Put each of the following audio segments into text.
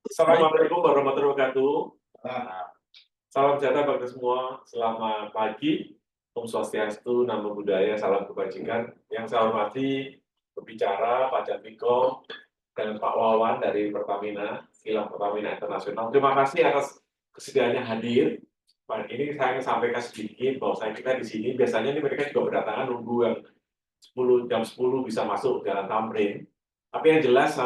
Assalamualaikum warahmatullahi wabarakatuh. Salam sejahtera bagi semua. Selamat pagi. Om Swastiastu, Namo Buddhaya, salam kebajikan. Yang saya hormati berbicara Pak Jatmiko dan Pak Wawan dari Pertamina, Kilang Pertamina Internasional. Terima kasih atas kesediaannya hadir. Pak, ini saya ingin sampaikan sedikit bahwa kita di sini biasanya ini mereka juga berdatangan nunggu yang jam 10 bisa masuk jalan Tamrin. Tapi yang jelas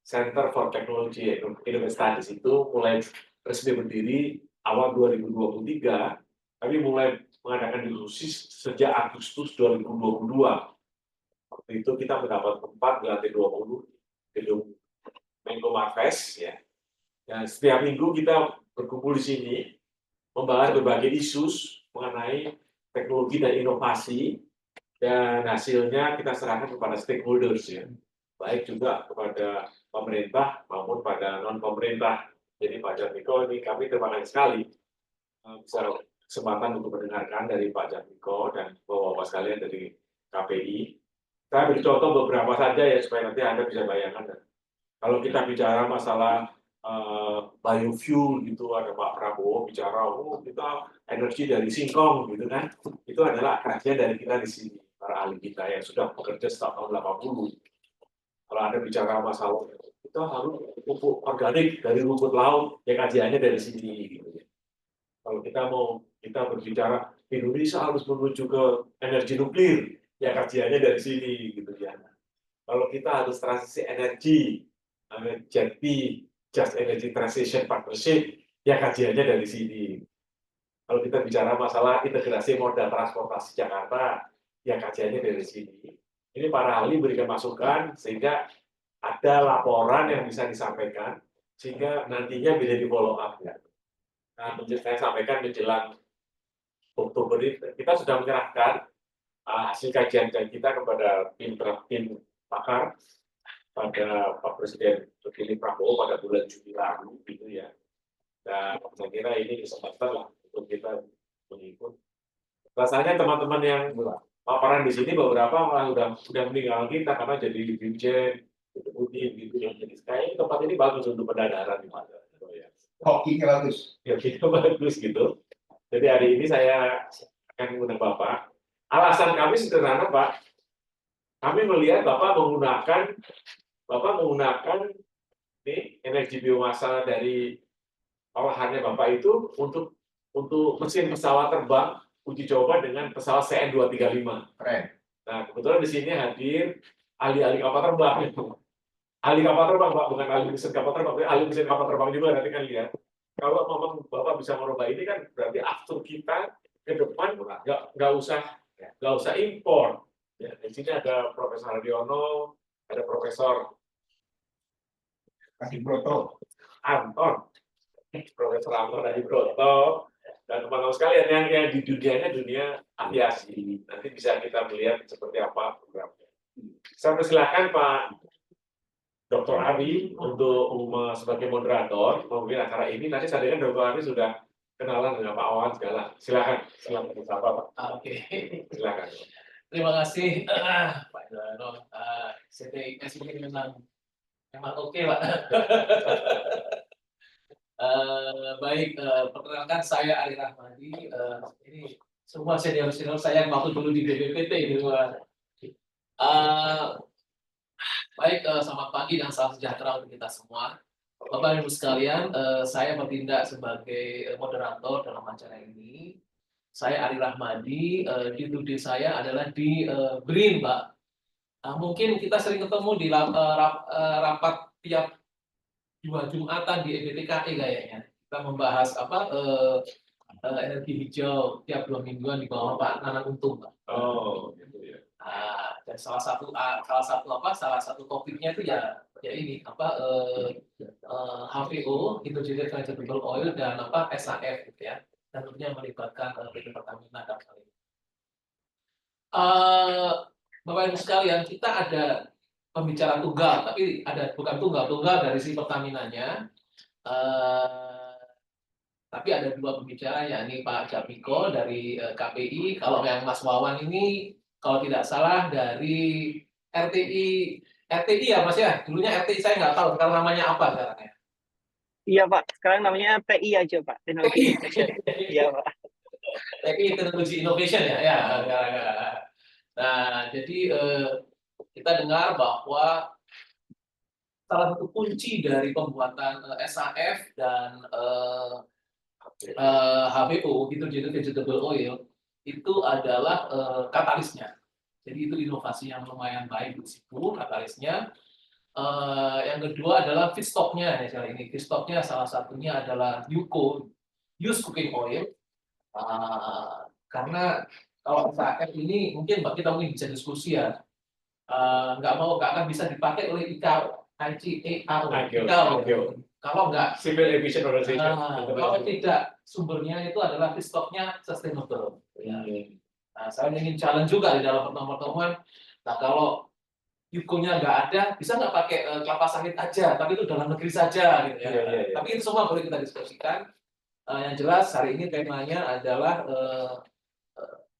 Center for Technology Innovation di situ mulai resmi berdiri awal 2023, tapi mulai mengadakan diskusi sejak Agustus 2022. Waktu itu kita mendapat tempat di lantai 20 gedung Menko Marves, ya. Dan setiap minggu kita berkumpul di sini membahas berbagai isu mengenai teknologi dan inovasi, dan hasilnya kita serahkan kepada stakeholders, ya, baik juga kepada pemerintah maupun pada non pemerintah. Jadi Pak Jatmiko, ini kami terima kasih sekali bisa kesempatan untuk mendengarkan dari Pak Jatmiko dan bapak-bapak sekalian dari KPI. Saya beri contoh beberapa saja ya supaya nanti Anda bisa bayangkan. Kalau kita bicara masalah biofuel gitu, ada Pak Prabowo bicara, oh kita energi dari singkong gitu kan, itu adalah kajian dari kita di sini, para ahli kita yang sudah bekerja sejak tahun 80. Kalau Anda bicara masalah kita harus pupuk organik dari rumput laut, ya kajiannya dari sini gitu ya. Kalau kita berbicara Indonesia harus menuju ke energi nuklir, ya kajiannya dari sini gitu ya. Kalau kita harus transisi energi, JETP, Just Energy Transition Partnership, ya kajiannya dari sini. Kalau kita bicara masalah integrasi moda transportasi Jakarta, ya kajiannya dari sini. Ini para ahli berikan masukan sehingga ada laporan yang bisa disampaikan sehingga nantinya bisa di follow up, ya. Nah, saya sampaikan menjelang Oktober ini kita sudah menyerahkan hasil kajian kita kepada tim pakar pada Pak Presiden terpilih Prabowo pada bulan Juni lalu, gitu ya. Dan saya kira ini kesempatan lah untuk kita mengikut. Rasanya teman-teman yang paparan di sini beberapa malah sudah meninggal kita karena jadi dirjen, deputi gitu ya. Jadi kayaknya tempat ini bagus untuk pendadaran di mana. Hokinya bagus. Ya, hokinya bagus gitu. Jadi hari ini saya akan mengundang Bapak. Alasan kami sederhana, Pak. Kami melihat Bapak menggunakan energi biomasa dari olahannya Bapak itu untuk mesin pesawat terbang uji coba dengan pesawat CN235. Keren. Nah, kebetulan di sini hadir ahli-ahli kapal terbang. Ahli kapal terbang, Pak, bukan ahli mesin kapal terbang, tapi ahli mesin kapal terbang juga, nanti kan lihat. Kalau memang Bapak bisa merubah ini kan berarti aftur kita ke depan nggak usah impor. Ya, di sini ada Profesor Haryono, ada Profesor Adibroto, Anton, Profesor Anton Adibroto, dan teman-teman sekalian yang di dunia aviasi. Nanti bisa kita melihat seperti apa programnya. Saya persilahkan Pak Dr. Ari untuk sebagai moderator memimpin acara ini. Nanti saya dengar Dr. Ari sudah kenalan dengan Pak Wawan segala. Silakan bersama Pak. Oke. Silakan. Terima kasih Pak Jono. CTIS mungkin memang oke Pak. Baik, perkenalkan saya Ari Rahmadi. Ini semua senior saya yang waktu dulu di BPPT itu. Baik, selamat pagi dan salam sejahtera untuk kita semua. Bapak Ibu sekalian, saya bertindak sebagai moderator dalam acara ini. Saya Ari Rahmadi, duty saya adalah di BRIN, Pak. Mungkin kita sering ketemu di rapat tiap 2 Jumatan di EBTKI kayaknya. Kita membahas energi hijau tiap 2 mingguan di bawah Pak Nanang Untung, Pak. Oh, gitu ya. Dan salah satu topiknya itu ya ini HVO, Integrated Vegetable Oil, dan SAF gitu ya. Dan tentunya melibatkan PT Pertamina dan hal ini. Bapak Ibu sekalian, kita ada pembicara tunggal, tapi bukan tunggal dari si Pertaminanya. Tapi ada 2 pembicara, yakni Pak Jatmiko dari KPI. Kalau yang Mas Wawan ini, kalau tidak salah dari RTI RTI ya Mas ya? Dulunya RTI saya nggak tahu sekarang namanya apa sekarang ya. Iya Pak, sekarang namanya TI aja Pak, Teknologi Innovation. Iya Pak. TI Technology Innovation ya. Ya, ya, ya. Nah, jadi kita dengar bahwa salah satu kunci dari pembuatan SAF dan HVO, gitu vegetable oil, itu adalah katalisnya. Jadi itu inovasi yang lumayan baik di situ, katalisnya. Yang kedua adalah feedstocknya ya kali ini. Feedstocknya salah satunya adalah UCO, used cooking oil. Karena kalau SAF ini mungkin kita bisa diskusi ya, nggak akan bisa dipakai oleh ICAO. Kalau nggak Civil Aviation Organization. kalau tidak sumbernya itu adalah feedstocknya sustainable. Ya. Nah, saya ingin challenge juga di dalam pertemuan-pertemuan. Nah, kalau UCO-nya nggak ada, bisa nggak pakai kelapa sawit aja, tapi itu dalam negeri saja, gitu ya. Tapi itu semua boleh kita diskusikan. Yang jelas hari ini temanya adalah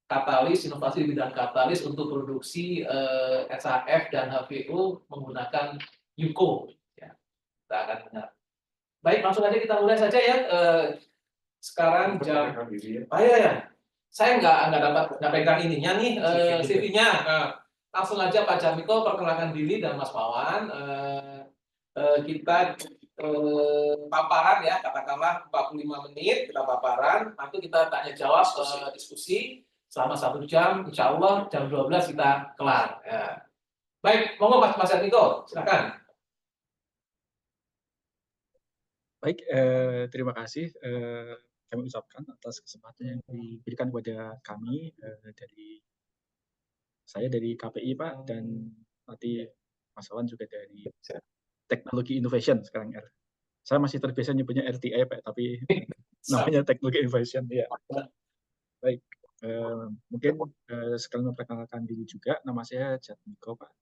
katalis, inovasi di bidang katalis untuk produksi SAF dan HVO menggunakan UCO. Ya, kita akan dengar. Baik, langsung aja kita mulai saja ya. Sekarang jam. Ya. Saya nggak pegang ininya nih CV-nya. Langsung aja Pak Jarmiko perkenalkan diri dan Mas Wawan. Kita paparan ya, katakanlah 45 menit kita paparan, nanti kita tanya jawab, diskusi selama 1 jam, insya Allah jam 12 kita kelar. Ya. Baik, monggo Mas Jarmiko, silakan. Baik, terima kasih kami ucapkan atas kesempatan yang diberikan kepada kami saya dari KPI Pak, dan nanti Mas Wawan juga dari Teknologi Innovation sekarang R. Saya masih terbiasa nyebutnya RTI Pak, tapi namanya Teknologi Innovation ya. Baik, mungkin sekalian memperkenalkan diri juga, nama saya Jarmiko Pak.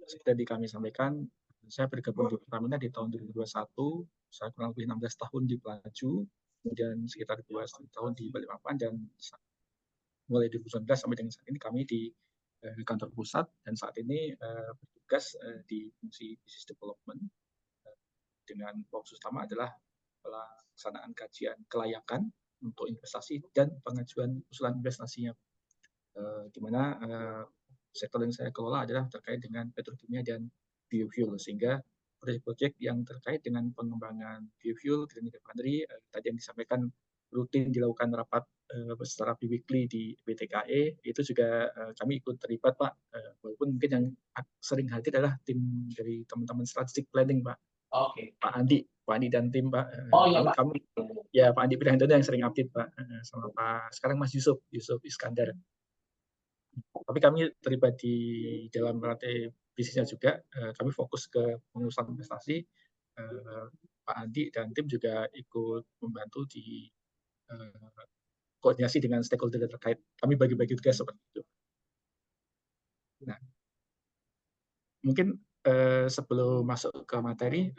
Seperti kami sampaikan, saya bergabung di Pertamina di tahun 2021, saya kurang lebih 16 tahun di Pelaju, kemudian sekitar 2,5 tahun di Balikpapan, dan mulai 2019 sampai dengan saat ini kami di kantor pusat, dan saat ini bertugas di fungsi business development dengan fokus utama adalah pelaksanaan kajian kelayakan untuk investasi dan pengajuan usulan investasinya, di mana sektor yang saya kelola adalah terkait dengan petrokimia dan biofuel, sehingga proyek-proyek yang terkait dengan pengembangan biofuel, green refinery, tadi yang disampaikan rutin dilakukan rapat secara bi-weekly di BTKE, itu juga kami ikut terlibat Pak, walaupun mungkin yang sering hadir adalah tim dari teman-teman strategic planning Pak. Oke. Pak Andi dan tim Pak. Iya Pak. Kami ya Pak Andi Prihandono yang sering update Pak, sama Pak sekarang Mas Yusuf Iskandar. Tapi kami terlibat di dalam rantai bisnisnya juga. Kami fokus ke pengurusan investasi. Pak Andi dan tim juga ikut membantu di koordinasi dengan stakeholder terkait. Kami bagi-bagi tugas seperti itu. Nah, mungkin sebelum masuk ke materi,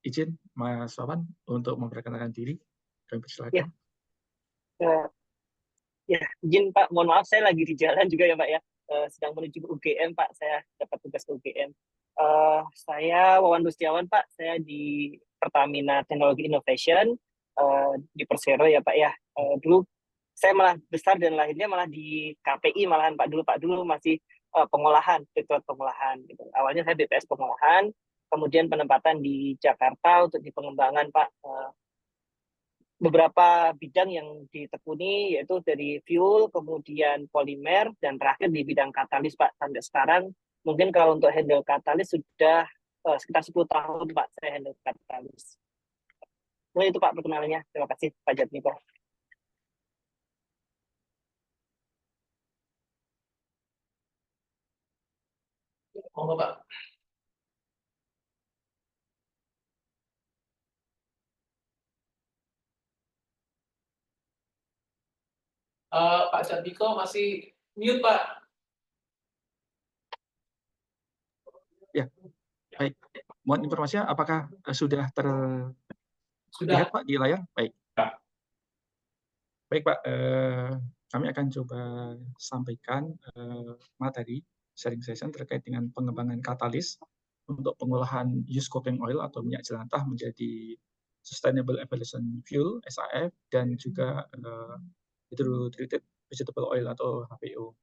izin Mas Wawan untuk memperkenalkan diri. Kami persilakan. Ya, izin Pak, mohon maaf saya lagi di jalan juga ya Pak ya, sedang menuju ke UGM Pak, saya dapat tugas ke UGM. Saya Wawan Rustiawan Pak, saya di Pertamina Teknologi Innovation, di Persero ya Pak ya. Dulu saya malah besar dan lahirnya malah di KPI malahan Pak, dulu masih pengolahan, direktorat pengolahan gitu. Awalnya saya BPS pengolahan, kemudian penempatan di Jakarta untuk di pengembangan Pak. Beberapa bidang yang ditekuni yaitu dari fuel, kemudian polimer, dan terakhir di bidang katalis Pak. Sampai sekarang mungkin kalau untuk handle katalis sudah sekitar 10 tahun Pak saya handle katalis. Mungkin itu Pak perkenalannya. Terima kasih Pak Jarmiko. Monggo Pak. Pak Jarmiko masih mute Pak. Ya, baik. Mohon informasinya, apakah sudah terlihat Pak di layar? Baik. Baik Pak, kami akan coba sampaikan materi sharing session terkait dengan pengembangan katalis untuk pengolahan used cooking oil atau minyak jelantah menjadi Sustainable Aviation Fuel (SAF) dan juga Hydrotreated Vegetable Oil atau HVO.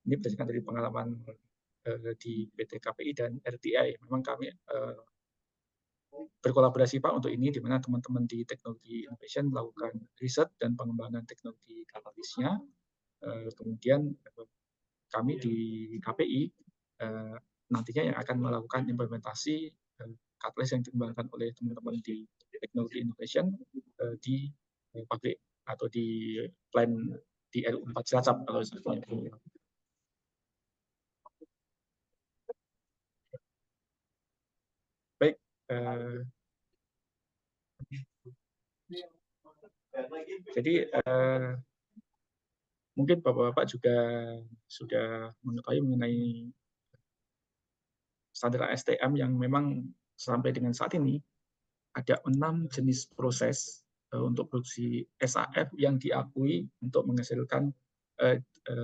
Ini berdasarkan dari pengalaman di PT KPI dan RTI. Memang kami berkolaborasi Pak untuk ini, di mana teman-teman di Teknologi Innovation melakukan riset dan pengembangan teknologi katalisnya. Kemudian kami di KPI nantinya yang akan melakukan implementasi katalis yang dikembangkan oleh teman-teman di Teknologi Innovation di pabrik atau di plant di RU4 Cilacap kalau sebetulnya. Baik, jadi mungkin Bapak-Bapak juga sudah mengetahui mengenai standar ASTM yang memang sampai dengan saat ini ada 6 jenis proses untuk produksi SAF yang diakui untuk menghasilkan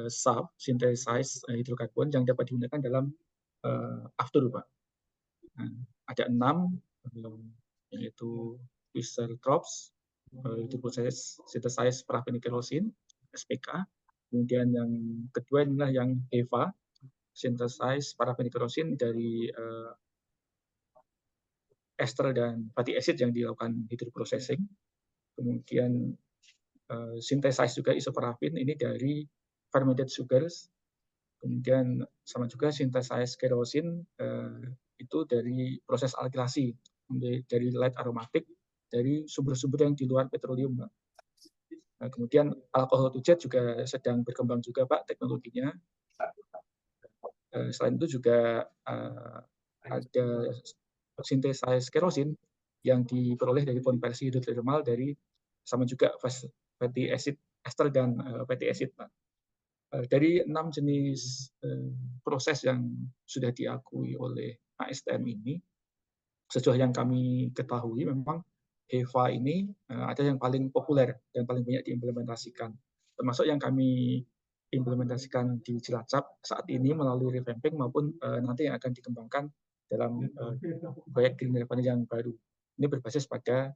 SAF, synthesized hydrocarbon, yang dapat digunakan dalam after, Pak. Nah, ada 6, yaitu Fischer-Tropsch, itu proses synthesized paraffinic kerosene, SPK. Kemudian yang kedua inilah yang HEFA, synthesized paraffinic kerosene dari ester dan fatty acid yang dilakukan hydroprocessing. Kemudian synthesize juga isoparafin ini dari fermented sugars. Kemudian sama juga synthesize kerosene itu dari proses alkilasi, dari light aromatic, dari sumber-sumber yang di luar petroleum. Nah, kemudian alcohol to jet juga sedang berkembang juga Pak teknologinya. Selain itu juga ada synthesized kerosene yang diperoleh dari konversi hidrotermal dari sama juga fatty acid ester dan fatty acid, Pak. Dari 6 jenis proses yang sudah diakui oleh ASTM ini, sejauh yang kami ketahui memang HEFA ini ada yang paling populer dan paling banyak diimplementasikan, termasuk yang kami implementasikan di Cilacap saat ini melalui revamping maupun nanti yang akan dikembangkan dalam proyek Green Refinery yang baru. Ini berbasis pada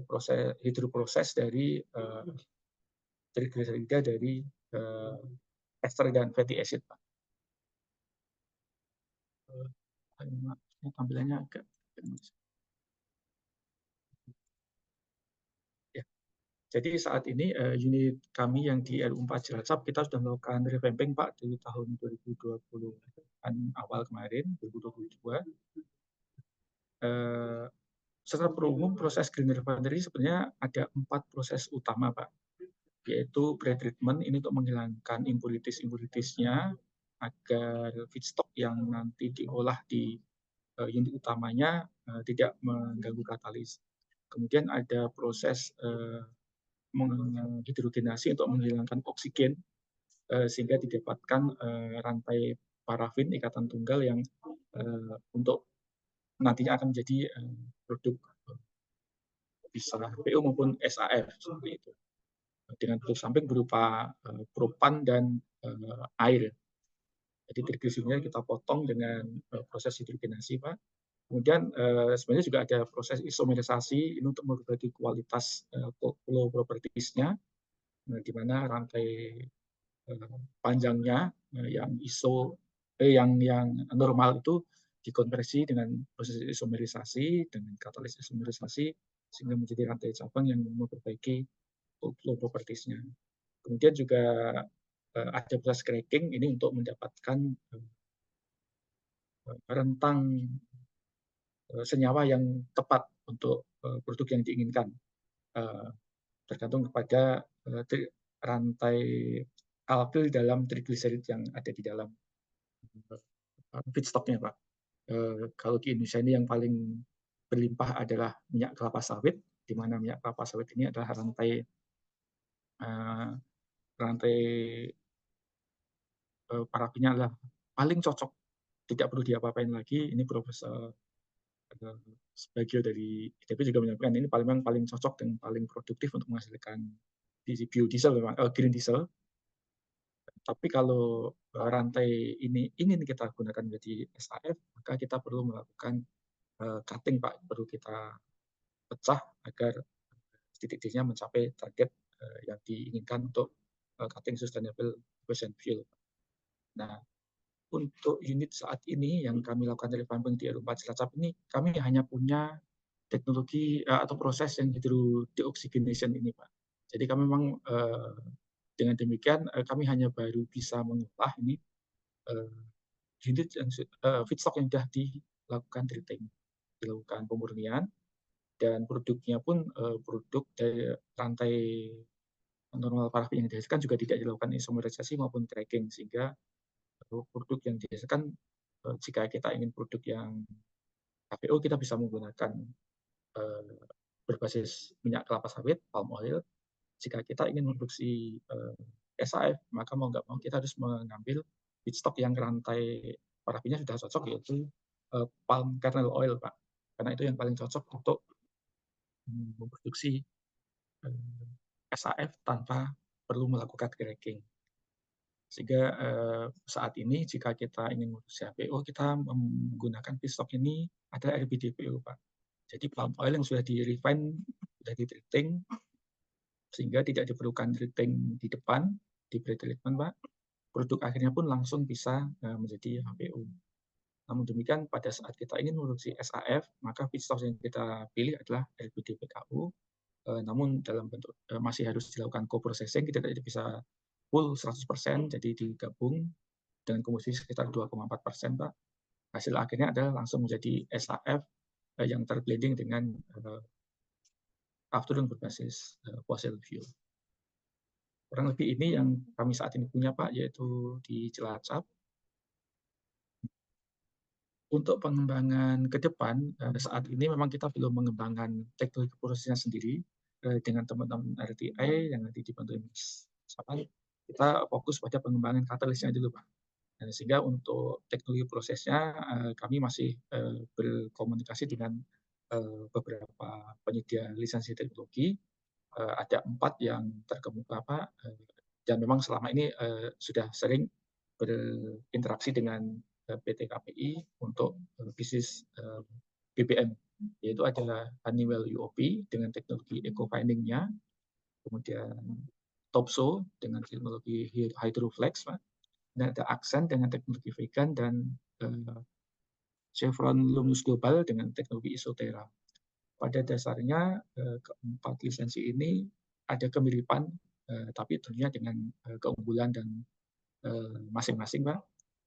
proses hidroproses dari trigliserida dari ester dan fatty acid, Pak. Tampilannya agak ya. Jadi saat ini unit kami yang di RU4 Cilacap kita sudah melakukan revamping Pak di tahun 2020-an awal kemarin, 2022. Secara umum proses Green Refinery sebenarnya ada 4 proses utama Pak, yaitu pretreatment ini untuk menghilangkan impurities-impuritiesnya agar feedstock yang nanti diolah di unit utamanya tidak mengganggu katalis. Kemudian ada proses menghidrogenasi untuk menghilangkan oksigen sehingga didapatkan rantai parafin ikatan tunggal yang untuk nantinya akan menjadi produk bisa HVO maupun SAF seperti itu. Dengan bentuk samping berupa propan dan air. Jadi trigliserida kita potong dengan proses hidrogenasi, Pak. Kemudian sebenarnya juga ada proses isomerisasi ini untuk memperbaiki kualitas flow properties-nya, di mana rantai panjangnya yang yang normal itu dikonversi dengan proses isomerisasi dengan katalis isomerisasi sehingga menjadi rantai cabang yang memperbaiki flow properties-nya. Kemudian juga ada proses cracking ini untuk mendapatkan rentang senyawa yang tepat untuk produk yang diinginkan, tergantung kepada rantai alkyl dalam trigliserid yang ada di dalam feedstock-nya, Pak. Kalau di Indonesia ini yang paling berlimpah adalah minyak kelapa sawit, di mana minyak kelapa sawit ini adalah rantai parafinnya adalah paling cocok, tidak perlu diapa-apain lagi. Ini Profesor Subagio dari ITB juga menyampaikan ini paling cocok dan paling produktif untuk menghasilkan biodiesel, green diesel. Tapi kalau rantai ini ingin kita gunakan menjadi SAF, maka kita perlu melakukan cutting, Pak. Perlu kita pecah agar titik-titiknya mencapai target yang diinginkan untuk cutting sustainable aviation fuel. Nah, untuk unit saat ini yang kami lakukan revamping di R4 Cilacap ini, kami hanya punya teknologi atau proses yang hydrodeoxygenation ini, Pak. Jadi kami memang dengan demikian kami hanya baru bisa mengolah ini unit yang feedstock yang sudah dilakukan treating, dilakukan pemurnian, dan produknya pun produk dari rantai normal parafin yang dihasilkan juga tidak dilakukan isomerisasi maupun cracking, sehingga produk yang dihasilkan jika kita ingin produk yang HVO, kita bisa menggunakan berbasis minyak kelapa sawit, palm oil. Jika kita ingin memproduksi SAF, maka mau nggak mau kita harus mengambil feedstock yang rantai parafinnya sudah cocok, yaitu palm kernel oil, Pak. Karena itu yang paling cocok untuk memproduksi SAF tanpa perlu melakukan cracking. Sehingga saat ini jika kita ingin memproduksi HVO, kita menggunakan feedstock ini adalah RBDPO, Pak. Jadi palm oil yang sudah di-refine, sudah di-treating, sehingga tidak diperlukan treating di depan, di pre-treatment, Pak. Produk akhirnya pun langsung bisa menjadi HVO. Namun demikian, pada saat kita ingin memproduksi SAF, maka feedstock yang kita pilih adalah LPDPKU, namun dalam bentuk masih harus dilakukan co-processing, kita tidak bisa full 100%, jadi digabung dengan komposisi sekitar 2,4%, Pak. Hasil akhirnya adalah langsung menjadi SAF yang terblending dengan afternoon berbasis fossil fuel. Kurang lebih ini yang kami saat ini punya, Pak, yaitu di Cilacap. Untuk pengembangan ke depan, saat ini memang kita belum mengembangkan teknologi prosesnya sendiri dengan teman-teman RTI yang nanti dibantu kita fokus pada pengembangan katalisnya dulu, Pak. Sehingga untuk teknologi prosesnya kami masih berkomunikasi dengan beberapa penyedia lisensi teknologi. Ada 4 yang terkemuka, Pak, dan memang selama ini sudah sering berinteraksi dengan PT KPI untuk bisnis BBM, yaitu ada Honeywell UOP dengan teknologi eco-finding-nya, kemudian Topsoe dengan teknologi Hydroflex, Pak, dan ada Accent dengan teknologi vegan, dan Chevron Lumus Global dengan teknologi Isotera. Pada dasarnya keempat lisensi ini ada kemiripan, tapi tentunya dengan keunggulan dan masing-masing, Pak.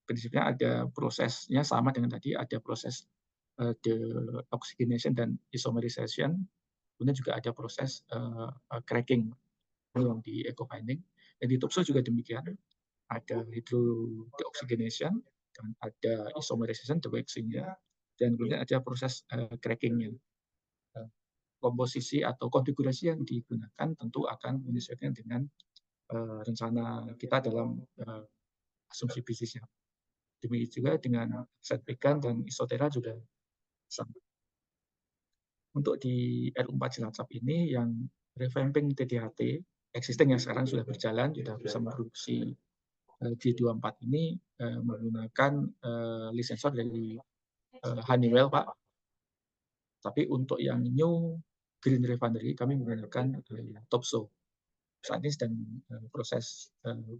Prinsipnya ada prosesnya sama dengan tadi, ada proses deoxygenation dan isomerization, kemudian juga ada proses cracking yang di eco-binding. Dan di Topsoe juga demikian, ada hydrodeoxygenation, dan ada isomerization, waxing-nya, dan kemudian ada proses cracking-nya. Komposisi atau konfigurasi yang digunakan tentu akan menyesuaikan dengan rencana kita dalam asumsi bisnisnya. Demikian juga dengan Accent vegan dan Isotera juga sama. Untuk di R4 Cilacap ini yang revamping TDHT existing yang sekarang sudah berjalan, sudah bisa memproduksi G24 ini menggunakan lisensor dari Honeywell, Pak. Tapi untuk yang new green refinery kami menggunakan Topsoe. Saat ini sedang proses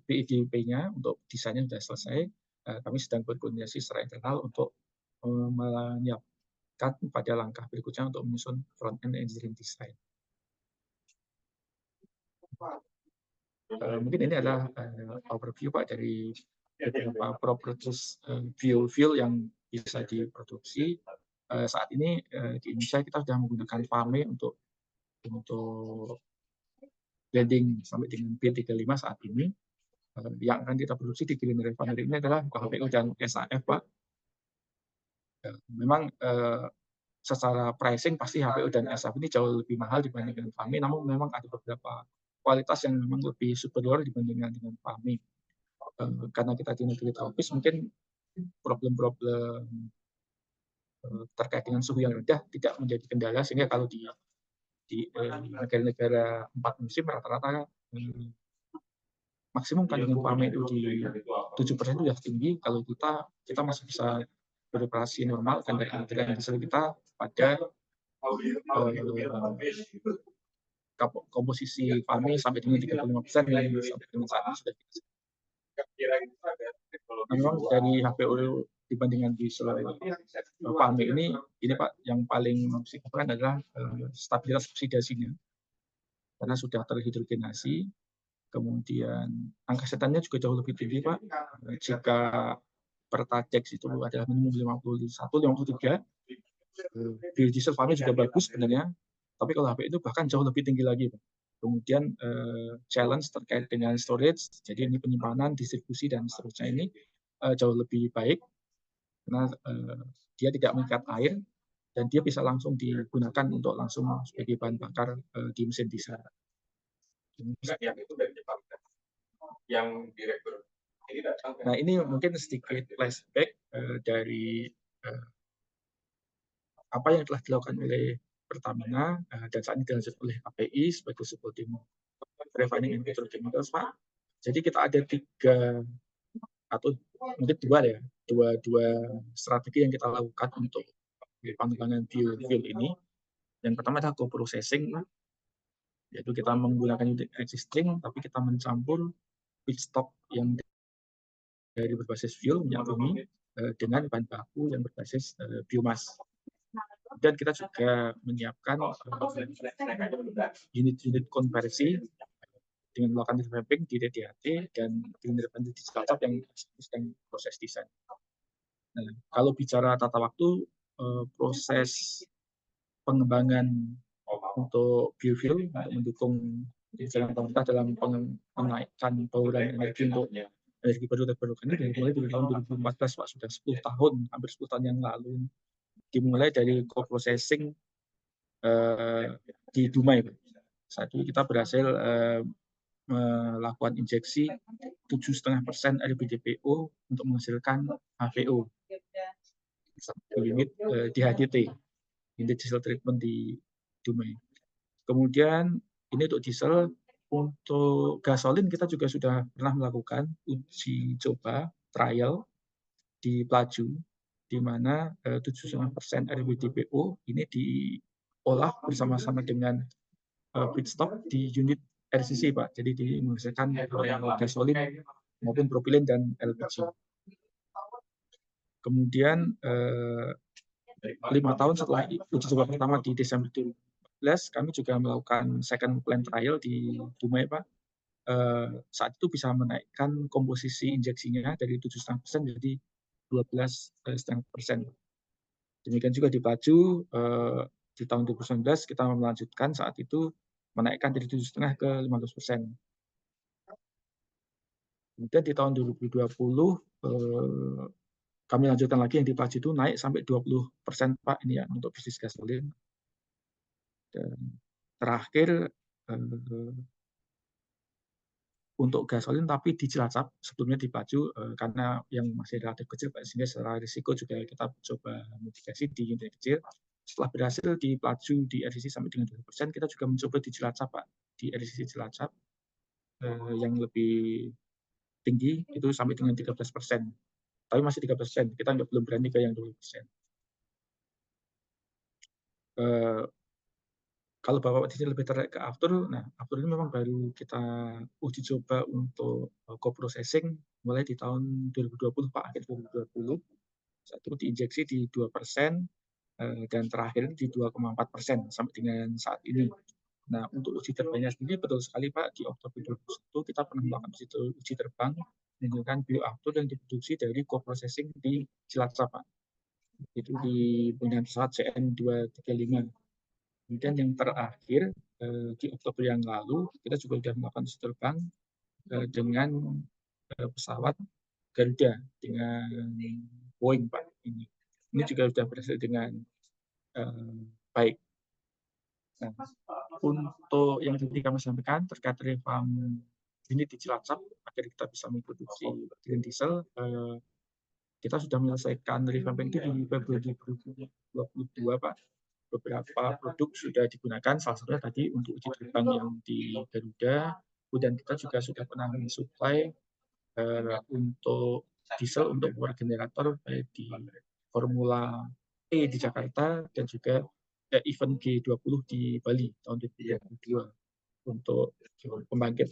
PIDP-nya untuk desainnya sudah selesai. Kami sedang berkoordinasi secara internal untuk menyiapkan pada langkah berikutnya untuk menyusun front-end engineering design. Mungkin ini adalah overview, Pak, dari beberapa properties biofuel yang bisa diproduksi. Saat ini di Indonesia kita sudah menggunakan FAME untuk blending sampai dengan B35 saat ini. Yang akan kita produksi di Green Refinery ini adalah HVO dan SAF, Pak. Memang secara pricing pasti HVO dan SAF ini jauh lebih mahal dibandingkan FAME, namun memang ada beberapa kualitas yang memang lebih superior dibandingkan dengan FAME. Karena kita di negeri tropis, mungkin problem-problem terkait dengan suhu yang rendah tidak menjadi kendala, sehingga kalau di negara-negara 4 musim rata-rata maksimum kandungan PAME itu di 7% itu sudah tinggi. Kalau kita masih bisa beroperasi normal kendaraan diesel kita pada komposisi PAME sampai dengan 35% yang sampai dengan saat ini sudah kita. Memang dari HPO dibandingkan diesel PAME ini Pak yang paling signifikan adalah stabilitas oksidasinya karena sudah terhidrogenasi. Kemudian angka setannya juga jauh lebih tinggi Pak. Jika Pertatex itu adalah minimum 51, 53, biodiesel PAME juga bagus sebenarnya. Tapi kalau HP itu bahkan jauh lebih tinggi lagi Pak. Kemudian challenge terkait dengan storage, jadi ini penyimpanan, distribusi dan seterusnya ini jauh lebih baik karena dia tidak mengikat air dan dia bisa langsung digunakan untuk langsung sebagai bahan bakar di mesin diesel. Yang direktur ini datang. Nah ini mungkin sedikit flashback dari apa yang telah dilakukan oleh Pertamina dan saat ini dilanjutkan oleh KPI sebagai subholding refining and petrochemicals Pak. Jadi kita ada 3 atau mungkin 2 strategi yang kita lakukan untuk pengembangan biofuel ini. Yang pertama adalah co-processing, yaitu kita menggunakan unit existing tapi kita mencampur feedstock yang dari berbasis fuel minyak bumi dengan bahan baku yang berbasis biomas. Dan kita juga menyiapkan unit-unit konversi dengan melakukan revamping di DDHT dan dengan revamping di Cilacap yang sedang proses desain. Nah, kalau bicara tata waktu, proses pengembangan untuk biofuel untuk mendukung kebijakan pemerintah dalam menaikkan bauran energi untuk energi baru terbarukan ini dimulai dari tahun 2014 Pak, sudah 10 tahun, hampir 10 tahun yang lalu. Dimulai dari co-processing di Dumai Pak. Saat itu kita berhasil melakukan injeksi 7,5% RBDPO untuk menghasilkan HVO satu unit DHDT, unit diesel treatment di Dumai. Kemudian ini untuk diesel. Untuk gasolin kita juga sudah pernah melakukan uji coba trial di Pelaju, di mana 7,5% RBDPO ini diolah bersama-sama dengan feedstock di unit RCC Pak. Jadi menghasilkan gasolin maupun propilin dan LPG. Kemudian 5 tahun setelah uji coba pertama di Desember 2014, kami juga melakukan second plant trial di Dumai Pak. Saat itu bisa menaikkan komposisi injeksinya dari 7,5% jadi 12,5%. Demikian juga di Pelaju di tahun 2019 kita melanjutkan saat itu menaikkan dari 7,5% ke 15%. Kemudian di tahun 2020 kami lanjutkan lagi yang di Pelaju itu naik sampai 20% Pak ini ya untuk bisnis gasolin. Dan terakhir untuk gasolin tapi di Cilacap, sebelumnya di Pelaju karena yang masih relatif kecil Pak, sehingga secara risiko juga kita coba mitigasi di unit kecil. Setelah berhasil di Pelaju di RCC sampai dengan 20%, kita juga mencoba di Cilacap Pak, di RCC Cilacap yang lebih tinggi itu sampai dengan 13%. Tapi masih 13%, kita belum berani ke yang 20%. Kalau Bapak di sini lebih tertarik ke after, nah after ini memang baru kita uji coba untuk co-processing mulai di tahun 2020 Pak, akhir 2020. Saat itu diinjeksi di 2% dan terakhir di 2,4% sampai dengan saat ini. Nah untuk uji terbangnya sendiri betul sekali Pak, di Oktober 2021 kita pernah melakukan uji terbang menggunakan bioafter yang diproduksi dari co-processing di Cilacap Pak. Itu di dengan pesawat CN235. Kemudian yang terakhir di Oktober yang lalu kita juga sudah melakukan uji terbang dengan pesawat Garuda dengan Boeing Pak ini. Ini juga sudah berhasil dengan baik. Nah, untuk yang tadi kami sampaikan terkait revamp unit di Cilacap agar kita bisa memproduksi green diesel, kita sudah menyelesaikan revamping itu di Februari 2022 Pak. Beberapa produk sudah digunakan, salah satunya tadi untuk uji terbang yang di Garuda, Kemudian kita juga sudah pernah mensuplai untuk diesel untuk power generator baik di Formula E di Jakarta dan juga event G20 di Bali tahun 2022 untuk pembangkit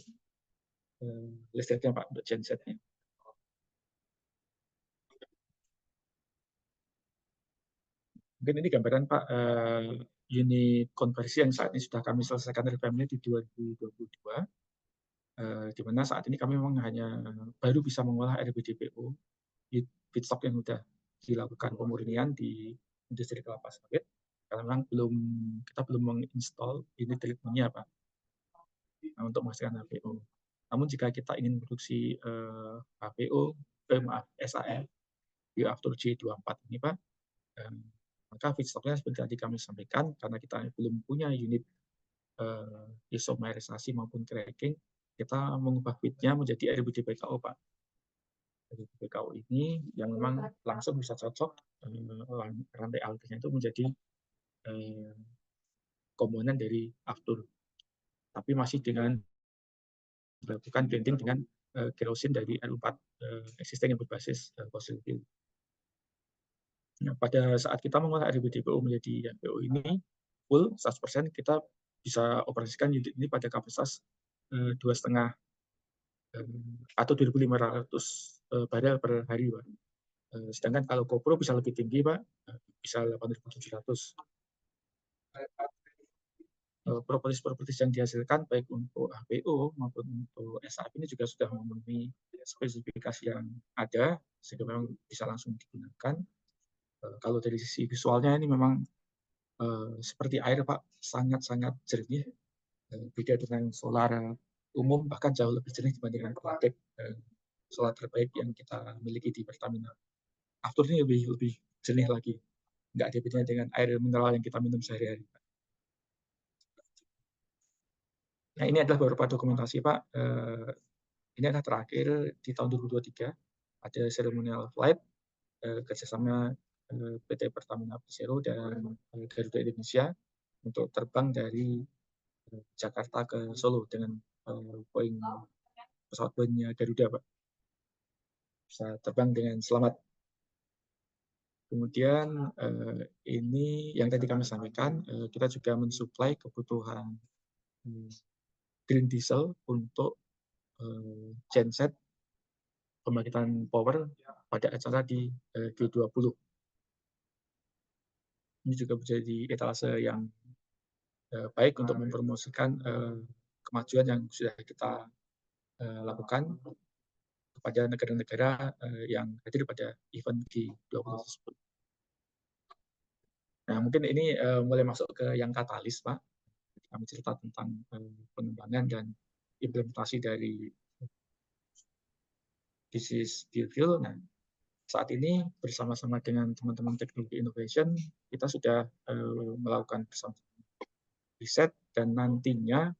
listriknya Pak, untuk gensetnya. Mungkin ini gambaran Pak unit konversi yang saat ini sudah kami selesaikan reviewnya di 2022, di mana saat ini kami memang hanya baru bisa mengolah RBDPO feedstock yang sudah dilakukan pemurnian di industri kelapa sawit, karena memang kita belum menginstall unit treatment-nya Pak, untuk menghasilkan HPO. Namun jika kita ingin produksi SAF bioafter J24 ini Pak, maka feedstock-nya seperti tadi kami sampaikan, karena kita belum punya unit isomerisasi maupun cracking, kita mengubah feed-nya menjadi RBDPKO Pak. RBDPKO ini yang memang langsung bisa cocok rantai alkesnya itu menjadi komponen dari aftur, tapi masih dengan dilakukan blending dengan kerosin dari R4 existing yang berbasis fossil fuel. Nah, pada saat kita mengolah RBDPO menjadi HPO ini full 100%, kita bisa operasikan unit ini pada kapasitas 2,5 atau 2.500 barel per hari Pak. Sedangkan kalau GoPro bisa lebih tinggi Pak, bisa 8.700. Properties yang dihasilkan baik untuk HPO maupun untuk SAF ini juga sudah memenuhi spesifikasi yang ada, sehingga memang bisa langsung digunakan. Kalau dari sisi visualnya ini memang seperti air Pak, sangat-sangat jernih, beda dengan solar umum, bahkan jauh lebih jernih dibandingkan pabrik solar terbaik yang kita miliki di Pertamina. Aftur ini lebih jernih lagi, nggak ada bedanya dengan air mineral yang kita minum sehari-hari. Nah, ini adalah beberapa dokumentasi Pak. Ini adalah terakhir di tahun 2023, ada ceremonial flight kerjasama PT Pertamina Persero dan Garuda Indonesia untuk terbang dari Jakarta ke Solo dengan pesawat Boeing Garuda Pak. Bisa terbang dengan selamat. Kemudian ini yang tadi kami sampaikan, kita juga mensuplai kebutuhan green diesel untuk genset pembangkitan power pada acara di G20. Ini juga menjadi etalase yang baik untuk mempromosikan kemajuan yang sudah kita lakukan kepada negara-negara yang hadir pada event G20 tersebut. Nah, mungkin ini mulai masuk ke yang katalis, Pak. Kami cerita tentang pengembangan dan implementasi dari bisnis biofuel. Nah, saat ini bersama-sama dengan teman-teman teknologi innovation, kita sudah melakukan bersama riset, dan nantinya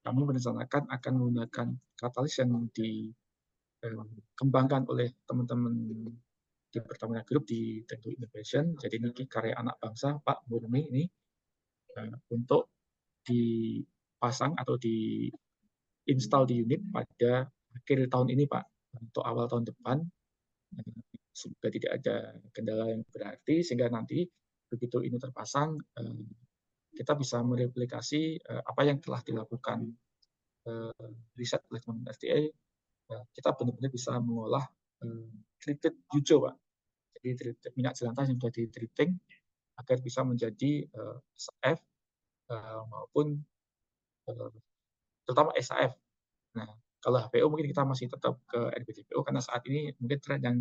kami merencanakan akan menggunakan katalis yang dikembangkan oleh teman-teman di Pertamina Group di Teknologi Innovation. Jadi ini karya anak bangsa Pak Murni ini untuk dipasang atau diinstal di unit pada akhir tahun ini Pak, untuk awal tahun depan. Semoga tidak ada kendala yang berarti, sehingga nanti begitu ini terpasang, kita bisa mereplikasi apa yang telah dilakukan riset oleh teman RTA. Kita benar-benar bisa mengolah treated hijau Pak. Jadi minyak jelantah yang sudah di-treating agar bisa menjadi SAF maupun terutama SAF. Nah, kalau HPO mungkin kita masih tetap ke RBDPO karena saat ini mungkin tren yang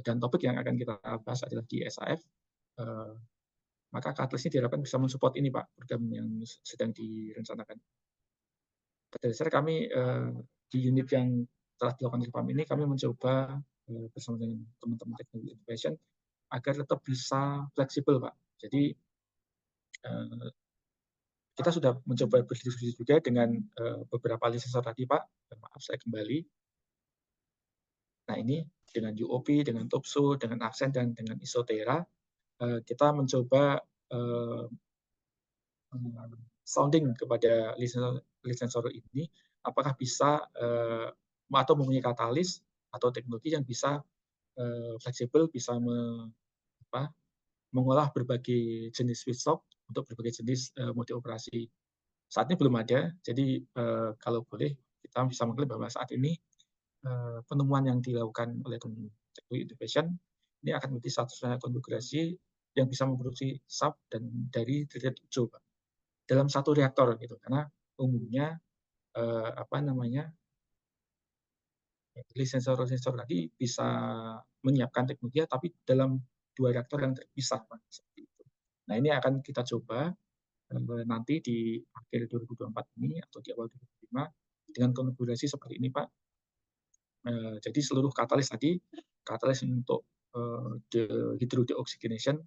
dan topik yang akan kita bahas adalah di SAF. Maka Catalyst ini diharapkan bisa mensupport ini Pak, program yang sedang direncanakan. Pada dasar kami di unit yang telah dilakukan revamp ini, kami mencoba bersama dengan teman-teman teknologi innovation agar tetap bisa fleksibel Pak. Jadi kita sudah mencoba berdiskusi juga dengan beberapa licensor tadi Pak. Maaf saya kembali. Nah ini dengan UOP, dengan Topso, dengan Accent, dan dengan Isotera, kita mencoba sounding kepada release sensor ini apakah bisa atau mempunyai katalis atau teknologi yang bisa fleksibel, bisa mengolah berbagai jenis feedstock untuk berbagai jenis mode operasi. Saat ini belum ada, jadi kalau boleh kita bisa mengklaim bahwa saat ini penemuan yang dilakukan oleh Teknologi Innovation ini akan menjadi satu-satunya konfigurasi yang bisa memproduksi SAF dan dari derajat ujo, Pak, dalam satu reaktor gitu. Karena umumnya sensor tadi bisa menyiapkan teknologi, tapi dalam 2 reaktor yang terpisah, Pak, seperti itu. Nah, ini akan kita coba nanti di akhir 2024 ini atau di awal 2025 dengan konfigurasi seperti ini, Pak. Jadi seluruh katalis tadi, katalis untuk hydrodeoxygenation,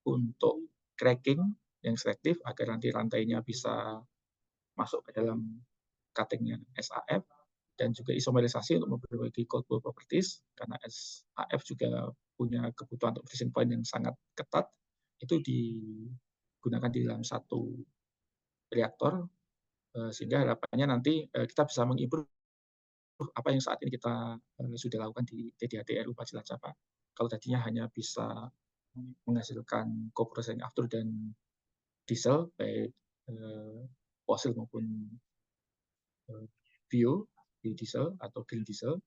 untuk cracking yang selektif agar nanti rantainya bisa masuk ke dalam cutting-nya SAF, dan juga isomerisasi untuk memperbaiki cold flow properties, karena SAF juga punya kebutuhan untuk freezing point yang sangat ketat, itu digunakan di dalam satu reaktor, sehingga harapannya nanti kita bisa mengimprove apa yang saat ini kita sudah lakukan di TDHT RU Cilacap, Pak. Kalau tadinya hanya bisa menghasilkan co-processing after dan diesel, baik fosil maupun biodiesel atau green diesel,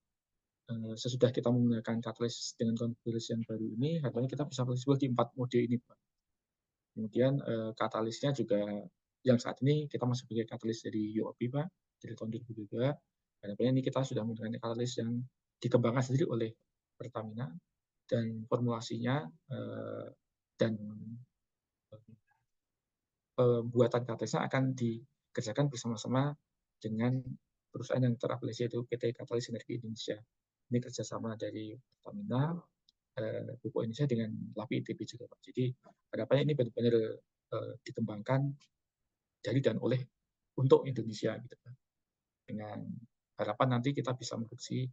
sesudah kita menggunakan katalis dengan konfigurasi yang baru ini, harusnya kita bisa fleksibel di 4 mode ini, Pak. Kemudian katalisnya juga yang saat ini kita masih pakai katalis dari UOP, Pak, dari tahun 2022. Harapannya ini kita sudah menggunakan katalis yang dikembangkan sendiri oleh Pertamina, dan formulasinya dan pembuatan katalisnya akan dikerjakan bersama-sama dengan perusahaan yang terafiliasi, yaitu PT Katalis Energi Indonesia. Ini kerjasama dari Pertamina, Pupuk Indonesia dengan LAPI ITB juga, Pak. Jadi harapannya ini benar-benar dikembangkan dari dan oleh untuk Indonesia, gitu, Pak. Dengan harapan nanti kita bisa memproduksi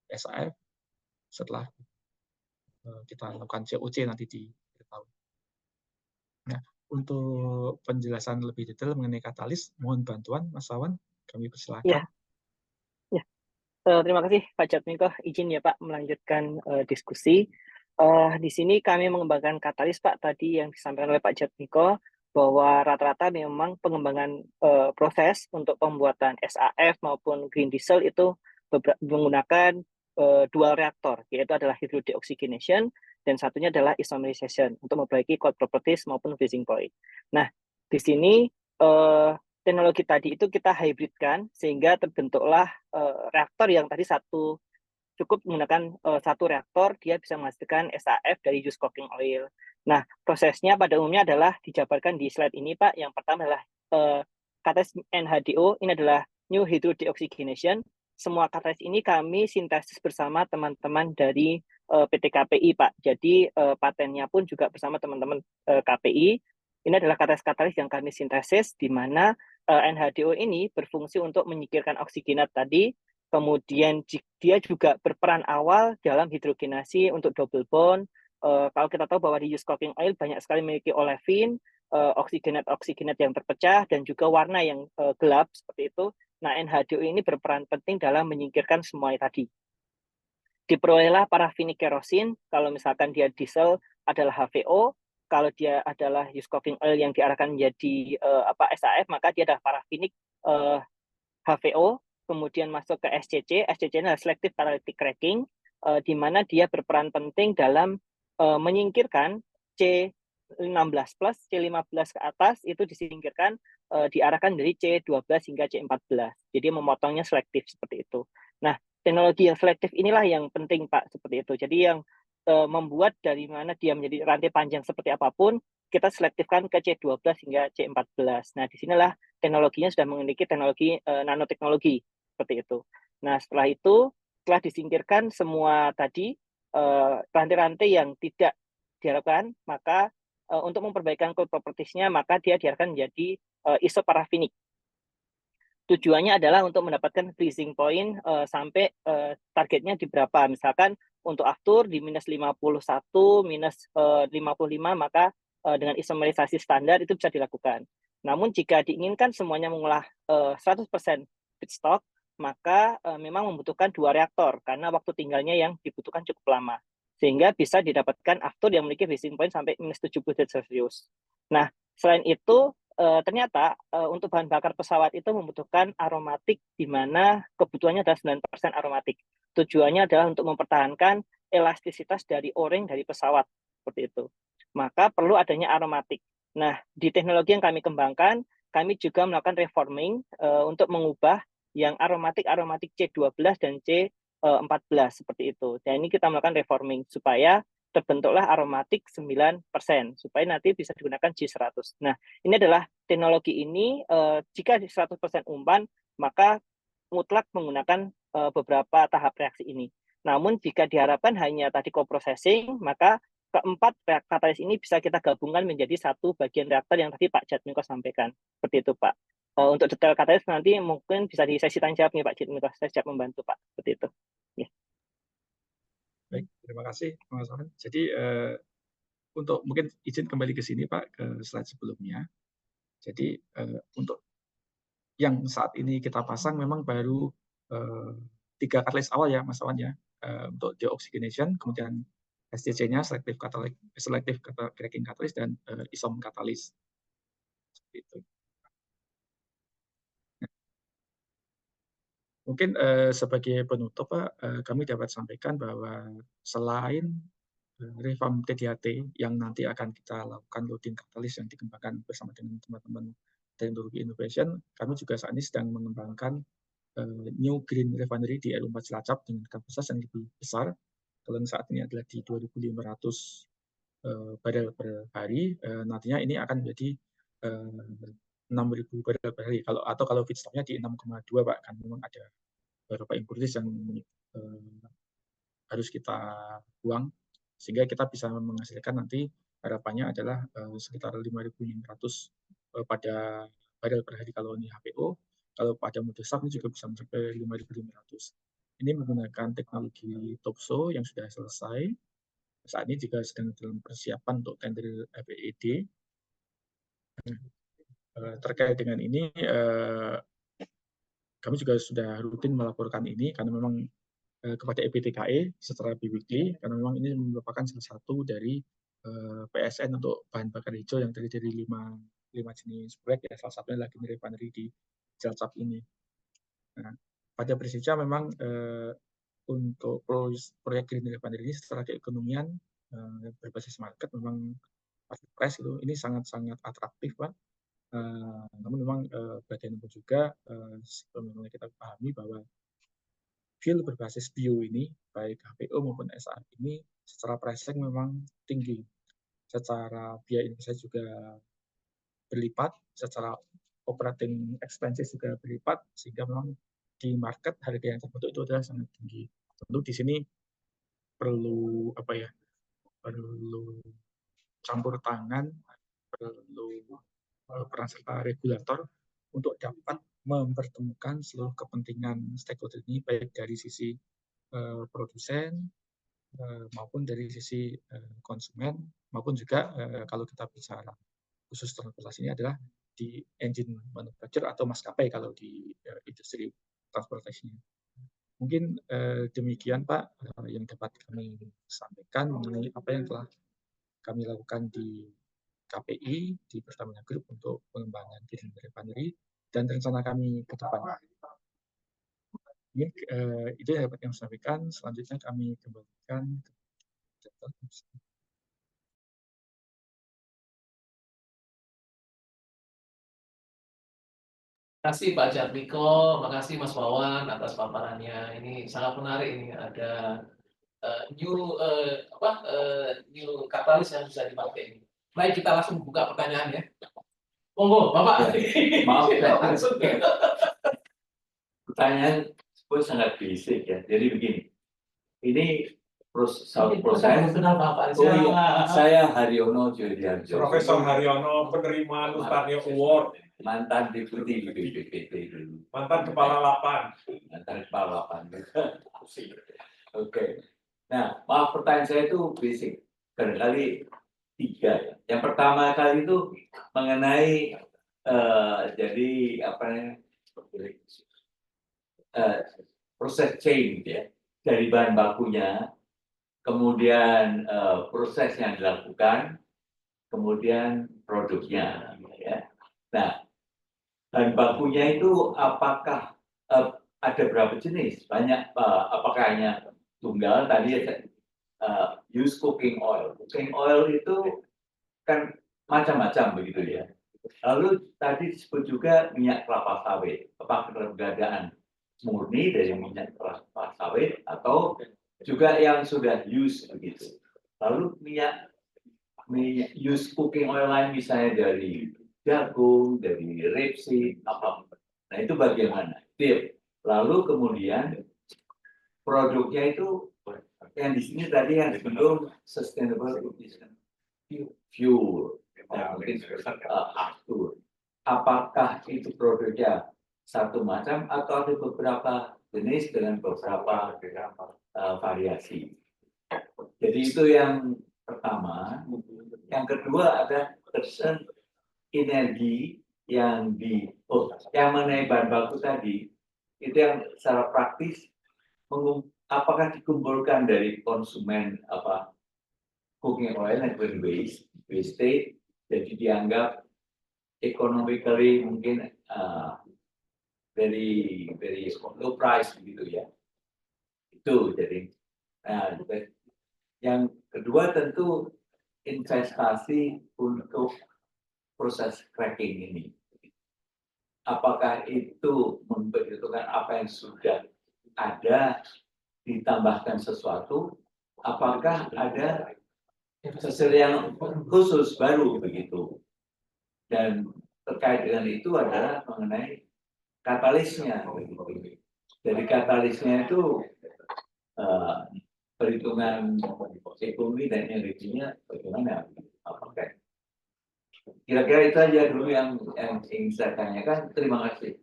SAF setelah kita lakukan COC nanti di tahun. Nah, untuk penjelasan lebih detail mengenai katalis, mohon bantuan Mas Wawan, kami persilakan. Ya. Terima kasih Pak Jatmiko, izin ya Pak melanjutkan diskusi. Di sini kami mengembangkan katalis, Pak, tadi yang disampaikan oleh Pak Jatmiko, bahwa rata-rata memang pengembangan proses untuk pembuatan SAF maupun green diesel itu menggunakan dual reaktor, yaitu adalah hydrodeoxygenation dan satunya adalah isomerization untuk memperbaiki cold properties maupun freezing point. Nah, di sini teknologi tadi itu kita hybridkan sehingga terbentuklah reaktor yang tadi cukup menggunakan satu reaktor, dia bisa menghasilkan SAF dari used cooking oil. Nah, prosesnya pada umumnya adalah dijabarkan di slide ini, Pak. Yang pertama adalah katalis NHDO, ini adalah new hydrodeoxygenation. Semua katalis ini kami sintesis bersama teman-teman dari PT KPI, Pak. Jadi patennya pun juga bersama teman-teman KPI. Ini adalah katalis-katalis yang kami sintesis, di mana NHDO ini berfungsi untuk menyingkirkan oksigenat tadi, kemudian dia juga berperan awal dalam hidrogenasi untuk double bond. Kalau kita tahu bahwa di used cooking oil banyak sekali memiliki olefin, oksigenat yang terpecah, dan juga warna yang gelap, seperti itu. Nah, NHDO ini berperan penting dalam menyingkirkan semua tadi. Diperolehlah parafinik kerosin, kalau misalkan dia diesel adalah HVO, kalau dia adalah used cooking oil yang diarahkan menjadi SAF, maka dia adalah parafinik HVO, kemudian masuk ke SCC. SCC adalah selective catalytic cracking, di mana dia berperan penting dalam menyingkirkan C16+, C15 ke atas, itu disingkirkan, diarahkan dari C12 hingga C14. Jadi memotongnya selektif seperti itu. Nah, teknologi yang selektif inilah yang penting, Pak, seperti itu. Jadi yang membuat dari mana dia menjadi rantai panjang seperti apapun, kita selektifkan ke C12 hingga C14. Nah, disinilah teknologinya sudah memiliki teknologi nanoteknologi, seperti itu. Nah, setelah itu, setelah disingkirkan semua tadi, rantai-rantai yang tidak diharapkan, maka untuk memperbaikan cold properties-nya, maka dia diarahkan menjadi isoparafinik. Tujuannya adalah untuk mendapatkan freezing point sampai targetnya di berapa. Misalkan untuk aftur di minus 51, minus 55, maka dengan isomerisasi standar itu bisa dilakukan. Namun jika diinginkan semuanya mengolah 100% feedstock, maka memang membutuhkan 2 reaktor karena waktu tinggalnya yang dibutuhkan cukup lama. Sehingga bisa didapatkan aftur yang memiliki freezing point sampai -70 derajat Celcius. Nah, selain itu ternyata untuk bahan bakar pesawat itu membutuhkan aromatik di mana kebutuhannya adalah 9% aromatik. Tujuannya adalah untuk mempertahankan elastisitas dari o-ring dari pesawat seperti itu. Maka perlu adanya aromatik. Nah, di teknologi yang kami kembangkan, kami juga melakukan reforming untuk mengubah yang aromatik C12 dan C14 seperti itu. Dan ini kita melakukan reforming supaya terbentuklah aromatik 9% supaya nanti bisa digunakan G100. Nah, ini adalah teknologi ini jika 100% umpan maka mutlak menggunakan beberapa tahap reaksi ini. Namun jika diharapkan hanya tadi coprocessing, maka keempat katalis ini bisa kita gabungkan menjadi satu bagian reaktor yang tadi Pak Jatmiko sampaikan. Seperti itu, Pak. Untuk detail katalis nanti mungkin bisa di sesi tanya jawab nih Pak Jatmiko. Saya siap membantu, Pak. Seperti itu. Ya. Baik, terima kasih Mas Wawan. Jadi untuk mungkin izin kembali ke sini Pak, ke slide sebelumnya. Jadi untuk yang saat ini kita pasang memang baru 3 katalis awal ya Mas Wawan ya. Untuk deoxygenation, kemudian SCC-nya selective cracking catalyst dan isom catalyst. Seperti itu. Mungkin sebagai penutup Pak, kami dapat sampaikan bahwa selain reform TDHT yang nanti akan kita lakukan loading katalis yang dikembangkan bersama dengan teman-teman teknologi innovation, kami juga saat ini sedang mengembangkan new green refinery di RU4 Cilacap dengan kapasitas yang lebih besar. Kalau yang saat ini adalah di 2.500 barel per hari, nantinya ini akan menjadi 6.000 barel per hari. Kalau feedstocknya di 6,2 Pak, kan memang ada beberapa impurities yang harus kita buang sehingga kita bisa menghasilkan nanti harapannya adalah sekitar 5.600 pada barel per hari kalau ini HPO. Kalau pada mode SAF ini juga bisa mencapai 5.500. Ini menggunakan teknologi TOPSO yang sudah selesai. Saat ini juga sedang dalam persiapan untuk tender FEED. Terkait dengan ini, kami juga sudah rutin melaporkan ini karena memang kepada EPTKE secara biweekly, karena memang ini merupakan salah satu dari PSN untuk bahan bakar hijau yang terdiri dari 5 jenis proyek, ya, salah satunya lagi refinery di Cilacap ini. Nah, pada prinsipnya memang untuk proyek green refinery ini secara keekonomian berbasis market memang market price itu ini sangat-sangat atraktif Pak. Namun memang bagaimanapun juga sebelumnya kita pahami bahwa fuel berbasis bio ini, baik HPO maupun SAF ini secara pricing memang tinggi. Secara biaya investasi juga berlipat, secara operating expenses juga berlipat, sehingga memang di market harga yang terbentuk itu adalah sangat tinggi. Tentu di sini perlu perlu campur tangan, perlu peran serta regulator untuk dapat mempertemukan seluruh kepentingan stakeholder ini, baik dari sisi produsen maupun dari sisi konsumen, maupun juga kalau kita bicara khusus transportasi ini adalah di engine manufacturer atau maskapai kalau di industri transportasinya. Mungkin demikian Pak yang dapat kami sampaikan mengenai apa yang telah kami lakukan di KPI, di Pertamina Group untuk pengembangan green refinery dan rencana kami ke depan. Ini itu yang dapat kami sampaikan. Selanjutnya kami kembalikan ke Terima kasih Pak Jatmiko, makasih Mas Wawan atas paparannya. Ini sangat menarik, ini ada new katalis yang bisa dipakai. Baik, kita langsung buka pertanyaan ya. Monggo, Bapak. Maaf, langsung. Pertanyaan pun sangat basic ya. Jadi begini, ini proses. Kenal Bapak. Oh iya, saya Haryono Jodiarjo. Profesor Haryono, penerima Nustaryo Award, Mantan deputi BPPT dulu. mantan kepala lapan. Mantan kepala lapan. Oke. Nah, maaf pertanyaan saya itu basic. Barangkali 3 ya. Yang pertama kali itu mengenai jadi apa namanya, proses chain ya, dari bahan bakunya, kemudian proses yang dilakukan, kemudian produknya ya. Nah, bahan bakunya itu apakah ada berapa jenis? Banyak, apakah hanya tunggal? Tadi use cooking oil. Cooking oil itu kan macam-macam begitu ya. Lalu tadi disebut juga minyak kelapa sawit. Apakah keberadaan murni dari minyak kelapa sawit atau juga yang sudah use begitu. Lalu minyak use cooking oil lain misalnya dari jagung, dari rapeseed, apa. Nah itu bagaimana? Lalu kemudian produknya itu yang di sini tadi yang disebut sustainable fuel, mungkin aftur. Apakah itu produknya satu macam atau ada beberapa jenis dengan beberapa variasi? Jadi itu yang pertama. Yang kedua ada persen energi yang yang mengenai bahan baku tadi itu yang secara praktis apakah dikumpulkan dari konsumen cooking oil and wastage jadi dianggap economically mungkin very low price gitu ya. Itu jadi yang kedua tentu investasi untuk proses cracking ini. Apakah itu memperhitungkan apa yang sudah ada ditambahkan sesuatu? Apakah ada sesuatu yang khusus baru begitu? Dan terkait dengan itu adalah mengenai katalisnya. Begitu. Jadi katalisnya itu perhitungan ekonomi dan energinya bagaimana? Apakah kira-kira itu aja dulu yang ingin saya tanyakan. Terima kasih.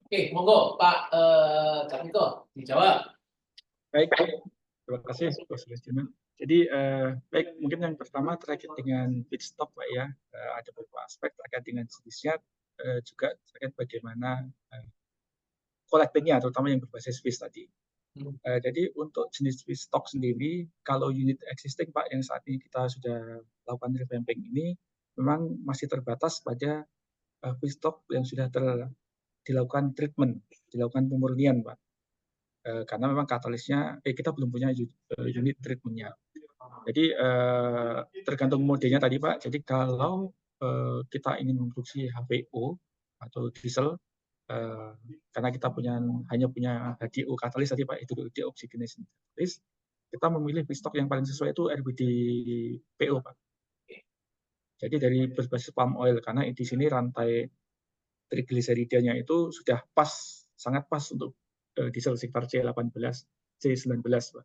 Oke, monggo Pak Carmiko dijawab. Baik, terima kasih Pak Sulistino. Jadi baik, mungkin yang pertama terkait dengan feedstock Pak ya, ada beberapa aspek terkait dengan jenisnya, juga terkait bagaimana collecting-nya, terutama yang berbasis fish tadi. Jadi untuk jenis feedstock sendiri, kalau unit existing Pak yang saat ini kita sudah lakukan revamping ini, memang masih terbatas pada feedstock yang sudah dilakukan treatment, dilakukan pemurnian Pak. Karena memang katalisnya, kita belum punya unit treatment-nya. Jadi tergantung modenya tadi Pak. Jadi kalau kita ingin memproduksi HVO atau diesel, karena kita hanya punya HDO katalis tadi Pak, itu deoxygenation katalis, kita memilih feedstock yang paling sesuai itu RBD-PO Pak. Jadi dari berbasis palm oil, karena di sini rantai trigliseridanya itu sudah pas, sangat pas untuk diesel sekitar C18, C19 Pak.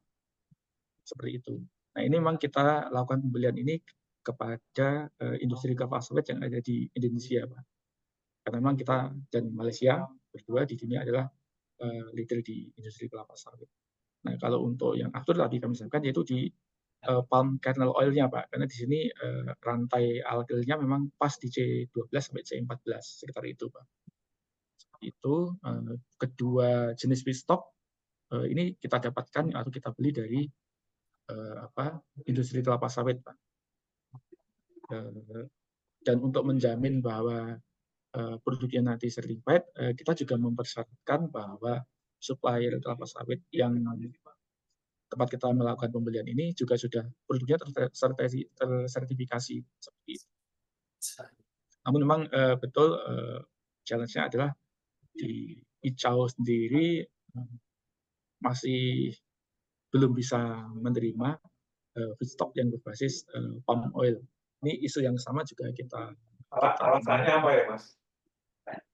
Seperti itu. Nah ini memang kita lakukan pembelian ini kepada industri kelapa sawit yang ada di Indonesia Pak. Karena memang kita dan Malaysia berdua di dunia adalah leader di industri kelapa sawit. Nah kalau untuk yang after tadi kami sampaikan yaitu di palm kernel oil-nya Pak, karena di sini rantai algelnya memang pas di C12 sampai C14 sekitar itu Pak. Itu kedua jenis feedstock ini kita dapatkan atau kita beli dari industri kelapa sawit Pak. Dan untuk menjamin bahwa produknya nanti certified, kita juga mempersyaratkan bahwa supplier kelapa sawit yang tempat kita melakukan pembelian ini juga sudah produknya tersertifikasi seperti itu. Namun memang betul challenge-nya adalah di ICAO sendiri masih belum bisa menerima feedstock yang berbasis palm oil. Ini isu yang sama juga kita. Alasannya apa ya Mas?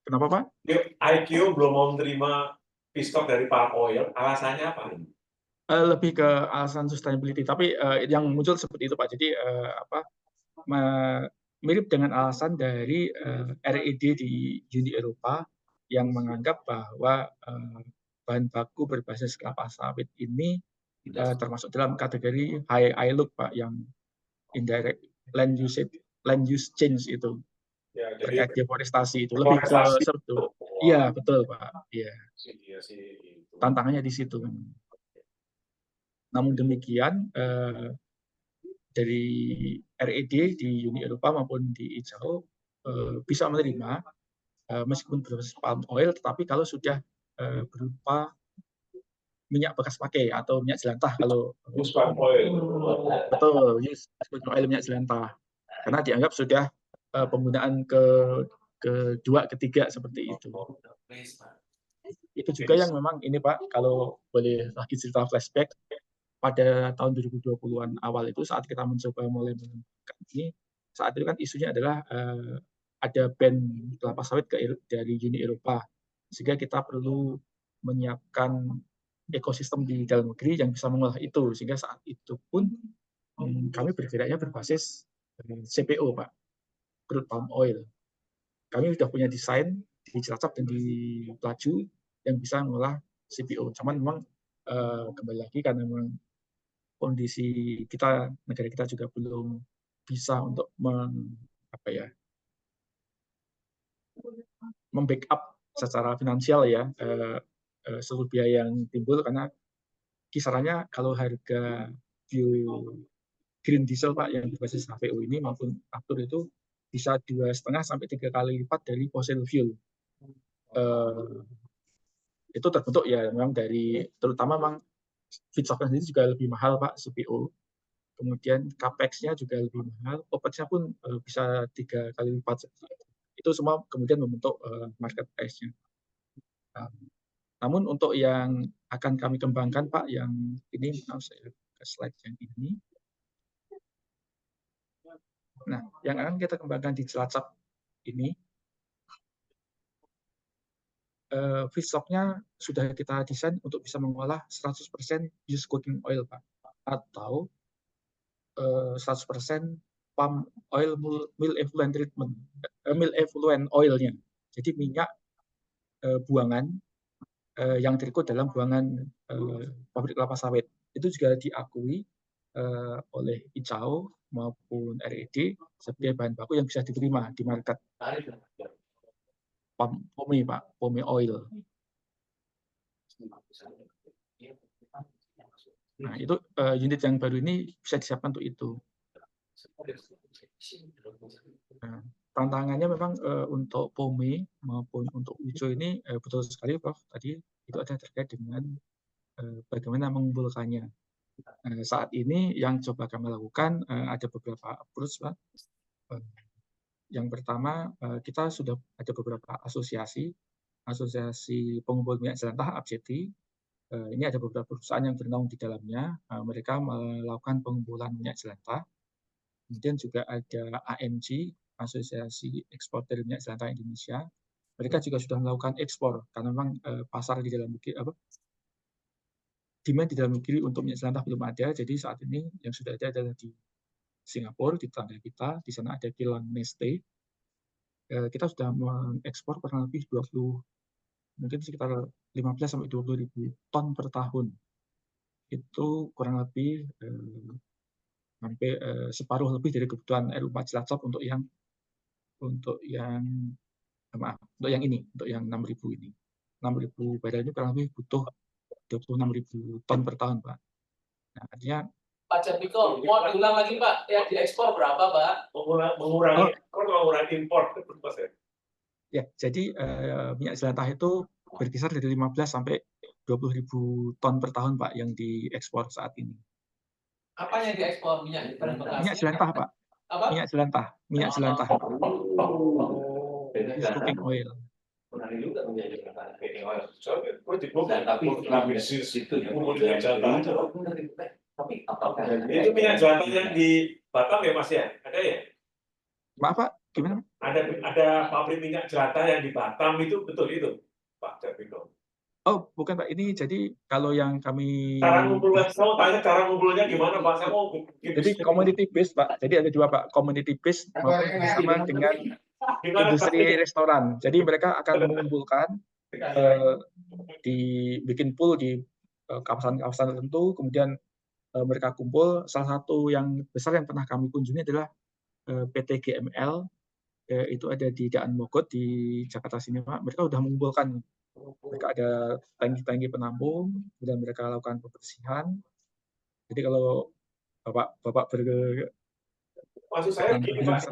Kenapa Pak? IQ belum mau menerima feedstock dari palm oil. Alasannya apa? Lebih ke alasan sustainability, tapi yang muncul seperti itu Pak. Jadi mirip dengan alasan dari RED di Uni Eropa yang menganggap bahwa bahan baku berbasis kelapa sawit ini termasuk dalam kategori high ILUC Pak, yang indirect land use change itu. Ya, terkait jadi deforestasi itu lebih ke deforestasi. itu. Iya, betul Pak. Iya, Iya sih. Itu. tantangannya di situ. Namun demikian, dari RED di Uni Eropa maupun di ICAO bisa menerima meskipun berbasis palm oil, tetapi kalau sudah berupa minyak bekas pakai atau minyak jelantah, kalau Use palm oil. betul use oil minyak jelantah, karena dianggap sudah penggunaan kedua, ketiga seperti itu. Itu juga yang memang ini Pak, kalau boleh lagi cerita flashback, pada tahun 2020-an awal itu saat kita mencoba mulai mengembangkan ini, saat itu kan isunya adalah ada ban kelapa sawit dari Uni Eropa, sehingga kita perlu menyiapkan ekosistem di dalam negeri yang bisa mengolah itu, sehingga saat itu pun kami bergeraknya berbasis CPO Pak, crude palm oil. Kami sudah punya desain di Cilacap dan di Pelaju yang bisa mengolah CPO. Cuman memang kembali lagi karena memang kondisi kita, negara kita juga belum bisa untuk membackup secara finansial ya seluruh biaya yang timbul, karena kisarannya kalau harga green diesel Pak yang berbasis HVO ini maupun aftur itu bisa 2,5 sampai 3 kali lipat dari fossil fuel. Itu terbentuk ya memang dari, terutama memang feedstocknya sendiri juga lebih mahal Pak, CPO. Kemudian capex-nya juga lebih mahal, OPEX-nya pun bisa 3 kali lipat. Itu semua kemudian membentuk market price-nya. Namun untuk yang akan kami kembangkan Pak, yang ini, saya ke slide yang ini. Nah, yang akan kita kembangkan di Cilacap ini, feedstock-nya sudah kita desain untuk bisa mengolah 100% used cooking oil Pak, atau 100% palm oil mill effluent treatment, mill effluent oil-nya. Jadi minyak buangan yang terikut dalam buangan pabrik kelapa sawit. Itu juga diakui oleh ICAO maupun RED sebagai bahan baku yang bisa diterima di market. POME Pak, POME oil. Nah, itu unit yang baru ini bisa disiapkan untuk itu. Nah, tantangannya memang untuk POME maupun untuk UJO ini betul sekali Prof. Tadi itu ada terkait dengan bagaimana mengumpulkannya. Saat ini yang coba kami lakukan ada beberapa approach Pak. Yang pertama, kita sudah ada beberapa asosiasi pengumpul minyak jelantah ABJETI. Ini ada beberapa perusahaan yang bernaung di dalamnya. Mereka melakukan pengumpulan minyak jelantah. Kemudian juga ada AMG, Asosiasi Eksportir Minyak Jelantah Indonesia. Mereka juga sudah melakukan ekspor karena memang pasar di dalam negeri, demand di dalam negeri untuk minyak jelantah belum ada. Jadi saat ini yang sudah ada adalah di Singapura, di tetangga kita. Di sana ada kilang Neste. Kita sudah mengekspor kurang lebih 20, mungkin sekitar 15 sampai 20 ribu ton per tahun. Itu kurang lebih hampir separuh lebih dari kebutuhan RU4 Cilacap untuk yang ini, untuk yang 6.000 ini. 6.000 barel ini kurang lebih butuh 26.000 ton per tahun, Pak. Nah, artinya Pak Jatmiko, mau diulang lagi Pak, yang diekspor berapa Pak? Mengurangi impor. Ya, jadi minyak jelantah itu berkisar dari 15 sampai 20.000 ton per tahun, Pak, yang diekspor saat ini. Apa yang diekspor? Minyak bekas? Minyak jelantah, Pak. Apa? Minyak jelantah. Used cooking oil. Menarik juga menjadi tapi apakah itu minyak jelantah yang di Batam ya Mas ya? Ada ya? Maaf Pak, gimana? Ada pabrik minyak jelantah yang di Batam itu betul itu, Pak Jatmiko? Oh, bukan Pak. Ini jadi kalau yang kami cara ngumpulnya, saya tanya cara ngumpulnya gimana Pak? Saya mau jadi community based Pak. Jadi ada dua Pak, community based maupun sama dengan industri restoran. Jadi mereka akan mengumpulkan dibikin pool di kawasan-kawasan tertentu, kemudian mereka kumpul. Salah satu yang besar yang pernah kami kunjungi adalah PT GML itu ada di Daan Mogot di Jakarta sini Pak. Mereka sudah mengumpulkan, mereka ada tangki-tangki penampung, kemudian mereka lakukan pembersihan. Jadi kalau Bapak Maksud saya gini Pak,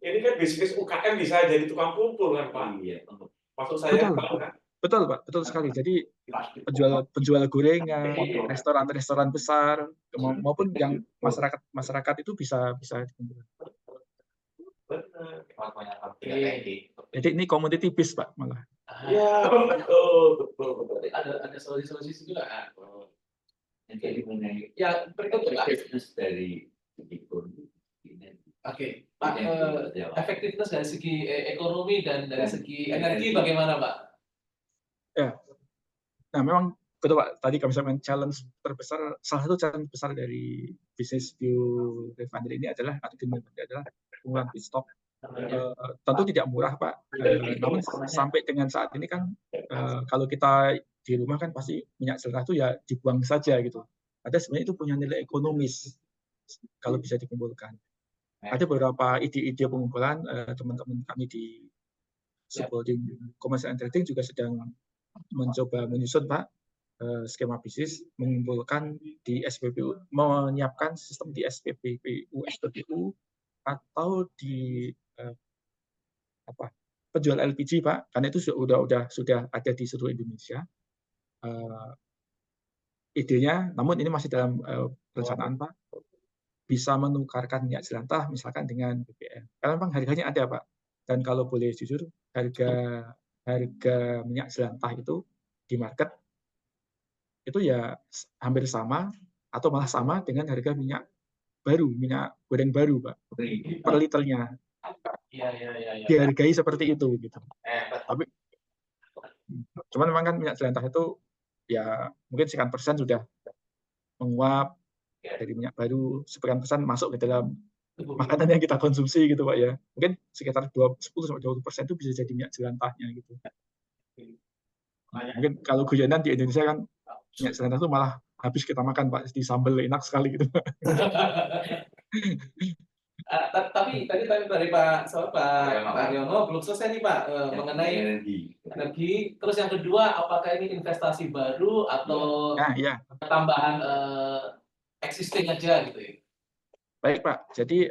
ini kan bisnis UKM bisa jadi tukang kumpul kan Pak? Iya. Maksud saya betul Pak, betul sekali. Jadi penjual gorengan, restoran-restoran besar maupun yang masyarakat itu bisa dikumpulkan. Jadi ini community based Pak malah. Ya, betul. Ada solusi juga. Jadi mengenai Ya, berikut Pak. efektivitas dari ekonomi. Oke, Pak, efektivitas dari segi ekonomi dan dari segi energi bagaimana, Pak? Ya, nah memang betul Pak. Tadi kami sampaikan challenge terbesar, salah satu challenge besar dari bisnis biorefinery ini adalah penggunaan feedstock. Tentu tidak murah Pak. Namun sampai dengan saat ini kan kalau kita di rumah kan pasti minyak jelantah itu ya dibuang saja gitu. Ada sebenarnya itu punya nilai ekonomis kalau bisa dikumpulkan. Ada beberapa ide-ide pengumpulan teman-teman kami di Subholding Commercial and Trading juga sedang mencoba menyusun Pak skema bisnis, mengumpulkan di SPBU, menyiapkan sistem di SPBU atau di penjual LPG Pak, karena itu sudah ada di seluruh Indonesia. Idenya, namun ini masih dalam perencanaan Pak, bisa menukarkan minyak jelantah misalkan dengan BBM. Karena memang harganya ada Pak. Dan kalau boleh jujur, harga minyak jelantah itu di market itu ya hampir sama atau malah sama dengan harga minyak goreng baru Pak, per liternya. Iya. Dihargai seperti itu gitu. Tapi cuman memang kan minyak jelantah itu ya mungkin sekian persen sudah menguap dari minyak baru, sekian persen masuk ke dalam makanan yang kita konsumsi gitu Pak ya. Mungkin sekitar 10-20% itu bisa jadi minyak jelantahnya gitu. Mungkin kalau guyonan di Indonesia kan minyak jelantah itu malah habis kita makan Pak, di sambal enak sekali gitu. Tapi tadi dari Pak Aryono belum selesai nih Pak mengenai energi. Terus yang kedua, apakah ini investasi baru atau tambahan existing aja gitu ya? Baik Pak, jadi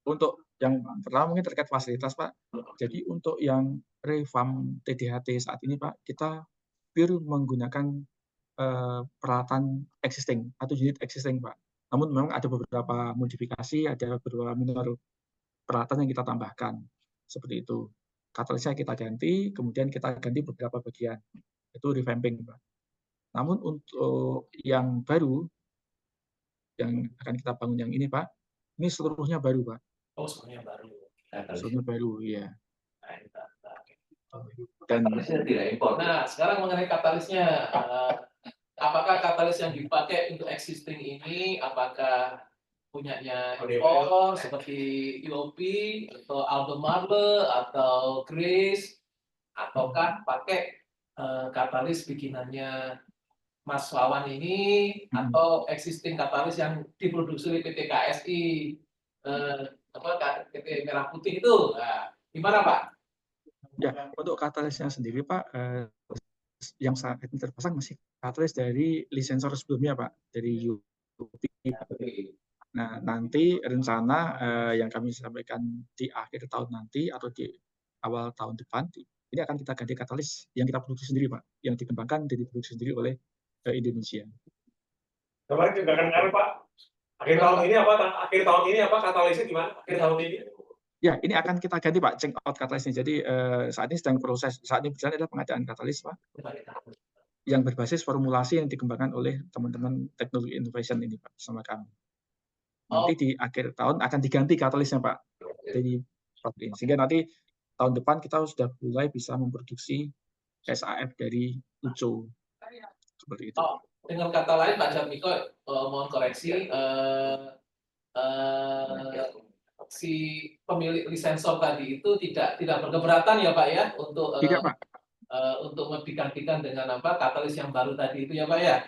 untuk yang pertama mungkin terkait fasilitas Pak. Jadi untuk yang revamp TDHT saat ini Pak, kita pure menggunakan peralatan existing atau unit existing Pak. Namun memang ada beberapa modifikasi, ada beberapa minor peralatan yang kita tambahkan. Seperti itu. Katalisnya kita ganti, kemudian kita ganti beberapa bagian. Itu revamping Pak. Namun untuk yang baru, yang akan kita bangun yang ini Pak, ini seluruhnya baru Pak. Oh, semuanya baru. Seluruhnya baru, ya. Dan tidak impor. Nah, sekarang mengenai katalisnya, apakah katalis yang dipakai untuk existing ini, apakah punyanya impor seperti UOP atau Albemarle atau Grace, ataukah pakai katalis bikinannya Mas Wawan ini atau existing katalis yang diproduksi oleh PT KSI PT Merah Putih itu, nah, gimana Pak? Ya, untuk katalisnya sendiri Pak, yang saat ini terpasang masih katalis dari lisensor sebelumnya Pak, dari UOP. Nah, nanti rencana yang kami sampaikan di akhir tahun nanti atau di awal tahun depan, ini akan kita ganti katalis yang kita produksi sendiri Pak, yang dikembangkan dan diproduksi sendiri oleh Indonesia. Kemarin juga kan Pak, akhir tahun ini apa katalisnya gimana? Akhir tahun ini? Ya, ini akan kita ganti Pak, change out katalisnya. Jadi saat ini sedang proses, saat ini berjalan adalah pengadaan katalis Pak, yang berbasis formulasi yang dikembangkan oleh teman-teman teknologi innovation ini Pak, sama kami. Nanti di akhir tahun akan diganti katalisnya Pak, dari pabrik ini. Sehingga nanti tahun depan kita sudah mulai bisa memproduksi SAF dari UCO. Seperti itu. Dengan kata lain Pak Jarmiko, mohon koreksi, si pemilik lisensor tadi itu tidak berkeberatan ya Pak ya untuk tidak, Pak. Untuk digantikan dengan katalis yang baru tadi itu ya Pak ya?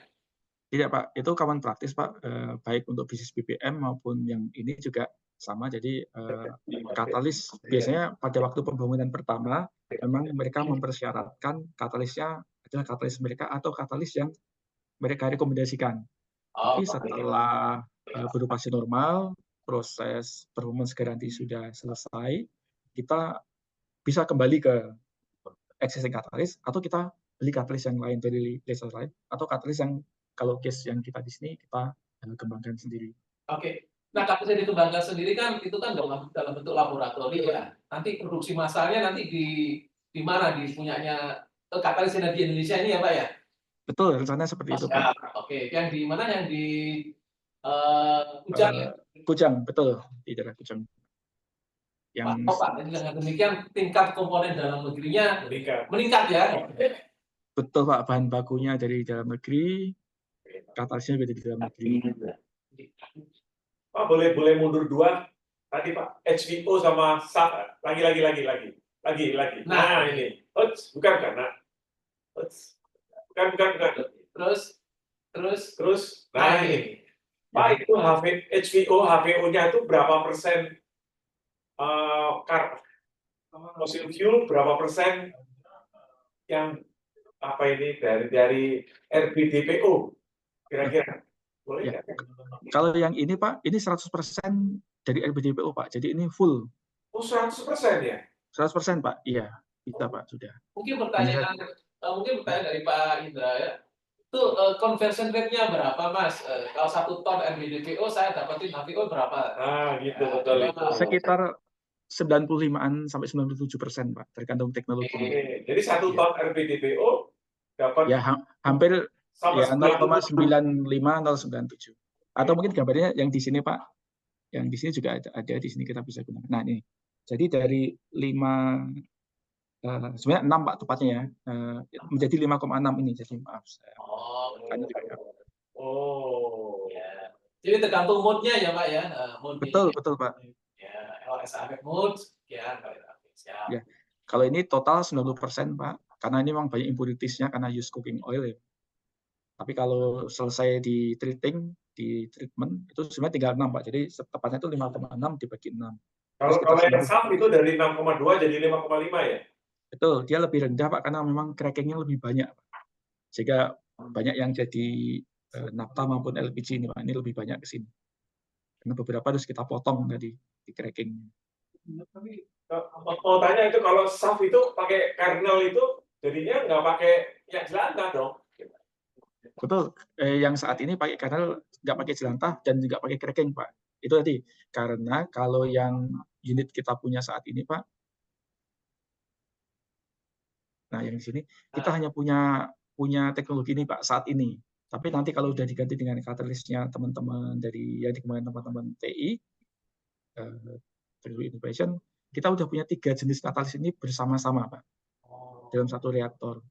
Tidak Pak, itu kawan praktis Pak, baik untuk bisnis BBM maupun yang ini juga sama. Jadi katalis biasanya pada waktu pembangunan pertama memang mereka mempersyaratkan katalisnya adalah katalis mereka atau katalis yang mereka rekomendasikan. Oh, Tapi setelah beroperasi normal, proses performance garansi sudah selesai, kita bisa kembali ke existing katalis atau kita beli katalis yang lain dari laser lain atau katalis yang kalau case yang kita di sini kita kembangkan sendiri. Oke. Nah, katalis yang dikembangkan sendiri kan itu kan dalam bentuk laboratorium ya. Nanti produksi masalnya nanti di mana di punyanya Katalis Energi Indonesia ini ya Pak ya? Betul, rencananya seperti itu Pak. Oke, yang di mana yang di Kujang ya? Kujang, betul, di daerah Kujang. Yang Pak, jadi dengan demikian tingkat komponen dalam negerinya meningkat ya? Betul Pak, bahan bakunya dari dalam negeri, katalisnya juga dari dalam negeri. Pak, boleh mundur dua tadi Pak, HVO sama SAF lagi. Nah ini, bukan. Terus. Nah ini, Pak itu HVO, HVO-nya itu berapa persen fossil fuel, berapa persen yang apa ini dari RBDPO kira-kira? Boleh ya. nggak? Kalau yang ini Pak, ini 100% dari RBDPO Pak, jadi ini full. Oh 100% ya? 100% Pak, iya, bisa Pak, sudah. Mungkin pertanyaan dari Pak Indra ya, itu conversion rate-nya berapa Mas? Kalau 1 ton RBDPO saya dapatin HVO berapa? Gitu, betul itu. Sekitar 95-an sampai 97% Pak, tergantung teknologi. Jadi 1 ton RBDPO dapat ya hampir sama ya 0,95097. Atau mungkin gambarnya yang di sini Pak, yang di sini juga ada di sini kita bisa gunakan. Nah ini, jadi dari 5 sebenarnya 6 Pak tepatnya ya, menjadi 5,6 ini. Jadi maaf saya. Ya. Jadi tergantung mood-nya ya Pak ya. Betul Pak. Ya, LSAF mood, sekian kali. Siap. Ya. Kalau ini total 90% Pak, karena ini memang banyak impurities-nya karena use cooking oil ya. Tapi kalau selesai di treatment itu sebenarnya tinggal 6 Pak. Jadi tepatnya itu 5,6 dibagi 6. Kalau yang SAF itu dari 6,2 jadi 5,5 ya? Betul, dia lebih rendah Pak karena memang cracking-nya lebih banyak Pak. Sehingga banyak yang jadi naphtha maupun LPG ini Pak, ini lebih banyak ke sini. Karena beberapa harus kita potong tadi di cracking. Mau tanya itu kalau SAF itu pakai kernel itu jadinya nggak pakai yang jelantah dong? Betul, yang saat ini pakai kernel nggak pakai jelantah dan juga pakai cracking Pak. Itu tadi, karena kalau yang unit kita punya saat ini Pak, nah yang di sini kita hanya punya teknologi ini Pak saat ini. Tapi nanti kalau sudah diganti dengan katalisnya teman-teman dari yang dikembangkan teman-teman TI, Technology Innovation, kita udah punya 3 jenis katalis ini bersama-sama Pak, dalam satu reaktor.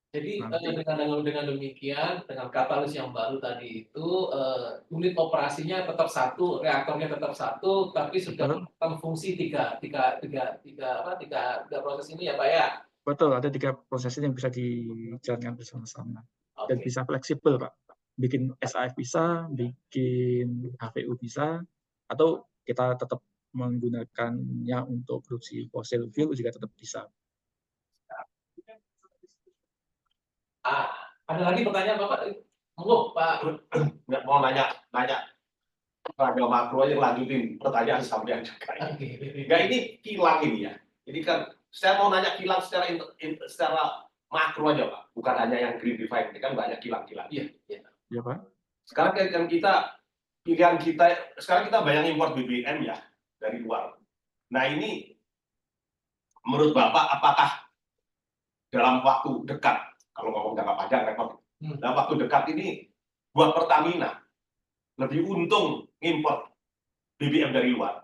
Jadi dengan demikian, dengan katalis yang baru tadi itu, unit operasinya tetap satu, reaktornya tetap satu, tapi sudah melakukan fungsi tiga proses ini ya Pak ya? Betul, ada 3 proses yang bisa dijalankan bersama-sama. Dan bisa fleksibel Pak. Bikin SAF bisa, bikin HVO bisa, atau kita tetap menggunakannya untuk produksi fossil fuel juga tetap bisa. Ada lagi pertanyaan Bapak? Monggo Pak. Nggak mau nanya pada makro aja, lanjutin pertanyaan sampean juga. Nggak, ini kilang ini ya. Ini kan saya mau nanya kilang secara makro aja Pak, bukan hanya yang green refine, ini kan banyak kilang-kilang. Iya Pak. Sekarang kan pilihan kita sekarang kita banyak import BBM ya dari luar. Nah ini menurut Bapak apakah dalam waktu dekat, kalau ngomong jangka panjang repot, dalam waktu dekat ini buat Pertamina lebih untung import BBM dari luar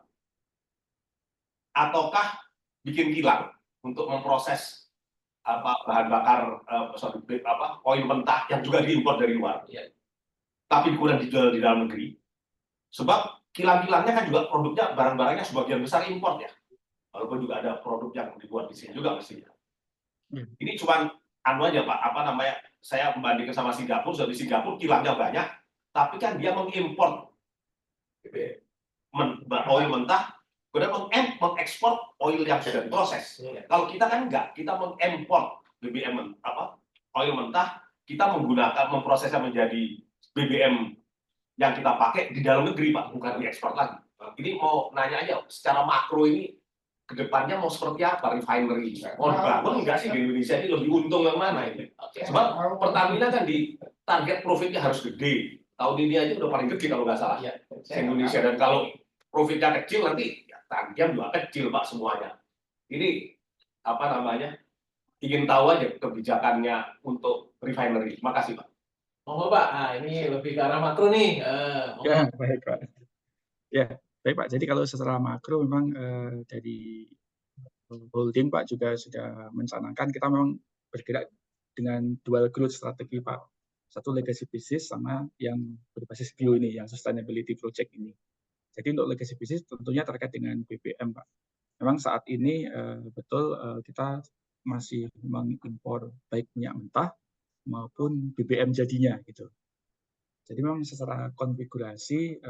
ataukah bikin kilang untuk memproses bahan bakar oil mentah yang juga diimpor dari luar, tapi kurang dijual di dalam negeri. Sebab kilang-kilangnya kan juga produknya, barang-barangnya sebagian besar impor ya, walaupun juga ada produk yang dibuat di sini juga mestinya. Ini cuma aja Pak, saya membandingkan sama Singapura, di Singapura kilangnya banyak, tapi kan dia mengimpor menjual oil mentah, kemudian mengekspor oil yang sudah diproses. Kalau kita kan enggak, kita mengimport BBM oil mentah, kita memprosesnya menjadi BBM yang kita pakai di dalam negeri, Pak, bukan diekspor lagi. Ini mau nanya aja, secara makro ini kedepannya mau seperti apa refinery? Mau dibangun nggak sih di Indonesia ini, lebih untung yang mana ini? Sebab Pertamina kan di target profitnya harus gede. Tahun ini aja udah paling gede kalau nggak salah Indonesia. Dan kalau profitnya kecil nanti ya, tagihan juga kecil, Pak, semuanya. Ini apa namanya? Ingin tahu aja kebijakannya untuk refinery. Terima kasih, Pak. Monggo Pak, nah, ini lebih ke arah makro nih. Ya, baik Pak. Ya, baik Pak. Jadi kalau secara makro memang dari holding Pak juga sudah mencanangkan kita memang bergerak dengan dual growth strategi Pak. Satu legacy business sama yang berbasis bio ini, yang sustainability project ini. Jadi untuk legacy business tentunya terkait dengan BBM Pak. Memang saat ini betul kita masih mengimpor baik minyak mentah maupun BBM jadinya gitu. Jadi memang secara konfigurasi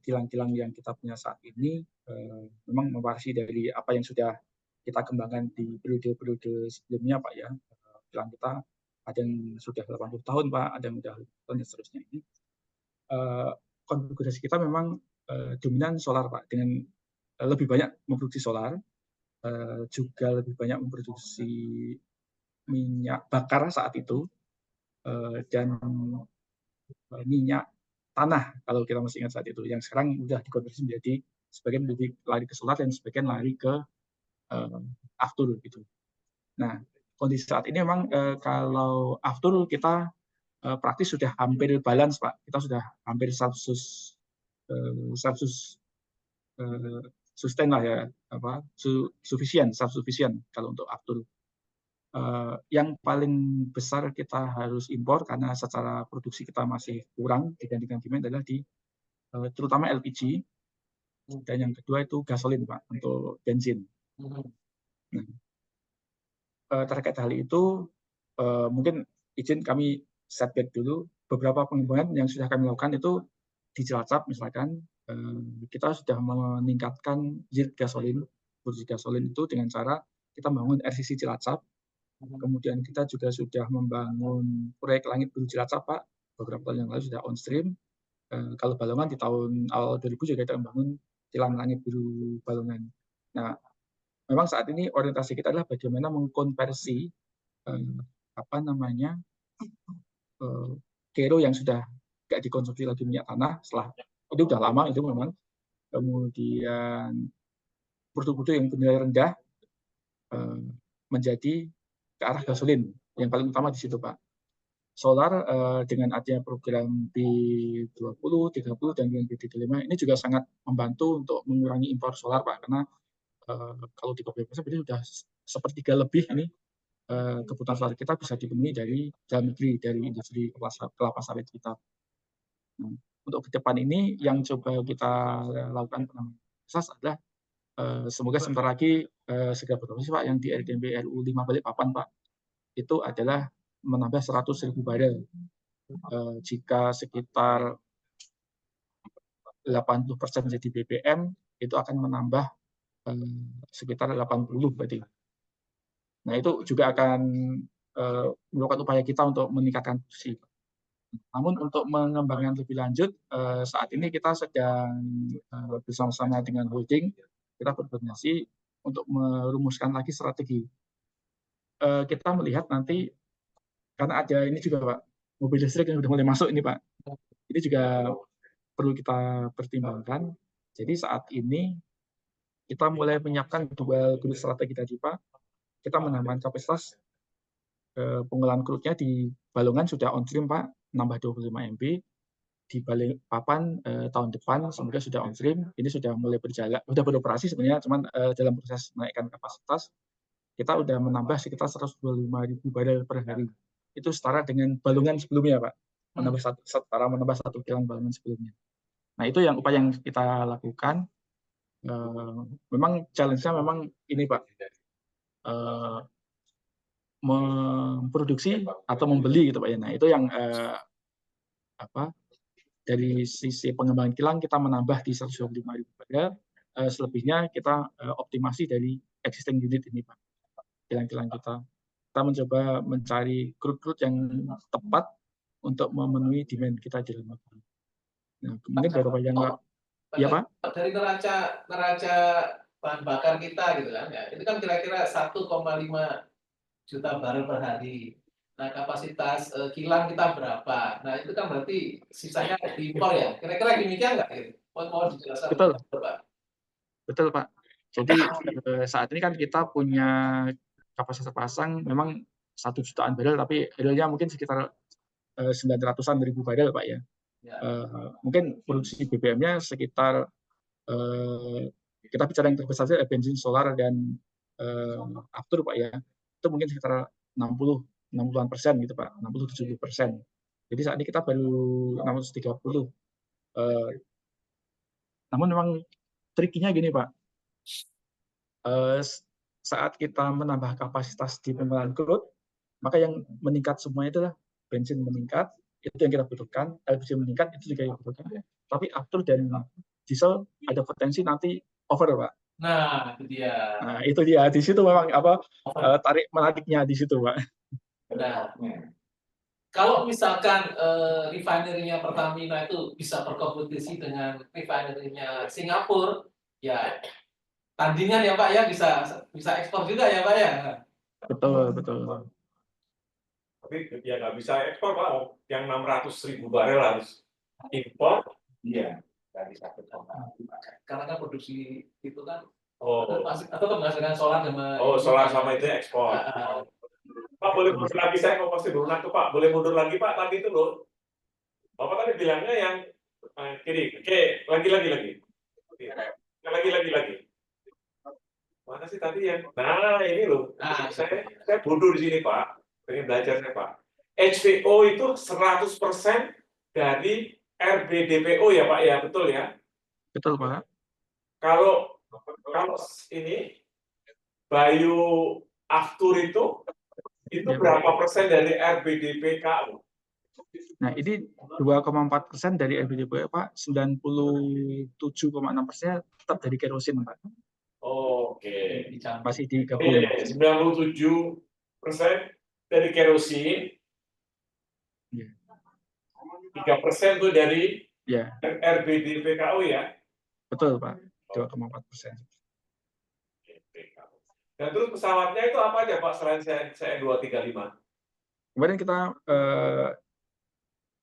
kilang-kilang yang kita punya saat ini memang mewarisi dari apa yang sudah kita kembangkan di periode-periode sebelumnya Pak ya. Kilang kita ada yang sudah 80 tahun Pak, ada yang sudah tahun dan seterusnya ini. Konfigurasi kita memang dominan solar Pak, dengan lebih banyak memproduksi solar, juga lebih banyak memproduksi minyak bakar saat itu, dan minyak tanah kalau kita masih ingat saat itu, yang sekarang sudah dikonversi menjadi sebagian lebih lari ke solar dan sebagian lari ke aftur gitu. Nah, kondisi saat ini memang kalau aftur kita praktis sudah hampir balance Pak, kita sudah hampir 100 sustain lah ya, sufficient kalau untuk aftur. Yang paling besar kita harus impor karena secara produksi kita masih kurang dibandingkan demand adalah di terutama LPG, dan yang kedua itu gasolin Pak, untuk bensin. Nah, terkait hal itu mungkin izin kami setback dulu, beberapa pengembangan yang sudah kami lakukan itu di Cilacap misalkan kita sudah meningkatkan yield gasolin, produksi gasolin itu dengan cara kita membangun RCC Cilacap. Kemudian kita juga sudah membangun proyek Langit Biru Cilacap Pak, beberapa tahun yang lalu sudah on stream. Kalau Balongan di tahun awal 2000 juga kita membangun kilang Langit Biru Balongan. Nah, memang saat ini orientasi kita adalah bagaimana mengkonversi kero yang sudah nggak dikonsumsi lagi minyak tanah, setelah itu udah lama itu memang, kemudian produk-produk yang bernilai rendah menjadi ke arah gasolin, yang paling utama di situ Pak. Solar dengan adanya program B20, 30 dan B35 ini juga sangat membantu untuk mengurangi impor solar Pak, karena kalau di Kopi Pasar berarti sudah sepertiga lebih ini kebutuhan solar kita bisa dipenuhi dari dalam negeri, dari industri kelapa sawit kita. Nah, untuk ke depan ini yang coba kita lakukan adalah semoga sebentar lagi segera beroperasi Pak, yang di RDMB RU 5 Balikpapan Pak, itu adalah menambah 100.000 barel. Jika sekitar 80% jadi BBM, itu akan menambah sekitar 80 berarti. Nah, itu juga akan melakukan upaya kita untuk meningkatkan produksi. Namun untuk mengembangkan lebih lanjut, saat ini kita sedang bersama-sama dengan holding, kita berkoordinasi untuk merumuskan lagi strategi. Kita melihat nanti, karena ada ini juga Pak, mobil listrik yang sudah mulai masuk ini Pak, ini juga perlu kita pertimbangkan. Jadi saat ini kita mulai menyiapkan dual growth strategi tadi Pak. Kita menambahkan kapasitas pengolahan crude-nya di Balongan sudah on stream Pak, nambah 25 MB. Di Balikpapan tahun depan semoga sudah on stream. Ini sudah mulai berjalan, sudah beroperasi sebenarnya, cuman dalam proses menaikkan kapasitas kita sudah menambah sekitar 125.000 barel per hari. Itu setara dengan Balongan sebelumnya Pak, menambah satu kilang Balongan sebelumnya. Nah, itu yang upaya yang kita lakukan. Memang challenge-nya memang ini Pak, memproduksi atau membeli gitu Pak ya. Nah, itu yang dari sisi pengembangan kilang kita menambah di 125.000 barel, selebihnya kita optimasi dari existing unit ini, Pak. Kilang-kilang kita mencoba mencari crude yang tepat untuk memenuhi demand kita di dalam negeri. Nah, mungkin beberapa yang ya Pak. Dari neraca bahan bakar kita gitu kan ya, itu kan kira-kira 1,5 juta barel per hari. Nah, kapasitas kilang kita berapa? Nah, itu kan berarti sisanya diimpor ya. Kira-kira demikian nggak? Gitu? Mau dijelaskan? Betul. Pak. Betul, Pak. Jadi saat ini kan kita punya kapasitas pasang memang 1 jutaan barel, tapi realnya mungkin sekitar 900-an ribu barel, Pak ya. Mungkin produksi BBM-nya sekitar kita bicara yang terbesar saja bensin, solar, dan aftur, Pak ya. Itu mungkin sekitar 60-an% gitu, Pak. 60-70%. Jadi saat ini kita baru 630. Namun memang trikinya gini, Pak. Saat kita menambah kapasitas di pengolahan crude, maka yang meningkat semuanya itulah bensin meningkat, itu yang kita butuhkan, LPG meningkat, itu juga yang kita butuhkan. Tapi aftur dan diesel ada potensi nanti over, Pak. Nah, itu dia. Nah, itu dia. Di situ memang tarik menariknya di situ, Pak. Nah, kalau misalkan refinery-nya Pertamina itu bisa berkompetisi dengan refinery-nya Singapura, ya tandingan ya Pak ya, bisa ekspor juga ya Pak ya. Betul. Tapi ya nggak bisa ekspor, Pak. Yang 600.000 barel harus impor. Iya. Karena kan produksi itu kan atau menghasilkan solar sama itu ekspor. Pak, boleh mundur lagi, saya mau pasti berulang tuh Pak. Boleh mundur lagi Pak, tadi itu loh. Bapak tadi bilangnya yang kiri. Oke, lagi. Lagi. Mana sih tadi yang? Nah, ini loh. Saya bodoh di sini Pak. Pengen belajar saya Pak. HVO itu 100% dari RBDPO ya Pak ya, betul ya? Betul Pak. Kalau ini bioaftur itu berapa persen dari RBDPK? Nah, ini 2,4% dari RBDPK, Pak. 97,6% tetap dari kerosin, Pak. Oke. Masih digabung. 97% dari kerosin. 3% itu dari RBDPKO ya? Betul, Pak. 2,4%. Dan terus pesawatnya itu apa aja Pak selain CE235? Kemarin kita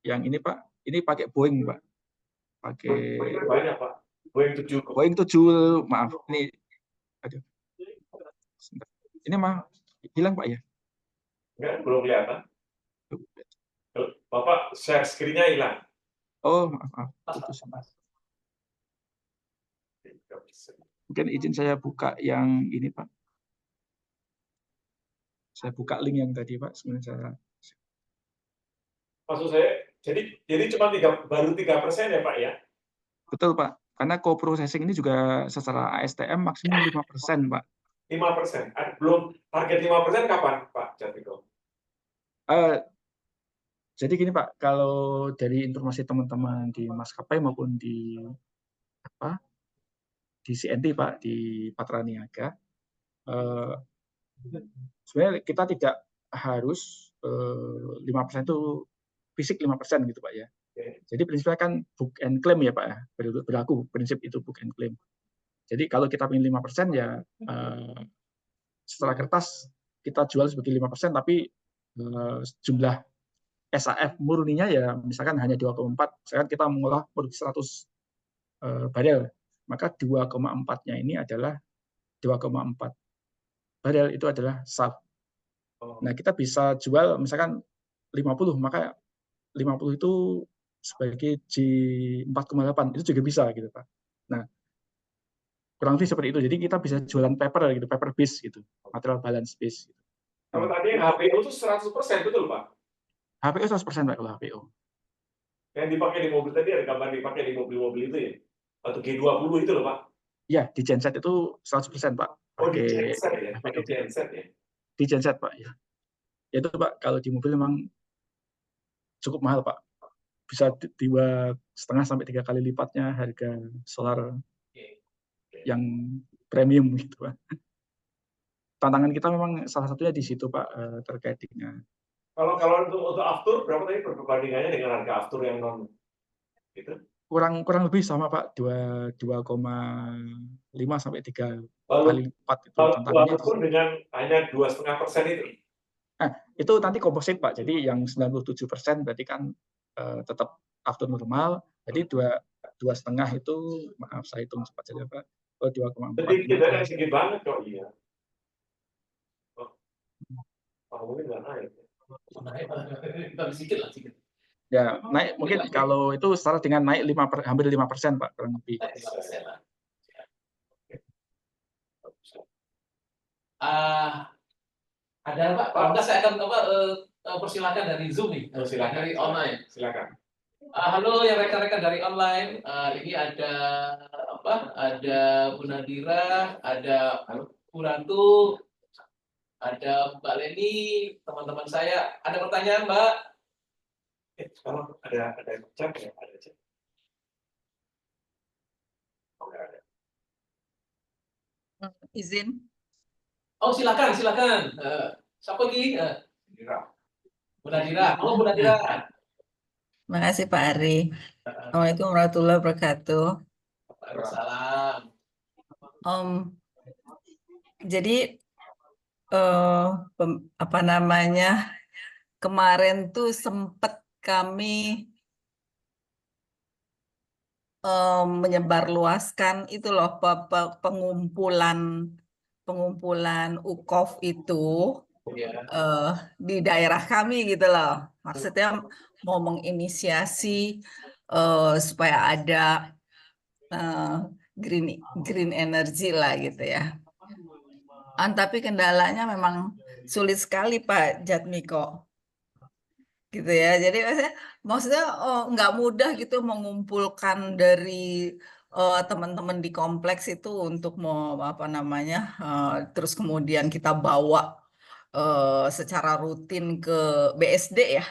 yang ini Pak, ini pakai Boeing Pak. Pakai banyak Pak. Boeing 7, maaf. Ini aduh. Ini mah hilang Pak ya? Enggak, belum kelihatan. Bapak share screen-nya hilang. Oh, maaf. Mungkin izin saya buka yang ini Pak. Saya buka link yang tadi Pak. Sebenarnya Maksud saya, jadi cuma baru 3% ya Pak ya? Betul Pak. Karena co-processing ini juga secara ASTM maksimum 5% Pak. 5%. Belum target 5% kapan Pak Jatmiko? Jadi gini Pak, kalau dari informasi teman-teman di maskapai maupun di CNT Pak, di Patra Niaga, sebenarnya kita tidak harus 5% itu fisik 5% gitu Pak ya. Jadi prinsipnya kan book and claim ya Pak ya, berlaku prinsip itu book and claim. Jadi kalau kita ingin 5% ya setelah kertas kita jual sebagai 5%, tapi jumlah SAF murninya ya misalkan hanya 2,4, misalkan kita mengolah produksi 100 barel, maka 2,4-nya ini adalah 2,4 barel itu adalah SAF. Nah, kita bisa jual misalkan 50, maka 50 itu sebagai J4,8 itu juga bisa gitu Pak. Nah, kurang lebih seperti itu. Jadi kita bisa jualan paper gitu, paper base gitu, material balance base. Gitu. Kalau tadi HPO itu 100% betul Pak? HPO 100% Pak kalau HPO. Yang dipakai di mobil tadi ada gambar dipakai di mobil-mobil itu ya? Atau G20 itu loh Pak? Iya, di genset itu 100% Pak. Di genset ya? Pakai genset ya? Di genset Pak, ya. Itu Pak, kalau di mobil memang cukup mahal Pak. Bisa 2,5 sampai 3 kali lipatnya harga solar. yang premium gitu Pak. Tantangan kita memang salah satunya di situ Pak, terkait dengan Kalau untuk aftur berapa tadi perbandingannya dengan harga aftur yang non gitu? kurang lebih sama Pak, 2,5 sampai 3 Lalu kali lipat itu tantangannya. walaupun dengan hanya 2,5% itu. Itu nanti komposit Pak, jadi yang 97% berarti kan tetap aftur normal, jadi 2,5 itu, maaf saya hitung cepat saja Pak, 2,4. Sedikit banget kok, iya. Mungkin nggak naik. Sedikit lah, sedikit. Ya, naik mungkin kalau itu setara dengan naik hampir 5% Pak, kurang lebih. Ada Pak, kalau enggak saya akan persilakan dari Zoom nih, dari online. Silakan. Halo yang rekan-rekan dari online, ini ada apa? Ada Bu Nadira, ada Bu Ratu, ada Mbak Leni, teman-teman saya. Ada pertanyaan Mbak? Sekarang ada chat ya, ada chat. Oh, nggak ada. Izin. Oh silakan. Siapa lagi? Bu Nadira. Halo Bu Nadira. Terima kasih Pak Ari. Assalamualaikum warahmatullahi wabarakatuh. Waalaikumsalam. Jadi apa namanya, kemarin tuh sempat kami menyebarluaskan itu loh pengumpulan UKOF itu di daerah kami gitu loh. Maksudnya mau menginisiasi supaya ada green energy lah gitu ya. Tapi kendalanya memang sulit sekali Pak Jatmiko. Gitu ya. Jadi maksudnya nggak mudah gitu mengumpulkan dari teman-teman di kompleks itu untuk mau apa namanya, terus kemudian kita bawa secara rutin ke BSD ya.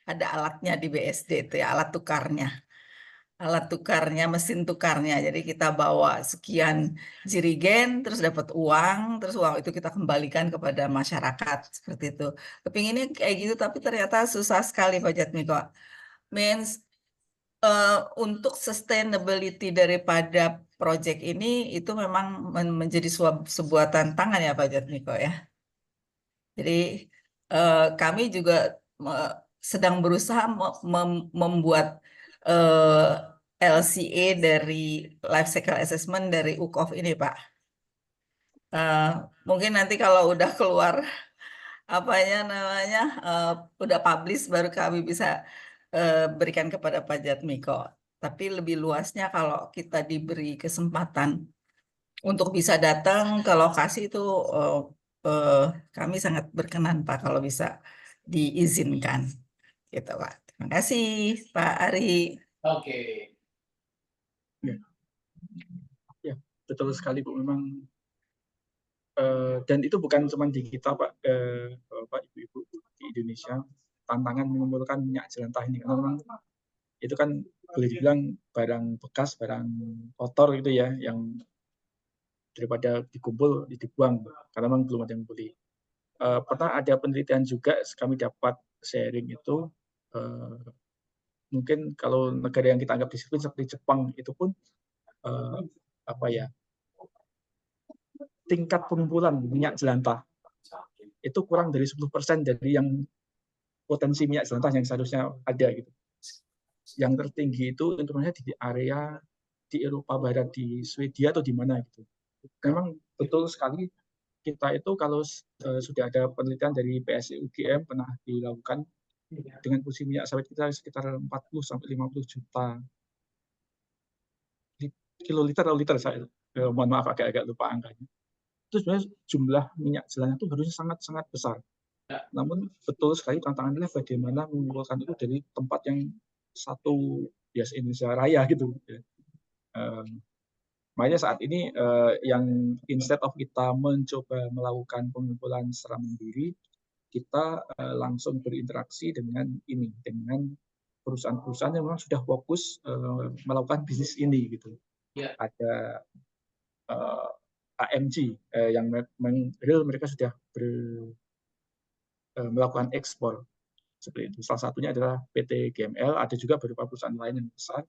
Ada alatnya di BSD itu ya, alat tukarnya, mesin tukarnya. Jadi kita bawa sekian jirigen, terus dapat uang, terus uang itu kita kembalikan kepada masyarakat seperti itu. Kepinginnya kayak gitu, tapi ternyata susah sekali Pak Jatmiko. Means untuk sustainability daripada proyek ini itu memang menjadi sebuah tantangan ya Pak Jatmiko ya. Jadi kami juga sedang berusaha membuat LCA dari Life Cycle Assessment dari UKOF ini, Pak. Mungkin nanti kalau udah keluar namanya udah publish baru kami bisa berikan kepada Pak Jatmiko. Tapi lebih luasnya kalau kita diberi kesempatan untuk bisa datang ke lokasi itu kami sangat berkenan Pak kalau bisa diizinkan. Gitu Pak. Terima kasih Pak Ari. Oke. Ya, betul sekali Bu, memang dan itu bukan cuma di kita Pak, Bapak Ibu-ibu di Indonesia, tantangan mengumpulkan minyak jelantah ini karena memang itu kan boleh dibilang barang bekas, barang kotor gitu ya, yang daripada dikumpul dibuang karena memang belum ada yang beli. Pernah ada penelitian juga kami dapat sharing itu, mungkin kalau negara yang kita anggap disiplin seperti Jepang itu pun tingkat pengumpulan minyak jelantah itu kurang dari 10% dari yang potensi minyak jelantah yang seharusnya ada gitu. Yang tertinggi itu informasinya di area di Eropa Barat, di Swedia atau di mana gitu. Memang betul sekali kita itu kalau sudah ada penelitian dari PSI UGM pernah dilakukan dengan posisi minyak sawit kita sekitar 40 sampai 50 juta kiloliter atau liter, saya mohon maaf agak lupa angkanya. Itu sebenarnya jumlah minyak jelantah itu harusnya sangat-sangat besar. Namun betul sekali tantangannya adalah bagaimana mengumpulkan itu dari tempat yang satu ya Indonesia Raya gitu. Makanya saat ini yang instead of kita mencoba melakukan pengumpulan secara mandiri, kita langsung berinteraksi dengan perusahaan-perusahaan yang memang sudah fokus melakukan bisnis ini gitu. Ada AMG yang real mereka sudah melakukan ekspor seperti itu. Salah satunya adalah PT GML, ada juga beberapa perusahaan lain yang besar,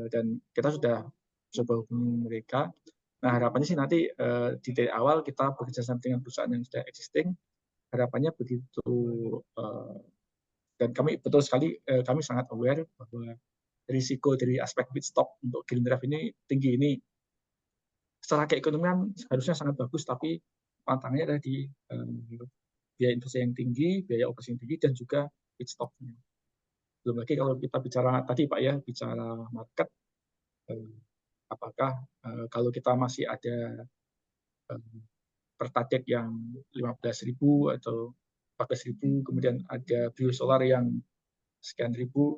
dan kita sudah coba hubungi mereka. Nah, harapannya sih nanti di dari awal kita bekerjasama dengan perusahaan yang sudah existing, harapannya begitu, dan kami betul sekali, kami sangat aware bahwa risiko dari aspek feedstock untuk green drive ini tinggi. Ini secara keekonomian harusnya sangat bagus, tapi tantangannya ada di biaya investasi yang tinggi, biaya operasi yang tinggi, dan juga feedstock-nya. Belum lagi kalau kita bicara tadi Pak ya, bicara market, apakah kalau kita masih ada per target yang 15.000 atau 14.000, kemudian ada biosolar yang sekian ribu,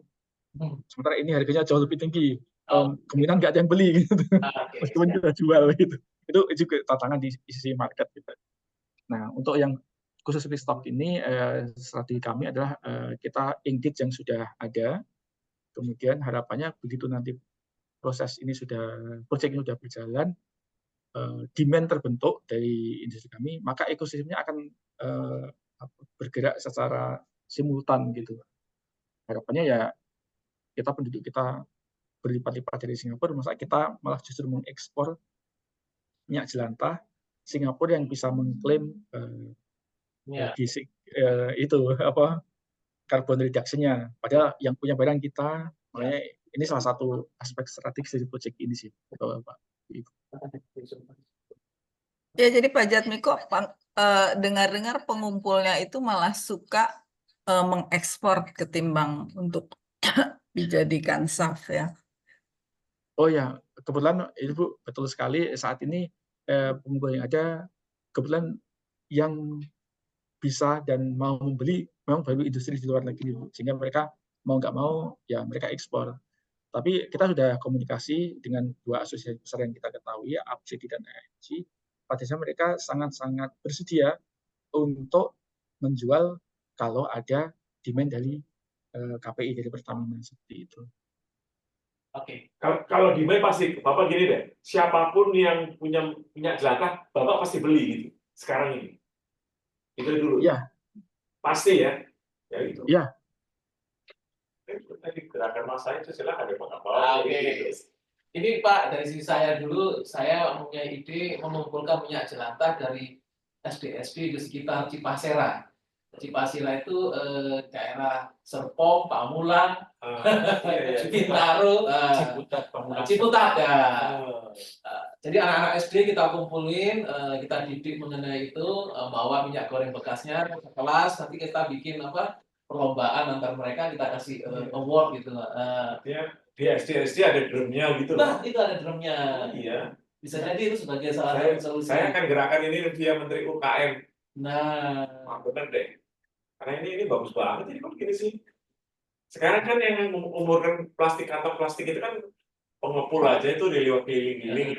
sementara ini harganya jauh lebih tinggi, kemungkinan nggak ada yang beli gitu. Meskipun kita jual gitu. Itu juga tantangan di sisi market gitu. Nah, untuk yang khusus feedstock ini, strategi kami adalah kita engage yang sudah ada, kemudian harapannya begitu nanti proses ini proyek ini sudah berjalan, demand terbentuk dari industri kami, maka ekosistemnya akan bergerak secara simultan gitu. Harapannya ya penduduk kita berlipat-lipat dari Singapura, masa kita malah justru mengekspor minyak jelantah, Singapura yang bisa mengklaim itu carbon reduction-nya, padahal yang punya barang kita. Makanya ini salah satu aspek strategis dari proyek ini sih, Pak. Ya, jadi Pak Jatmiko, dengar-dengar pengumpulnya itu malah suka mengekspor ketimbang untuk dijadikan SAF ya. Oh ya, kebetulan Ibu betul sekali, saat ini pengumpul yang ada kebetulan yang bisa dan mau membeli memang baru industri di luar negeri, sehingga mereka mau nggak mau ya mereka ekspor. Tapi kita sudah komunikasi dengan dua asosiasi besar yang kita ketahui, APCD dan AMG. Pada dasarnya mereka sangat-sangat bersedia untuk menjual kalau ada demand dari KPI, dari Pertamina seperti itu. Oke. Kalau demand pasti, Bapak gini deh, siapapun yang punya minyak jelantah, Bapak pasti beli gitu sekarang ini. Itu dulu. Iya. Pasti ya. Ya gitu. Iya. Tadi gerakan massa itu silakan ya Pak. Oke. Ini Pak, dari sisi saya dulu, saya punya ide mengumpulkan minyak jelantah dari SD-SD di sekitar Cipasera. Cipasera itu daerah Serpong, Pamulang, Bintaro, Ciputat ya. Jadi anak-anak SD kita kumpulin, kita didik mengenai itu, bawa minyak goreng bekasnya ke kelas, nanti kita bikin perlombaan antar mereka, kita kasih award gitu. Di SD ada drumnya gitu. Nah, itu ada drumnya. Iya. Bisa jadi itu sebagai salah satu solusi. Saya akan gerakan ini via Menteri UKM. Nah, benar deh. Karena ini bagus banget ini kok gini sih. Sekarang kan yang mengumurkan plastik kantong plastik itu kan pengepul aja itu lewat keliling-keliling.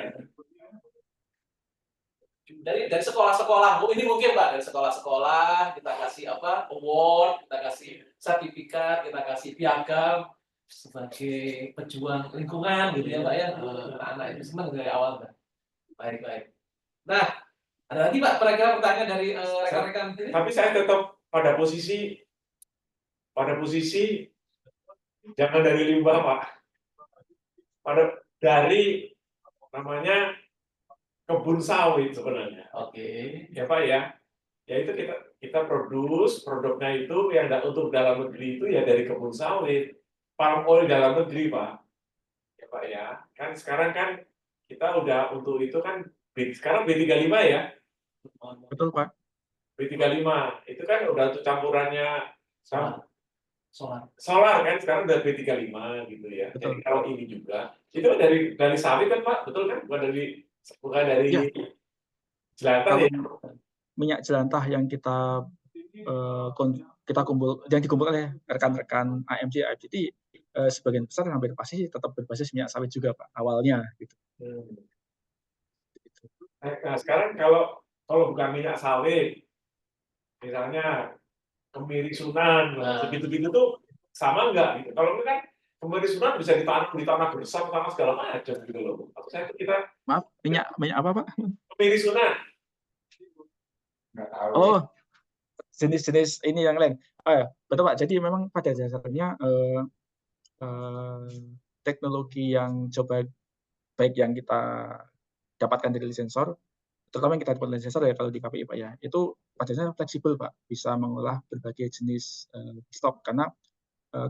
Dari sekolah-sekolah, ini mungkin Pak, dari sekolah-sekolah kita kasih award, kita kasih sertifikat, kita kasih piagam sebagai pejuang lingkungan gitu ya Pak ya. Anak-anak itu senang dari awal Pak. Baik. Nah, ada lagi Pak pertanyaan dari rekan-rekan ini? Tapi saya tetap pada posisi jangan dari limbah Pak. Dari namanya kebun sawit sebenarnya. Oke. Ya Pak ya. Ya itu kita produce produknya itu yang untuk dalam negeri itu ya dari kebun sawit. Palm oil dalam negeri Pak. Ya Pak ya. Kan sekarang kan kita udah untuk itu kan sekarang B35 ya. Betul Pak. B35 itu kan udah untuk campurannya solar kan sekarang udah B35 gitu ya. Betul. Jadi kalau ini juga itu dari sawit kan Pak, betul kan? Bukan dari ya. jelantah ya. Minyak jelantah yang kita dikumpulkan oleh rekan-rekan AMG, AFCT, sebagian besar hampir pasti tetap berbasis minyak sawit juga Pak awalnya gitu. Nah, sekarang kalau bukan minyak sawit, misalnya kemiri Sunan, begitu-begitu tuh sama nggak gitu? Kalau kan kemiri Sunan bisa ditanam di tanah gersam, tanah segala macam gitu loh. Maksud saya kita maaf, minyak apa Pak? Mirisunan. Oh, jenis-jenis ini yang lain. Betul Pak. Jadi memang pada dasarnya teknologi yang coba baik yang kita dapatkan dari sensor, terutama yang kita dapat dari sensor ya kalau di KPI Pak ya, itu pada dasarnya fleksibel Pak, bisa mengolah berbagai jenis stok karena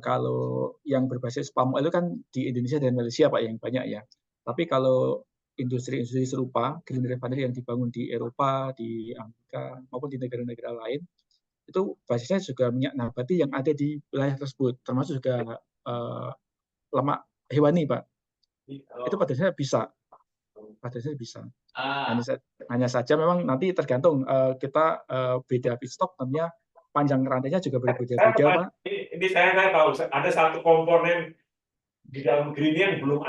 kalau yang berbasis palm oil itu kan di Indonesia dan Malaysia Pak yang banyak ya. Tapi kalau industri-industri serupa green refinery yang dibangun di Eropa, di Amerika maupun di negara-negara lain itu basisnya juga minyak nabati yang ada di wilayah tersebut, termasuk juga lemak hewani Pak. Itu pada dasarnya bisa. Hanya saja memang nanti tergantung kita beda feedstock, tentunya panjang rantainya juga berbeda-beda Pak. Ini saya tahu ada satu komponen di dalam green yang belum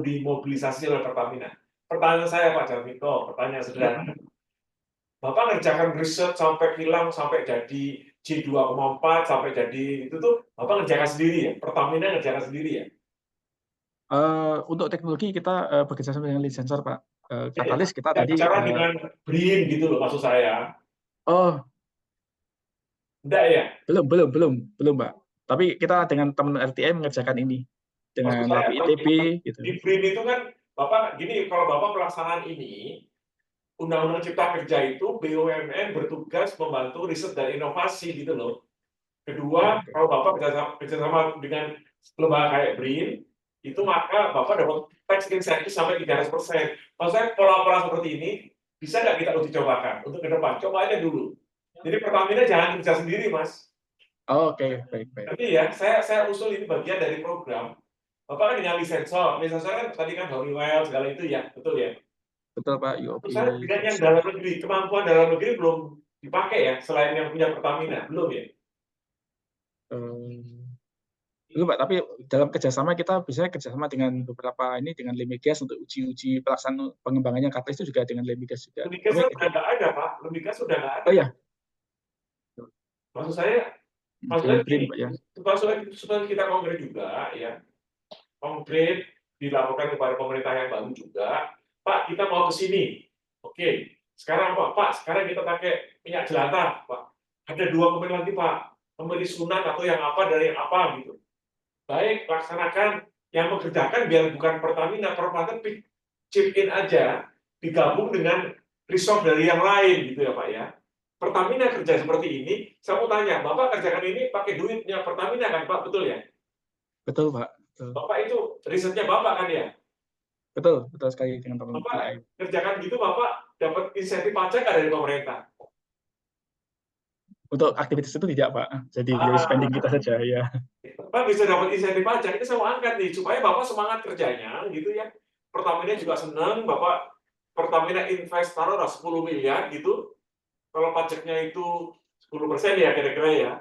dimobilisasi oleh Pertamina. Pertanyaan saya Pak Jarmiko, pertanyaan sederhana. Bapak ngerjakan riset sampai hilang, sampai jadi J2,4, sampai jadi itu tuh Bapak ngerjakan sendiri ya? Pertamina ngerjakan sendiri ya? Untuk teknologi kita bekerja sama dengan lead sensor Pak. Katalis kita tadi bicara dengan BRIN gitu loh maksud saya. Oh, enggak ya? belum Pak. Tapi kita dengan teman RTI mengerjakan ini dengan LAB ITB gitu. Di BRIN itu kan Bapak gini, kalau Bapak pelaksanaan ini Undang-Undang Cipta Kerja itu BUMN bertugas membantu riset dan inovasi gitu loh. Kedua, kalau Bapak kerjasama dengan lembaga kayak BRIN, itu maka Bapak dapat tax incentive sampai 300%. Maksud saya pola-pola seperti ini bisa nggak kita uji cobakan untuk ke depan? Coba aja dulu. Jadi Pertamina jangan kerja sendiri, Mas. Oke, baik. Tapi ya, saya usul ini bagian dari program. Bapak kan dengan lisensor kan tadi kan Honeywell segala itu ya, betul ya? Betul Pak, UOP. Saya dengan yang dalam negeri, kemampuan dalam negeri belum dipakai ya, selain yang punya Pertamina, belum ya? Belum Pak, tapi dalam kerjasama kita bisa kerjasama dengan beberapa ini dengan Lemigas untuk uji pelaksanaan pengembangannya Katalis itu juga dengan Lemigas juga. Lemigas sudah nggak ada Pak, Lemigas sudah nggak ada. Oh ya. Maksud saya gini, Pak, ya. Supaya kita konkret juga ya, konkret dilaporkan kepada pemerintah yang baru juga, Pak kita mau ke sini, oke. Sekarang Pak, sekarang kita pakai minyak jelantah, Pak. Ada 2 komponen lagi Pak, Mirisunan atau yang apa dari yang apa gitu. Baik, laksanakan yang mengerjakan biar bukan Pertamina chip in aja, digabung dengan resource dari yang lain gitu ya Pak ya. Pertamina kerja seperti ini, saya mau tanya, Bapak kerjakan ini pakai duitnya Pertamina kan Pak, betul ya? Betul Pak. Betul. Bapak itu risetnya Bapak kan ya? Betul sekali dengan teman-teman. Bapak kerjakan gitu, Bapak dapat insentif pajak nggak dari pemerintah? Untuk aktivitas itu tidak Pak, jadi dari spending kita saja ya. Bapak bisa dapat insentif pajak, ini saya mau angkat nih, supaya Bapak semangat kerjanya, gitu ya. Pertamina juga senang, Bapak Pertamina invest taruh 10 miliar gitu, kalau pajaknya itu 10% ya kira-kira ya,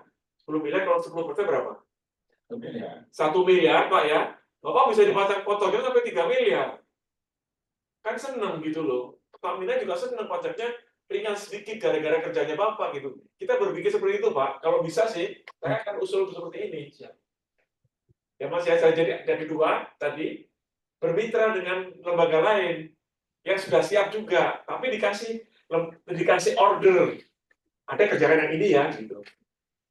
10 miliar kalau 10% berapa? 1 miliar Pak ya, Bapak bisa dipajak potongnya sampai 3 miliar. Kan senang gitu loh, Pertamina juga senang pajaknya ringan sedikit gara-gara kerjanya Bapak gitu. Kita berpikir seperti itu Pak, kalau bisa sih, saya akan usul seperti ini. Ya Mas ya, saya jadi yang kedua tadi bermitra dengan lembaga lain yang sudah siap juga, tapi dikasih order. Ada kerjaan yang ini ya, gitu.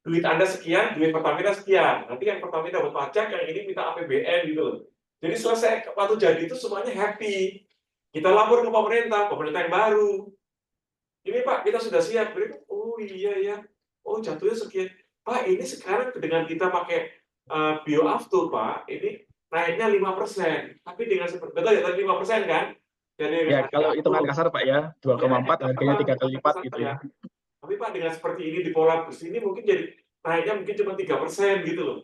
Duit Anda sekian, duit Pertamina sekian. Nanti yang Pertamina dapat pajak, yang ini minta APBN gitu loh. Jadi selesai waktu jadi itu semuanya happy. Kita lapor ke pemerintah yang baru. Ini Pak, kita sudah siap. Oh iya ya. Oh jatuhnya sekian. Pak, ini sekarang dengan kita pakai bioaftur Pak, ini naiknya 5%. Tapi dengan seperti betul ya tadi 5% kan? Jadi ya kalau hitungan kasar Pak ya, 2,4 harganya 3 kali lipat gitu ya. Tapi Pak dengan seperti ini di pola bus ini mungkin jadi naiknya mungkin cuma 3% gitu loh.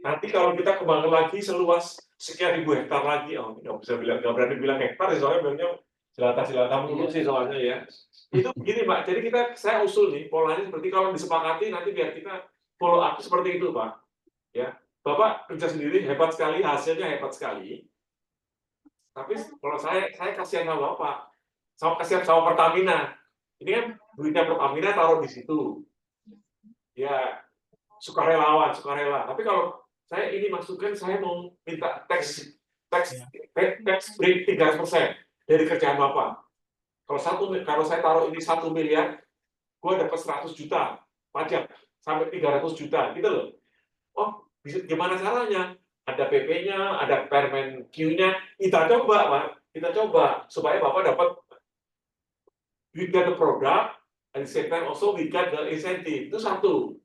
Nanti kalau kita kembangkan lagi seluas sekian ribu hektar lagi, nggak berani bilang hektar, soalnya bilangnya jelantah mulu sih soalnya ya. Itu begini Pak, jadi saya usul nih polanya seperti kalau disepakati nanti biar kita follow up seperti itu Pak. Ya, Bapak kerja sendiri hebat sekali, hasilnya hebat sekali. Tapi kalau saya kasihan sama Bapak, kasihan sama Pertamina. Ini kan duitnya Pertamina taruh di situ. Ya, sukarela. Tapi kalau saya ini masukkan, saya mau minta tax break 300% dari kerjaan Bapak. Kalau saya taruh ini 1 miliar, gue dapat 100 juta pajak sampai 300 juta gitu loh. Oh, gimana caranya? Ada PP-nya, ada Permen Q-nya. Kita coba, Pak. Kita coba supaya Bapak dapat we get the product, at the same time also we get the incentive. Itu satu.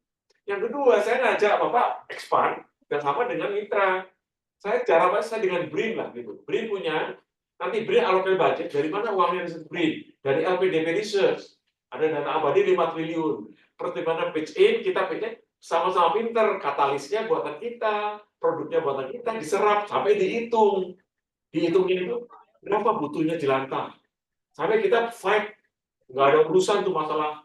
Yang kedua, saya ngajak Bapak expand dan sama dengan mitra. Saya dengan BRIN lah gitu. BRIN punya, nanti BRIN allocate budget, dari mana uangnya disebut BRIN? Dari LPDP Research. Ada dana abadi 5 triliun. Seperti mana pitch in, kita pitch sama-sama pinter, katalisnya buatan kita, produknya buatan kita, diserap sampai dihitung. Dihitungin itu berapa butuhnya jelantah. Sampai kita fight, nggak ada urusan tuh masalah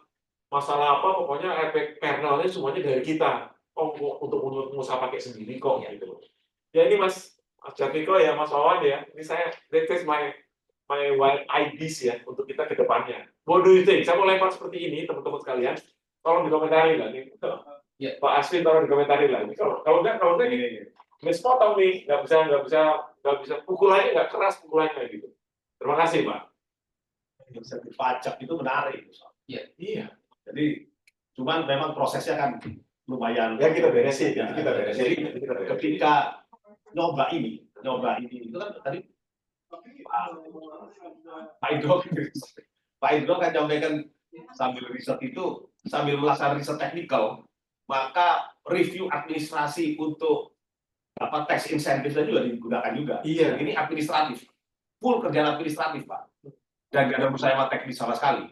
apa, pokoknya efek kernelnya semuanya dari kita. Oh, untuk pengusaha pakai sendiri kok gitu. Ya ini Mas Jatmiko ya, Mas Wawan ya, ini that is my wild ideas ya untuk kita ke depannya. What do you think? Saya mau lempar seperti ini, teman-teman sekalian. Tolong dikomentari lah nih. Ya. Pak Aswin tolong dikomentari lah. Kalau enggak gini. Miss potong nih, nggak bisa pukulannya nggak keras pukulannya gitu. Terima kasih Pak. Insentif pajak itu menarik. Iya. Jadi cuman memang prosesnya kan lumayan. Ya kita beresin. Ya, Kita beresin. Jadi ketika nyoba ini itu kan tadi Pak Indro kan nyampaikan sambil riset itu, sambil melaksanakan riset teknikal, maka review administrasi untuk tax insentif juga digunakan juga. Iya. Ini administratif, full kerjaan administratif Pak, dan nggak ada musyawarah teknis sama sekali.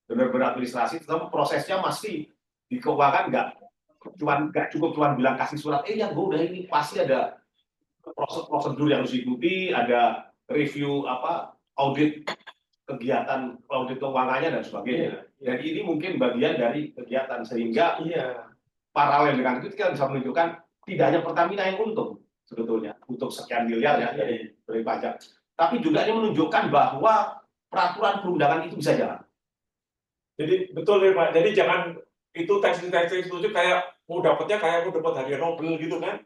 Benar-benar administrasi, tetapi prosesnya masih di keuangan nggak cukup bilang kasih surat, yang gue udah ini, pasti ada prosedur yang harus diikuti, ada review audit kegiatan audit keuangannya dan sebagainya. Jadi ini mungkin bagian dari kegiatan, sehingga paralel dengan itu kita bisa menunjukkan tidak hanya Pertamina yang untung sebetulnya untuk sekian miliar ya dari pajak, tapi juga ini menunjukkan bahwa peraturan perundangan itu bisa jalan. Jadi betul ya Pak. Jadi jangan itu tes setuju kayak mau dapatnya kayak mau dapat hadiah Nobel gitu kan?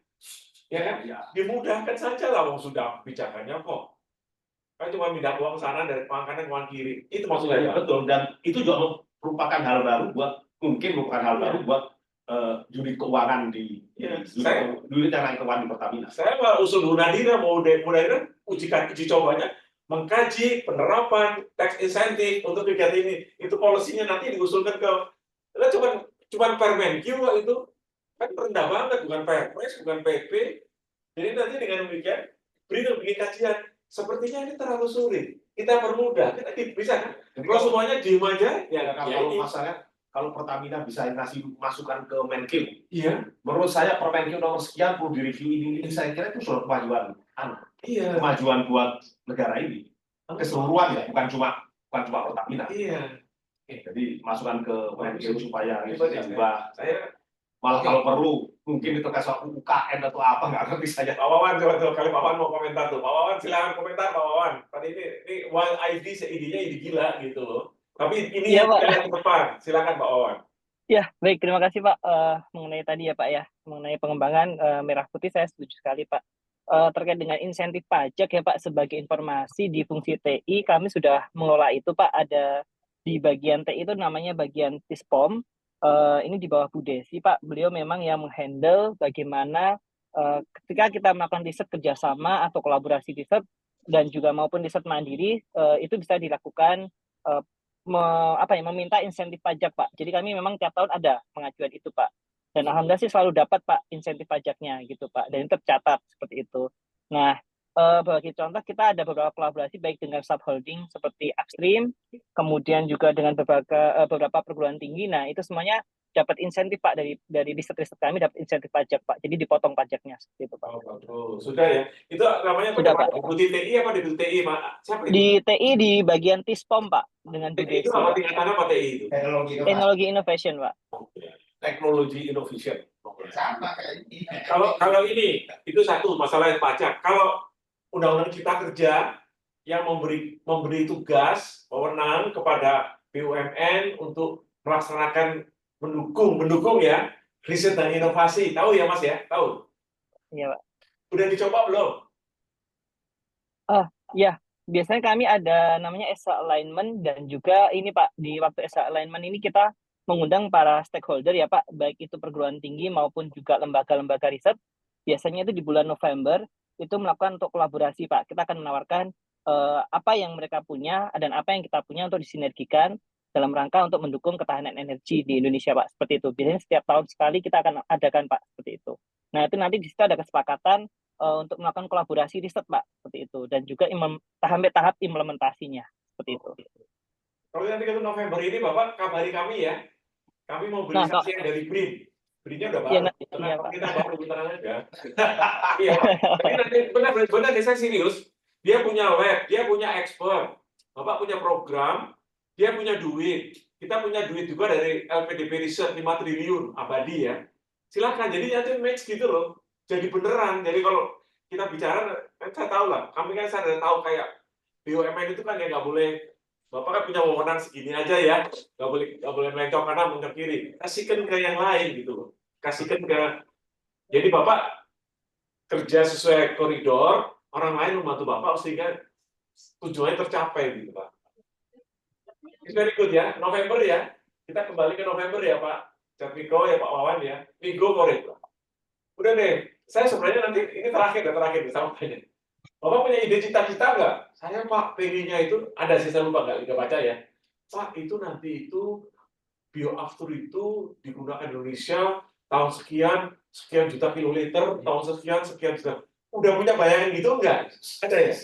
Ya kan? Ya. Dimudahkan saja lah, sudah bicaranya kok. Kan cuma pindah uang sana dari uang kanan uang kiri. Itu maksudnya Ya, betul, dan itu juga merupakan hal baru buat unit keuangan unit yang lain keuangan di Pertamina. Saya mau usul Bu Nadira, mau Nadira uji cobanya mengkaji penerapan tax insentif untuk kegiatan ini. Itu polisinya nanti diusulkan ke cuma Permen Q itu kan rendah banget, bukan Perpres, bukan PP. Jadi nanti dengan demikian bikin kajian. Sepertinya ini terlalu sulit. Kita permudah, kita bisa kan? Kalau semuanya diem aja, kalau masalahnya kalau Pertamina bisa ngasih masukan ke Menkyu, iya. Menurut saya Permenkyu nomor sekian perlu direview ini. Saya kira itu sudah kemajuan, kemajuan buat negara ini keseluruhan ya, bukan cuma Pertamina. Iya. Jadi masukan ke Menkyu supaya itu diubah. Saya malah kalau perlu mungkin itu kasus UKM atau apa, nggak ngerti saja. Pak Wawan, coba kalau Pak Wawan mau komentar tuh. Pak Wawan silakan komentar Pak Wawan. Tadi ini wild idenya ide gila gitu loh. Tapi ini yang ke depan. Silakan Pak Wawan. Ya, baik, terima kasih Pak. Mengenai tadi ya Pak ya, mengenai pengembangan merah putih saya setuju sekali Pak. Terkait dengan insentif pajak ya Pak, sebagai informasi di fungsi TI kami sudah mengelola itu Pak. Ada di bagian TI itu namanya bagian TISPOM. Ini di bawah Bu Desi Pak. Beliau memang yang menghandle bagaimana ketika kita melakukan riset kerjasama atau kolaborasi riset dan juga maupun riset mandiri, itu bisa dilakukan meminta insentif pajak Pak. Jadi kami memang tiap tahun ada pengajuan itu Pak. Dan alhamdulillah sih selalu dapat Pak insentif pajaknya gitu Pak. Dan itu tercatat seperti itu. Nah, bagi contoh kita ada beberapa kolaborasi baik dengan subholding seperti Upstream, kemudian juga dengan beberapa perguruan tinggi. Nah, itu semuanya dapat insentif Pak dari riset-riset kami, dapat insentif pajak Pak. Jadi dipotong pajaknya seperti itu Pak. Sudah ya. Itu namanya sudah Pak. Di TI apa di TI Pak? Siapa itu? Di TI di bagian TISPOM Pak dengan Bu Desi. Itu apa tingkatan apa TI itu? Teknologi Innovation Pak. Teknologi Innovation. Sama kayak ini. Kalau ini itu satu masalah pajak. Kalau undang-undang Cipta Kerja yang memberi tugas wewenang kepada BUMN untuk melaksanakan mendukung ya riset dan inovasi. Tahu ya Mas ya? Tahu? Iya Pak. Udah dicoba belum? Ya, biasanya kami ada namanya ESA alignment dan juga ini Pak, di waktu ESA alignment ini kita mengundang para stakeholder ya Pak, baik itu perguruan tinggi maupun juga lembaga-lembaga riset. Biasanya itu di bulan November itu melakukan untuk kolaborasi Pak. Kita akan menawarkan apa yang mereka punya dan apa yang kita punya untuk disinergikan dalam rangka untuk mendukung ketahanan energi di Indonesia Pak. Seperti itu. Biasanya setiap tahun sekali kita akan adakan Pak, seperti itu. Nah, itu nanti di situ ada kesepakatan untuk melakukan kolaborasi riset Pak, seperti itu, dan juga tahap implementasinya, seperti itu. Kalau nanti ke November ini Bapak kabari kami ya, kami mau beli saksian dari BRIN. BRIN-nya udah baru, iya, Pak. kita baru tenang aja. Iya, tapi nanti benar saya serius, dia punya lab, dia punya expert, Bapak punya program, dia punya duit, kita punya duit juga dari LPDP Research 5 triliun abadi ya. Silakan, jadi nanti match gitu loh. Jadi beneran. Jadi kalau kita bicara, kan saya tahu lah. Kami kan saya tahu kayak BUMN itu kan ya nggak boleh. Bapak kan punya wewenang segini aja ya. Nggak boleh melencong kanan melencong kiri. Kasihkan ke yang lain gitu loh. Kasihkan ke. Jadi Bapak kerja sesuai koridor. Orang lain membantu Bapak sehingga tujuannya tercapai gitu Pak. It's very good ya. November ya. Kita kembali ke November ya Pak Jatmiko ya Pak Wawan ya. We go for it. Udah deh, saya sebenarnya nanti ini terakhir sama tanya. Bapak punya ide cita-cita nggak? Saya Pak pengennya itu ada sih saya lupa nggak baca ya. Pak itu nanti itu bioaftur itu digunakan Indonesia tahun sekian juta kiloliter, tahun sekian juta. Udah punya bayangan gitu nggak? Ada ya.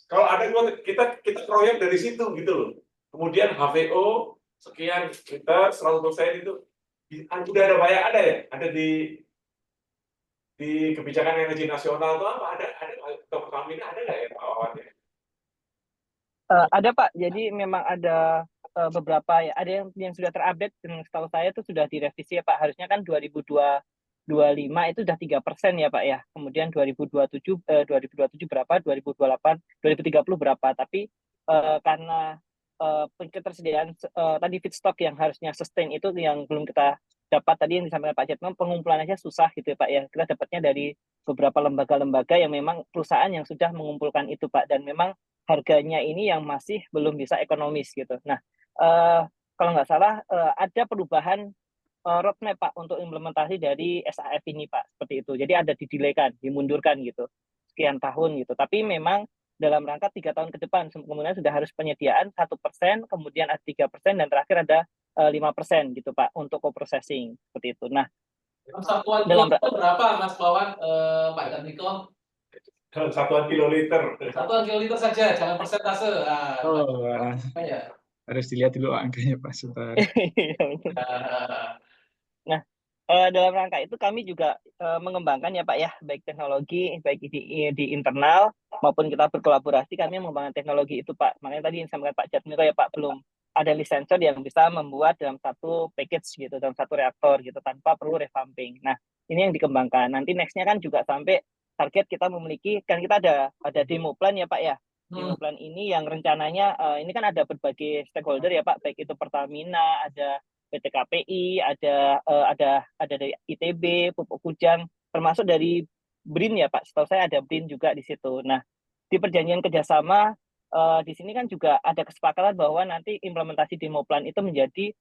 Kalau ada kita proyek dari situ gitu loh. Kemudian HVO sekian liter 100% itu udah ada bayangan ada ya? Ada di kebijakan energi nasional itu apa ada Pertamina ada nggak ya Pak Wawan? Ada Pak, jadi memang ada beberapa ya, ada yang sudah terupdate dan setahu saya itu sudah direvisi ya Pak. Harusnya kan 2025 itu sudah 3% ya Pak ya. Kemudian 2027 berapa, 2028, 2030 berapa. Tapi karena ketersediaan tadi feedstock yang harusnya sustain itu yang belum kita dapat, tadi yang disampaikan Pak Jatmo, pengumpulannya susah gitu ya Pak ya. Kita dapatnya dari beberapa lembaga-lembaga yang memang perusahaan yang sudah mengumpulkan itu Pak, dan memang harganya ini yang masih belum bisa ekonomis gitu. Nah, kalau nggak salah ada perubahan roadmap Pak untuk implementasi dari SAF ini Pak, seperti itu. Jadi ada didelaykan, dimundurkan gitu, sekian tahun gitu. Tapi memang dalam rangka 3 tahun ke depan, kemudian sudah harus penyediaan 1%, kemudian ada 3%, dan terakhir ada 5% gitu Pak untuk co-processing seperti itu. Nah, satuan kiloliter berapa Mas Wawan, Pak Jatmiko? Satuan kiloliter. Satuan kiloliter saja, jangan persentase. Ya. Harus dilihat dulu angkanya Pak sebentar. Nah, dalam rangka itu kami juga mengembangkan ya Pak ya, baik teknologi, baik di internal maupun kita berkolaborasi, kami mengembangkan teknologi itu Pak. Makanya tadi yang disampaikan Pak Jatmiko ya Pak, belum ada lisensor yang bisa membuat dalam satu package gitu, dalam satu reaktor gitu, tanpa perlu revamping. Nah, ini yang dikembangkan. Nanti nextnya kan juga sampai target kita memiliki, kan kita ada demo plan ya Pak ya. Demo plan ini yang rencananya, ini kan ada berbagai stakeholder ya Pak, baik itu Pertamina, ada PT KPI, ada dari ITB, Pupuk Kujang, termasuk dari BRIN ya Pak. Setahu saya ada BRIN juga di situ. Nah, di perjanjian kerjasama di sini kan juga ada kesepakatan bahwa nanti implementasi demo plan itu menjadi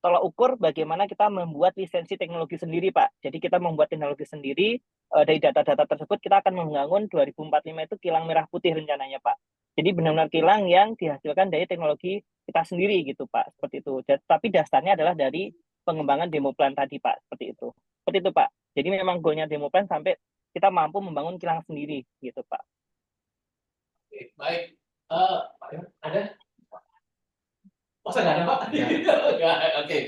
tolak ukur bagaimana kita membuat lisensi teknologi sendiri Pak. Jadi kita membuat teknologi sendiri, dari data-data tersebut kita akan membangun 2045 itu kilang merah putih rencananya Pak. Jadi benar-benar kilang yang dihasilkan dari teknologi kita sendiri gitu Pak, seperti itu. Tapi dasarnya adalah dari pengembangan demo plan tadi Pak, seperti itu. Seperti itu Pak. Jadi memang goalnya demo plan sampai kita mampu membangun kilang sendiri gitu Pak. Oke, baik. Ada? Masa nggak ada Pak? Oke.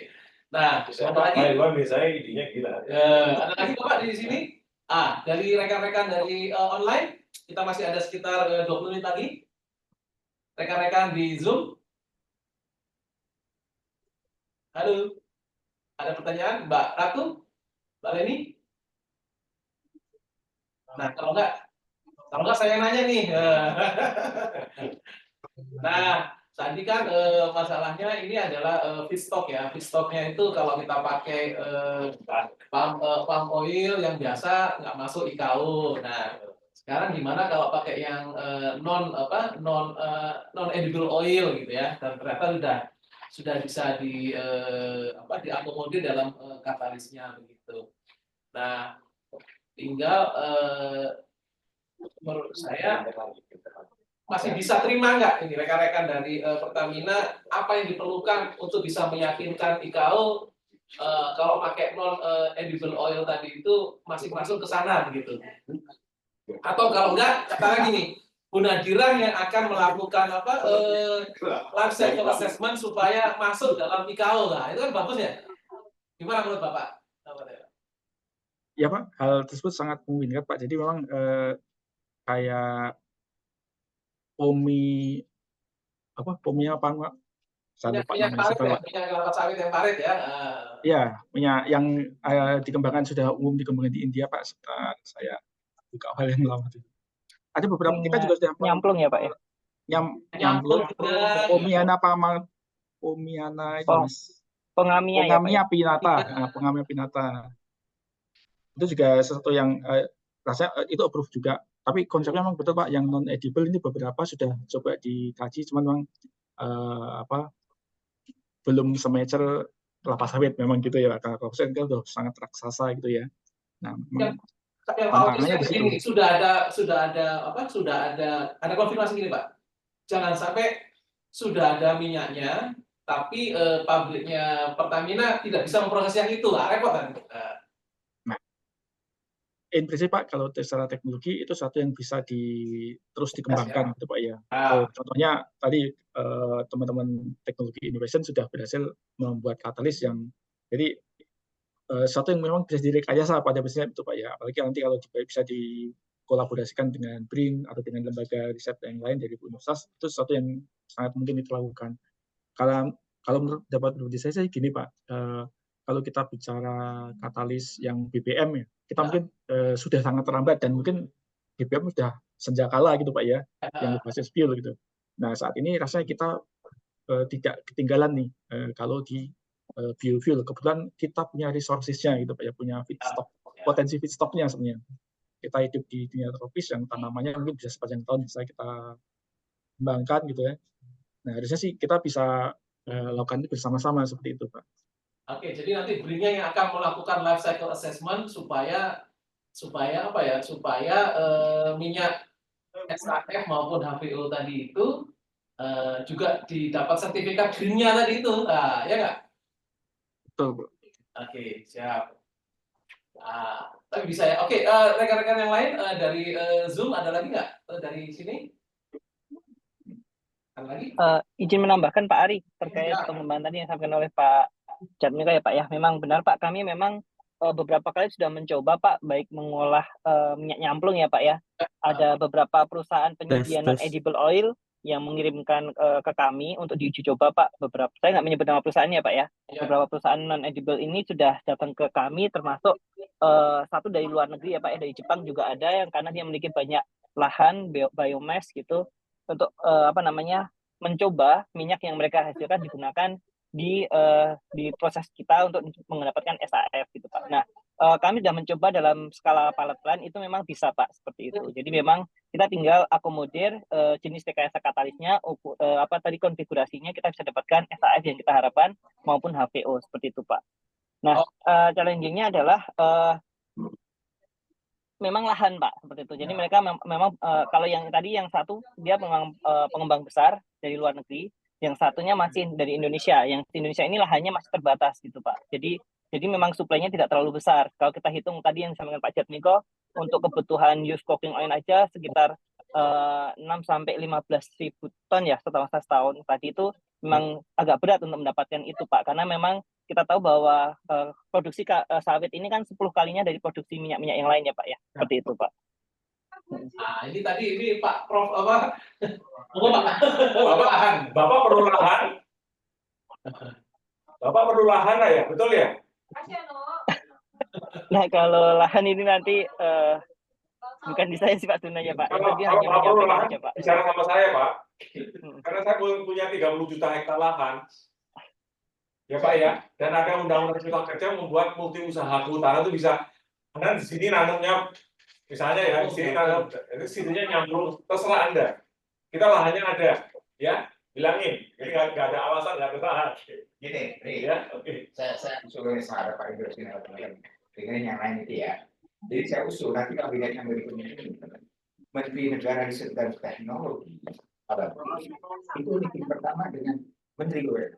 Nah, ada lagi? Biasanya idenya gila. Ada lagi Bapak di sini? Dari rekan-rekan dari online, kita masih ada sekitar 20 menit lagi. Rekan-rekan di Zoom. Halo. Ada pertanyaan? Mbak Ratu? Mbak Leni? Nah, kalau nggak saya nanya nih. Nah, tadi kan masalahnya ini adalah feedstock ya. Feedstocknya itu kalau kita pakai palm oil yang biasa nggak masuk IKO. Nah, Sekarang gimana kalau pakai yang non edible oil gitu ya, dan ternyata sudah bisa diakomodir dalam katalisnya begitu. Nah, tinggal menurut saya masih bisa terima nggak ini rekan-rekan dari Pertamina, apa yang diperlukan untuk bisa meyakinkan IKAO kalau pakai non edible oil tadi itu masih masuk ke sana begitu. Atau kalau enggak, katakan gini, Bu Nadira yang akan melakukan life cycle assessment supaya masuk dalam IKAO lah, itu kan bagus ya? Gimana menurut Bapak? Ya Pak, hal tersebut sangat memungkinkan Pak. Jadi memang kayak POMI apa Pak? Saya lupa Minyak namanya parit ya, Pak. minyak kelapa sawit yang parit ya. Iya, minyak yang dikembangkan sudah umum dikembangkan di India Pak. Saya buka hal yang lama itu. Ada beberapa kita juga sudah nyamplung ya Pak ya. Nyamplung juga. Pomiana itu Oh, Mas. Pengamia ya Pak ya. Pengamia pinata. Itu juga sesuatu yang rasanya itu approve juga. Tapi konsepnya memang betul Pak, yang non edible ini beberapa sudah coba dikaji, cuman memang belum semature kelapa sawit memang gitu ya Pak. Kalau kelapa sawit kan udah sangat raksasa gitu ya. Nah, tantangannya di situ. Sudah ada konfirmasi gini Pak. Jangan sampai sudah ada minyaknya, tapi pabriknya Pertamina tidak bisa memproses yang itu lah, repot kan? Nah, in prinsip Pak, kalau secara teknologi itu satu yang bisa terus dikembangkan gitu Pak ya. Contohnya tadi teman-teman teknologi innovation sudah berhasil membuat katalis yang jadi satu yang memang bisa direkayasa pada bisnisnya itu Pak ya. Apalagi nanti kalau bisa dikolaborasikan dengan BRIN atau dengan lembaga riset yang lain dari Universitas, itu sesuatu yang sangat mungkin dilakukan. Kalau menurut dapat saya gini Pak, kalau kita bicara katalis yang BBM ya, kita mungkin sudah sangat terlambat dan mungkin BBM sudah senjakala gitu Pak ya, yang berbasis fuel gitu. Nah saat ini rasanya kita tidak ketinggalan nih kalau di biofuel. Kebetulan kita punya resources-nya gitu Pak ya, punya feedstock, potensi feedstock-nya sebenarnya. Kita hidup di dunia tropis yang tanamannya mungkin bisa sepanjang tahun bisa kita kembangkan gitu ya. Nah harusnya sih kita bisa lakukan itu bersama-sama seperti itu Pak. Oke, jadi nanti BRIN-nya yang akan melakukan life cycle assessment supaya minyak SAF maupun HVO tadi itu juga didapat sertifikat green-nya tadi itu, ya nggak? Betul Bu. Oke, siap. Tapi bisa ya. Oke, rekan-rekan yang lain dari Zoom ada lagi nggak dari sini? Ada lagi? Izin menambahkan Pak Ari terkait pengembangan tadi yang disampaikan oleh Pak Jatmiko ya Pak ya. Memang benar Pak, kami memang beberapa kali sudah mencoba Pak, baik mengolah minyak nyamplung ya Pak ya. Ada beberapa perusahaan penyedia non-edible oil yang mengirimkan ke kami untuk diuji coba Pak. Saya nggak menyebut nama perusahaannya Pak ya. Beberapa perusahaan non-edible ini sudah datang ke kami, termasuk satu dari luar negeri ya Pak ya, dari Jepang juga ada yang karena dia memiliki banyak lahan biomass gitu untuk mencoba minyak yang mereka hasilkan digunakan di proses kita untuk mendapatkan SAF gitu Pak. Nah, kami sudah mencoba dalam skala pilot plan itu memang bisa Pak seperti itu. Jadi memang kita tinggal akomodir jenis rekayasa katalisnya, konfigurasinya kita bisa dapatkan SAF yang kita harapkan maupun HVO seperti itu Pak. Nah, challenging-nya adalah memang lahan Pak seperti itu. Jadi mereka memang kalau yang tadi yang satu dia pengembang besar dari luar negeri, yang satunya masih dari Indonesia. Yang di Indonesia ini lahannya masih terbatas gitu Pak. Jadi memang suplainya tidak terlalu besar. Kalau kita hitung tadi yang disampaikan Pak Jatmiko, untuk kebutuhan used cooking oil aja sekitar 6 sampai 15.000 ton ya setelah setahun. Tadi itu memang agak berat untuk mendapatkan itu Pak, karena memang kita tahu bahwa produksi sawit ini kan 10 kalinya dari produksi minyak-minyak yang lain ya Pak ya. Seperti itu Pak. Nah, ini Pak Prof apa? Bapak perlu lahan. Bapak perlu lahan ya, betul ya? Nah, kalau lahan ini nanti bukan di saya sih Pak sebenarnya Pak. Kalau perlu lahan, bicara sama saya Pak. Karena saya punya 30 juta hektar lahan. Ya Pak ya, dan ada undang-undang cipta kerja membuat multi usaha kehutanan itu bisa, karena di sini nanamnya Misalnya ya, situnya nyambung, terserah Anda. Kita lahannya ada, ya, bilangin. Ini nggak ada alasan, nggak ada lahan. Gini, Ya, oke. saya usul sama Pak Idrus ini dengan yang lain itu ya. Jadi saya usul nanti kabinet yang berikutnya ini Menteri Negara Riset dan Teknologi itu meeting pertama dengan Menteri BUMN.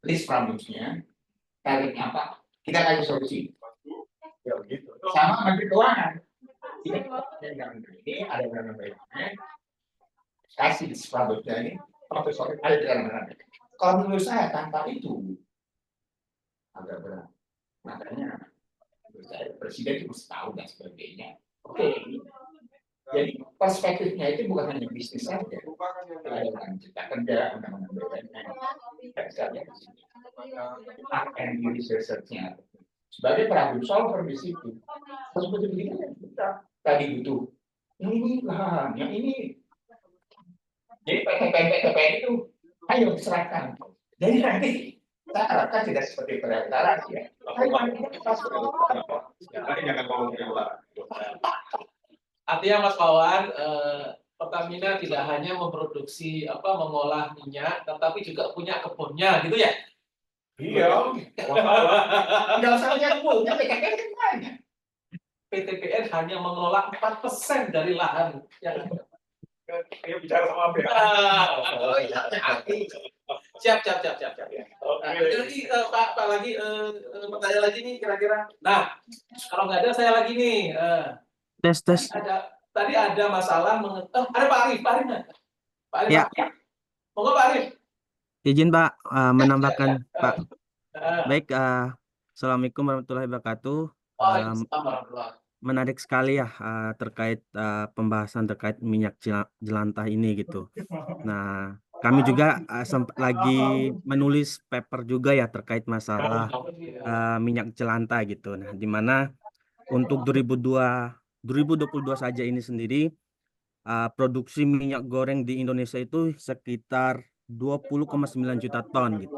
List problems-nya, targetnya apa? Kita kasih solusi. Ya, begitu. Sama Menteri Keuangan. Ini ada benar BUMN. Kasih list problems-nya ini, profesor ada di dalam. Kalau menurut saya tanpa itu agak berat. Makanya menurut saya Presiden harus tahu dan sebagainya. Oke. Jadi perspektifnya itu bukan hanya bisnis saja. Ada undang cipta kerja, undang-undang BUMN, misalnya di sini. R&D research-nya sebagai problem solver di situ. Seperti begini kita tadi butuh ini lahan, yang ini. Jadi PTPN itu ayo serahkan. Jadi nanti saya harapkan tidak seperti pendaftaran ya. Artinya Mas Wawan, Pertamina tidak hanya memproduksi mengolah minyak, tetapi juga punya kebunnya, gitu ya? Iya. Tidak usah punya kebunnya, PTPN kan banyak. PTPN hanya mengelola 4% dari lahan yang Ayo bicara sama apa ya? Oh iya, siap. Jadi Pak lagi pertanyaan lagi nih kira-kira. Nah, kalau nggak ada saya lagi nih. Tes. Tadi ada masalah ada Pak Arif nggak? Pak Arif. Ya. Monggo Pak Arif. Izin Pak menambahkan Pak. Baik, Assalamualaikum warahmatullahi wabarakatuh. Menarik sekali ya terkait pembahasan terkait minyak jelantah ini gitu. Nah, kami juga lagi menulis paper juga ya terkait masalah minyak jelantah gitu. Nah, di mana untuk 2022 saja ini sendiri produksi minyak goreng di Indonesia itu sekitar 20,9 juta ton gitu.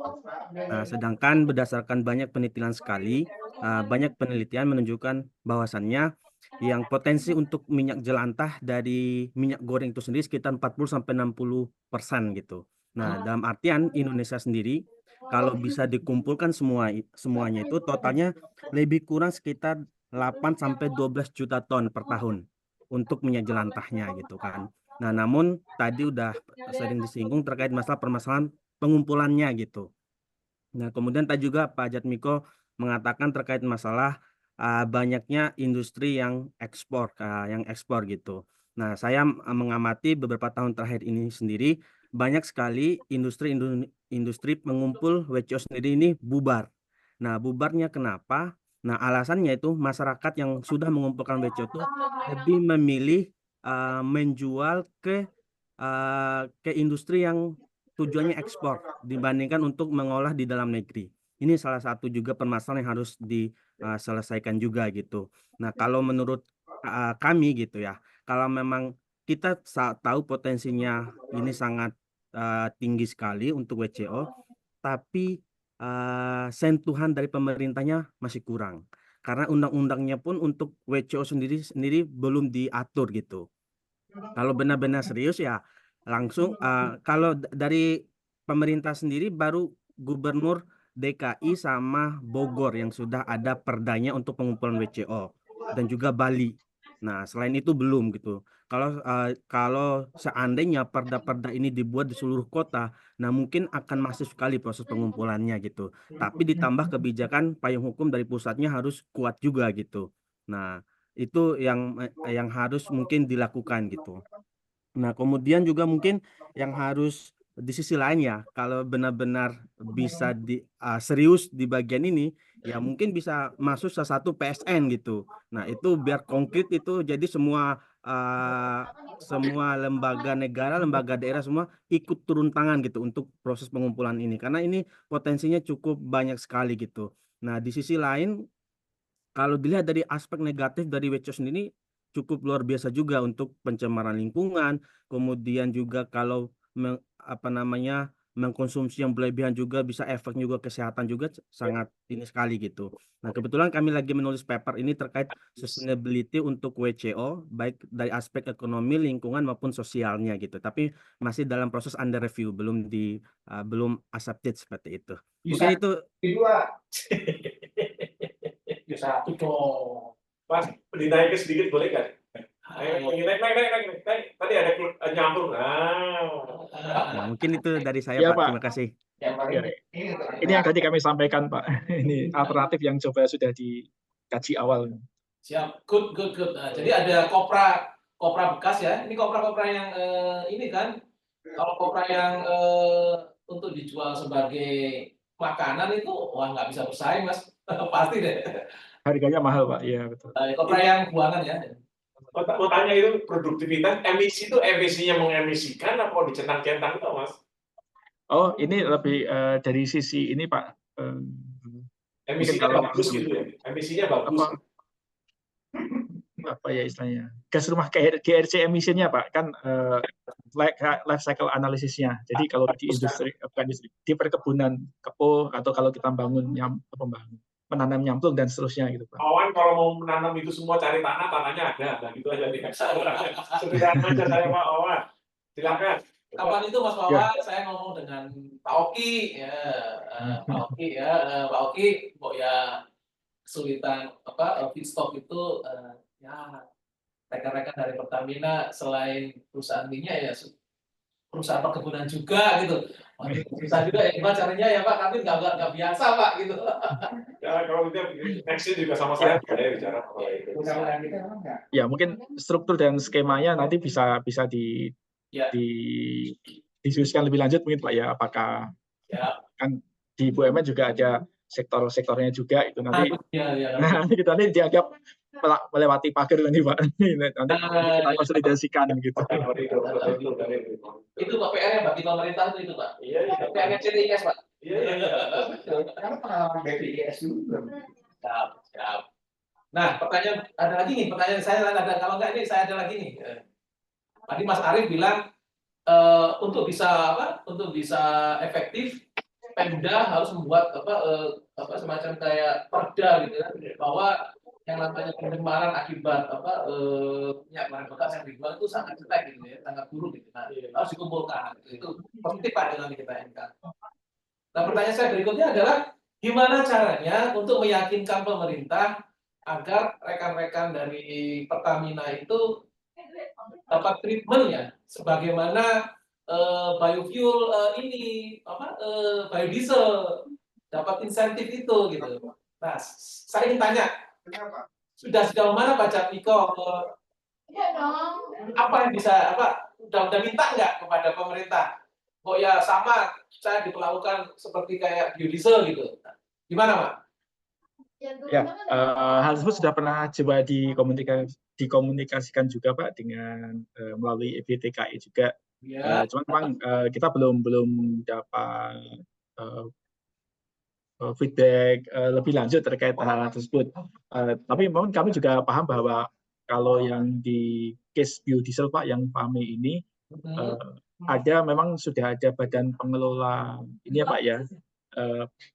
Nah, sedangkan berdasarkan banyak penelitian sekali, banyak penelitian menunjukkan bahwasannya yang potensi untuk minyak jelantah dari minyak goreng itu sendiri sekitar 40-60% gitu. Nah, dalam artian Indonesia sendiri kalau bisa dikumpulkan semuanya itu totalnya lebih kurang sekitar 8-12 juta ton per tahun untuk minyak jelantahnya gitu kan. Nah, namun tadi udah sering disinggung terkait masalah permasalahan pengumpulannya gitu. Nah, kemudian tadi juga Pak Jatmiko mengatakan terkait masalah banyaknya industri yang ekspor gitu. Nah, saya mengamati beberapa tahun terakhir ini sendiri banyak sekali industri pengumpul WCO sendiri ini bubar. Nah, bubarnya kenapa? Nah, alasannya itu masyarakat yang sudah mengumpulkan WCO itu lebih memilih menjual ke industri yang tujuannya ekspor dibandingkan untuk mengolah di dalam negeri. Ini salah satu juga permasalahan yang harus diselesaikan juga gitu. Nah, kalau menurut kami gitu ya, kalau memang kita tahu potensinya ini sangat tinggi sekali untuk WCO, tapi sentuhan dari pemerintahnya masih kurang. Karena undang-undangnya pun untuk WCO sendiri belum diatur gitu. Kalau benar-benar serius ya langsung kalau dari pemerintah sendiri baru Gubernur DKI sama Bogor yang sudah ada perdanya untuk pengumpulan WCO dan juga Bali. Nah, selain itu belum gitu. Kalau seandainya perda-perda ini dibuat di seluruh kota, nah mungkin akan masif sekali proses pengumpulannya gitu. Tapi ditambah kebijakan payung hukum dari pusatnya harus kuat juga gitu. Nah, itu yang harus mungkin dilakukan gitu. Nah, kemudian juga mungkin yang harus di sisi lain ya, kalau benar-benar bisa serius di bagian ini, ya mungkin bisa masuk salah satu PSN gitu. Nah, itu biar konkret itu jadi semua lembaga negara, lembaga daerah semua ikut turun tangan gitu untuk proses pengumpulan ini. Karena ini potensinya cukup banyak sekali gitu. Nah, di sisi lain, kalau dilihat dari aspek negatif dari WCO sendiri, cukup luar biasa juga untuk pencemaran lingkungan, kemudian juga kalau mengkonsumsi yang berlebihan juga bisa efek juga kesehatan juga sangat ini sekali gitu. Nah, kebetulan kami lagi menulis paper ini terkait sustainability untuk WCO baik dari aspek ekonomi, lingkungan maupun sosialnya gitu. Tapi masih dalam proses under review, belum accepted seperti itu. Mungkin itu Kedua, Bisa satu dong. Mas, dinaikin sedikit boleh kan? Naik. Tadi ada nyambung. ya, mungkin itu dari saya Ya, Pak. Pak. Terima kasih. yang paling Ya. ini Ini yang tadi kami sampaikan, Pak. Ini alternatif yang coba sudah dikaji awal. Siap, good. Nah, jadi ada kopra bekas ya. Ini kopra yang ini kan. Kalau kopra yang untuk dijual sebagai makanan itu, wah nggak bisa bersaing, Mas. Pasti deh. Harganya mahal, Pak. Iya, betul. Kopra yang buangan ya. Mau tanya itu produktivitas, emisi itu emisinya mengemisikan apa dicentang-centang itu, Mas? Oh, ini lebih dari sisi ini, Pak. Emisinya kalau bagus gitu ya? Emisinya bagus. Apa ya istilahnya? Gas rumah GRC emission-nya, Pak, kan life cycle analisisnya. Jadi kalau di industri, bukan industri, di perkebunan kepo atau kalau kita menanam nyamplung dan seterusnya gitu, Pak. Awan kalau mau menanam itu semua cari tanahnya ada, nah gitu aja nih. Sederhana aja saya Pak Awan. Silakan. Kapan itu Mas Wawan, saya ngomong dengan Pak Oki ya, Pak Oki, kok ya kesulitan feedstock itu ya rekan-rekan dari Pertamina selain perusahaan minyak ya perusahaan perkebunan juga gitu. Susah juga ya gimana caranya ya Pak, kami nggak biasa Pak gitu. Ya kalau gitu next juga sama saya bicara masalah itu. undang-undang kita memang nggak. Ya, mungkin struktur dan skemanya nanti bisa didiskusikan lebih lanjut mungkin Pak ya, apakah kan di BUMN juga ada sektor-sektornya juga itu nanti. Nah, kita nanti dianggap melewati pagar nanti Pak. Nanti kita konsolidasikan gitu. Itu Pak PR-nya bagi pemerintah itu Pak. Iya. PR-nya CTIS Pak. Iya. Karena pengalaman BPIS dulu belum. Siap. Nah, ada lagi nih, pertanyaan saya ada, kalau enggak ini saya ada lagi nih. Tadi Mas Arief bilang untuk bisa efektif Pemda harus membuat semacam kayak perda gitu kan, bahwa yang namanya pencemaran akibat minyak goreng bekas yang dijual itu sangat jelek gitu ya, sangat buruk gitu. Nah, harus dikumpulkan. Itu positif Pak dengan kita MK. Nah, pertanyaan saya berikutnya adalah gimana caranya untuk meyakinkan pemerintah agar rekan-rekan dari Pertamina itu dapat treatment ya, sebagaimana biofuel biodiesel dapat insentif itu gitu. Nah, saya ingin tanya, sudah sejauh mana Pak Jatmiko apa yang bisa udah minta nggak kepada pemerintah? Oh ya sama, saya diperlakukan seperti kayak biodiesel gitu. Gimana Pak? Ya, hal tersebut sudah pernah coba dikomunikasikan juga Pak dengan melalui EBTKI juga. Ya. Cuman memang kita belum dapat feedback lebih lanjut terkait hal tersebut. Tapi memang kami juga paham bahwa kalau yang di case biodiesel Pak yang PAME ini ada memang sudah ada badan pengelola ini ya Pak ya,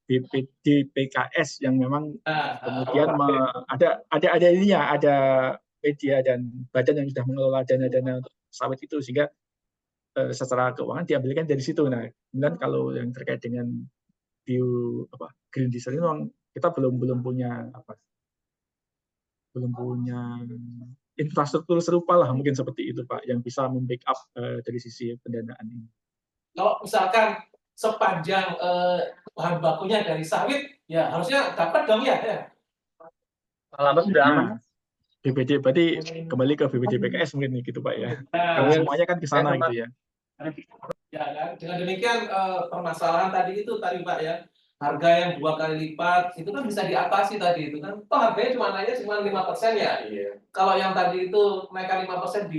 BPDPKS yang memang kemudian ada ininya, ada media dan badan yang sudah mengelola dana-dana untuk sawit itu, sehingga secara keuangan diambilkan dari situ. Nah, kemudian kalau yang terkait dengan green diesel ini memang kita belum punya infrastruktur serupa lah mungkin seperti itu Pak yang bisa membackup dari sisi pendanaan ini. Kalau misalkan sepanjang bahan bakunya dari sawit ya harusnya dapat dong ya. Kalau sudah aman. BPD berarti kembali ke BPDPKS mungkin gitu Pak ya. Karena semuanya kan ke sana gitu ya. Ya kan, dengan demikian permasalahan tadi Pak ya, harga yang 2 kali lipat itu kan bisa diatasi tadi itu kan. Toh harganya cuma 5% ya. Iya. Kalau yang tadi itu naikkan 5%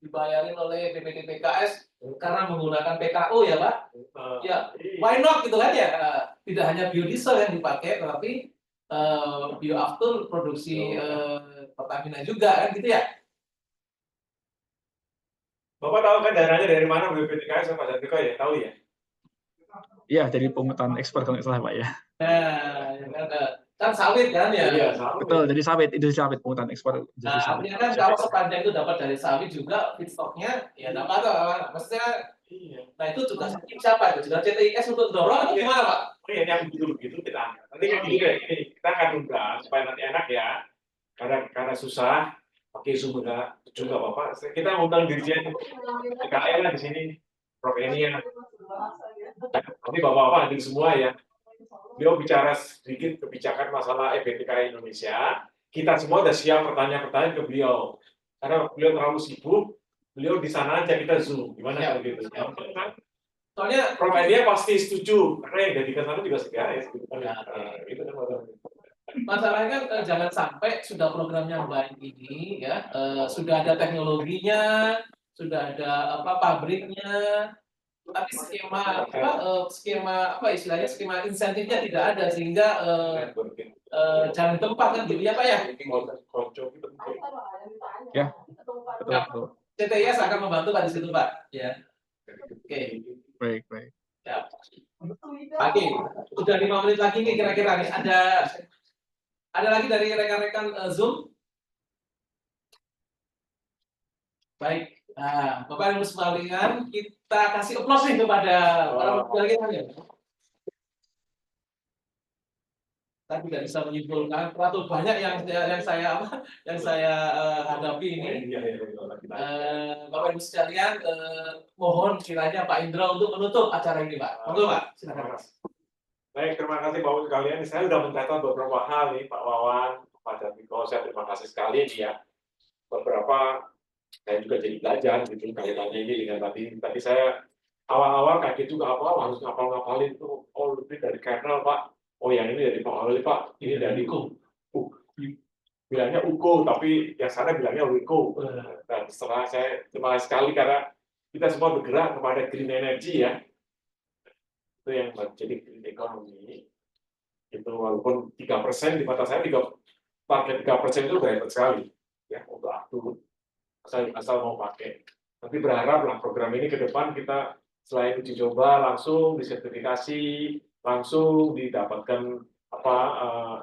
dibayarin oleh BPDPKS karena menggunakan PKU ya Pak. Ya, why not gitu kan ya. Tidak hanya biodiesel yang dipakai tapi bioaftur produksi Pertamina juga kan gitu ya. Bapak tahu kan dananya dari mana BPDPKS Pak Jatmiko ya? Tahu ya? Iya, jadi pungutan ekspor kalau nggak salah Pak ya. Kan sawit kan ya. Iya, sama. Betul, jadi sawit, industri sawit, pungutan ekspor industri Nah, sawit. artinya kan kalau sepanjang itu dapat dari sawit juga feedstocknya ya dapat apa? Maksudnya, Iya. nah itu juga siapa itu? Juga CTIS untuk dorong atau gimana Pak? Oke, yang begitu kita angkat. Nanti kan gini deh, ini kita akan undang supaya nanti enak ya. Karena susah pakai Zoom juga apa-apa. Kita undang dirjen PKL lah di sini, Prof Enia. Nanti bapak-bapak hadir semua ya. Beliau bicara sedikit kebijakan masalah EBTK Indonesia. Kita semua sudah siap pertanyaan-pertanyaan ke beliau. Karena beliau terlalu sibuk, beliau di sana aja kita Zoom. Gimana kalau gitu? Soalnya Prof Enia pasti setuju, karena yang dari ke sana juga setia ya. Gitu kan masalahnya kan jangan sampai sudah program yang baik ini ya sudah ada teknologinya, sudah ada apa pabriknya, tapi skema apa istilahnya skema insentifnya tidak ada sehingga jangan tempat kan gitu ya Pak ya. Ya, betul. CTIS akan membantu Pak di situ Pak. Ya. Oke. Baik. Ya. Pagi, sudah 5 menit lagi nih kira-kira nih ada lagi dari rekan-rekan Zoom? Baik, nah, Bapak Ibu sekalian, kita kasih aplaus nih kepada para peserta kita ya. Saya tidak bisa menyimpulkan, terlalu banyak yang saya hadapi ini. Bapak Ibu sekalian, mohon kiranya Pak Indra untuk menutup acara ini, Pak. Monggo, Pak. Silakan. Baik, terima kasih Bapak sekalian. Saya sudah mencatat beberapa hal nih, Pak Wawan, Pak Jatmiko. Saya terima kasih sekali nih ya. Beberapa saya juga jadi belajar gitu kaitannya ini dengan tadi saya awal-awal kaget juga harus ngapalin itu lebih dari kernel Pak. Oh yang ini dari Pak Pak, ini dari bilangnya UKO, tapi yang sana bilangnya WIKO. Dan setelah saya terima kasih sekali karena kita semua bergerak kepada green energy ya. Itu yang jadi green economy. Itu walaupun 3% di mata saya target 3% itu hebat sekali ya untuk aktu asal mau pakai. Tapi berharaplah program ini ke depan kita selain uji coba langsung disertifikasi, langsung didapatkan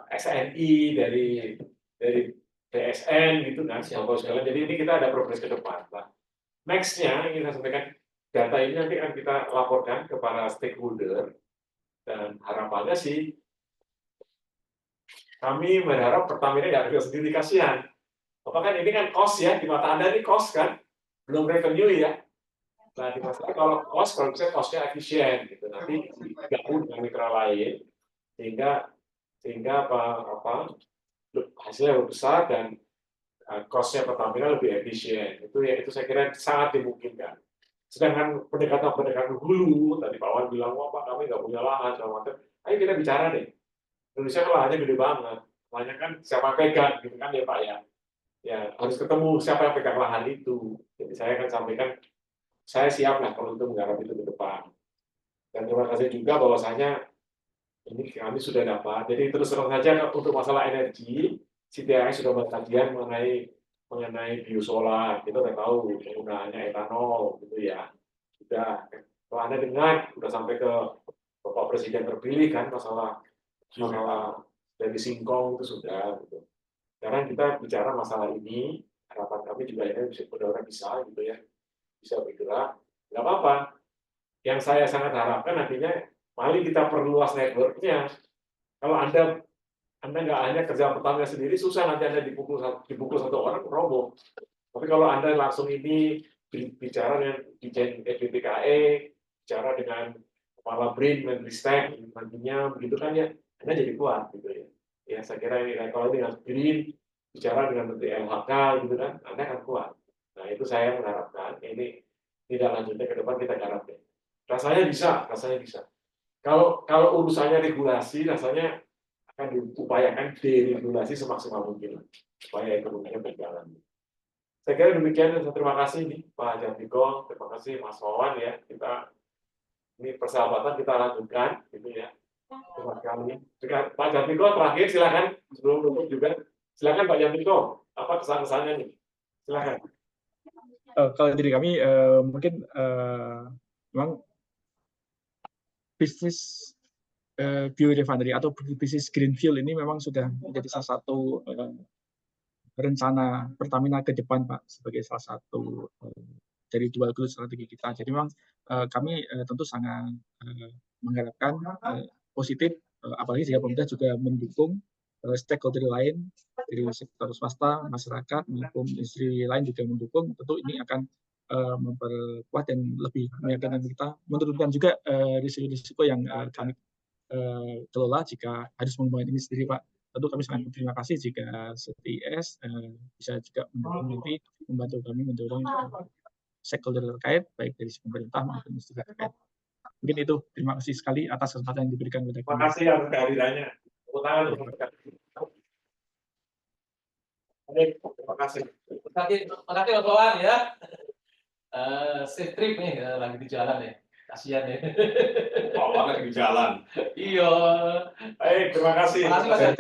SNI dari BSN gitu kan. Jadi ini kita ada progres ke depan. Nah, next-nya ingin saya sampaikan data ini nanti akan kita laporkan kepada stakeholder dan harapannya sih kami berharap Pertamina nggak bisa sendiri, kasihan. Apakah kan ini kan cost ya, di mata Anda ini cost kan, belum revenue ya. Nah, di masa kalau bisa cost-nya efisien gitu. Nanti digabung dengan mitra lain sehingga hasilnya lebih besar dan cost-nya Pertamina lebih efisien. Itu saya kira sangat dimungkinkan. Sedangkan pendekatan hulu, tadi Pak Wan bilang, Pak kami nggak punya lahan, segala macam. Ayo kita bicara deh. Indonesia kan lahannya gede banget. Lahannya kan siapa pegang, gitu kan ya Pak ya. Ya harus ketemu siapa yang pegang lahan itu. Jadi saya akan sampaikan, saya siap lah kalau itu menggarap itu ke depan. Dan terima kasih juga bahwasanya ini kami sudah dapat. Jadi terus terang saja untuk masalah energi, CTI sudah berkajian mengenai biosolar, kita udah tahu penggunaannya etanol gitu ya. Sudah, kalau Anda dengar sudah sampai ke Bapak Presiden terpilih kan masalah dari singkong itu sudah. Gitu. Sekarang kita bicara masalah ini, harapan kami juga ini bisa gitu ya, bisa bergerak. Nggak apa-apa. Yang saya sangat harapkan nantinya, mari kita perluas network-nya. Kalau Anda nggak hanya kerja Pertamina sendiri, susah nanti Anda dipukul satu orang, roboh. Tapi kalau Anda langsung ini bicara dengan Dirjen EBTKE, bicara dengan Kepala BRIN, Menristek, nantinya begitu kan ya, Anda jadi kuat gitu ya. Ya saya kira ini kalau dengan BRIN, bicara dengan Menteri LHK gitu kan, Anda akan kuat. Nah itu saya mengharapkan, ini tidak lanjutnya ke depan kita garap deh. Rasanya bisa. Kalau urusannya regulasi, rasanya akan diupayakan deregulasi semaksimal mungkin supaya ekonominya berjalan. Saya kira demikian. Terima kasih nih Pak Jatmiko, terima kasih Mas Wawan ya. Ini persahabatan kita lanjutkan gitu ya. Terima kasih. Pak Jatmiko terakhir silakan sebelum tutup juga. Silakan Pak Jatmiko, apa kesan-kesannya nih? Silakan. Kalau dari kami mungkin memang bisnis biorefinery atau bisnis green fuel ini memang sudah menjadi salah satu rencana Pertamina ke depan, Pak, sebagai salah satu dari dual growth strategi kita. Jadi memang kami tentu sangat mengharapkan positif, apalagi jika pemerintah juga mendukung stakeholder lain dari sektor swasta, masyarakat, maupun industri lain juga mendukung. Tentu ini akan memperkuat dan lebih meyakinkan kita, menurunkan juga risiko-risiko yang kami kelola jika harus mengembangkan ini sendiri, Pak. Tentu kami sangat berterima kasih jika CTIS bisa juga membantu kami mendorong stakeholder terkait, baik dari pemerintah maupun industri terkait. Mungkin itu, terima kasih sekali atas kesempatan yang diberikan kepada kami. Terima kasih atas kehadirannya. Tepuk tangan untuk mereka. Terima kasih. Terima kasih Mas Wawan ya. Safe trip nih, lagi di jalan ya. Kasihan ya. Bapak lagi di jalan. Iya. Baik, terima kasih. Terima kasih Mas.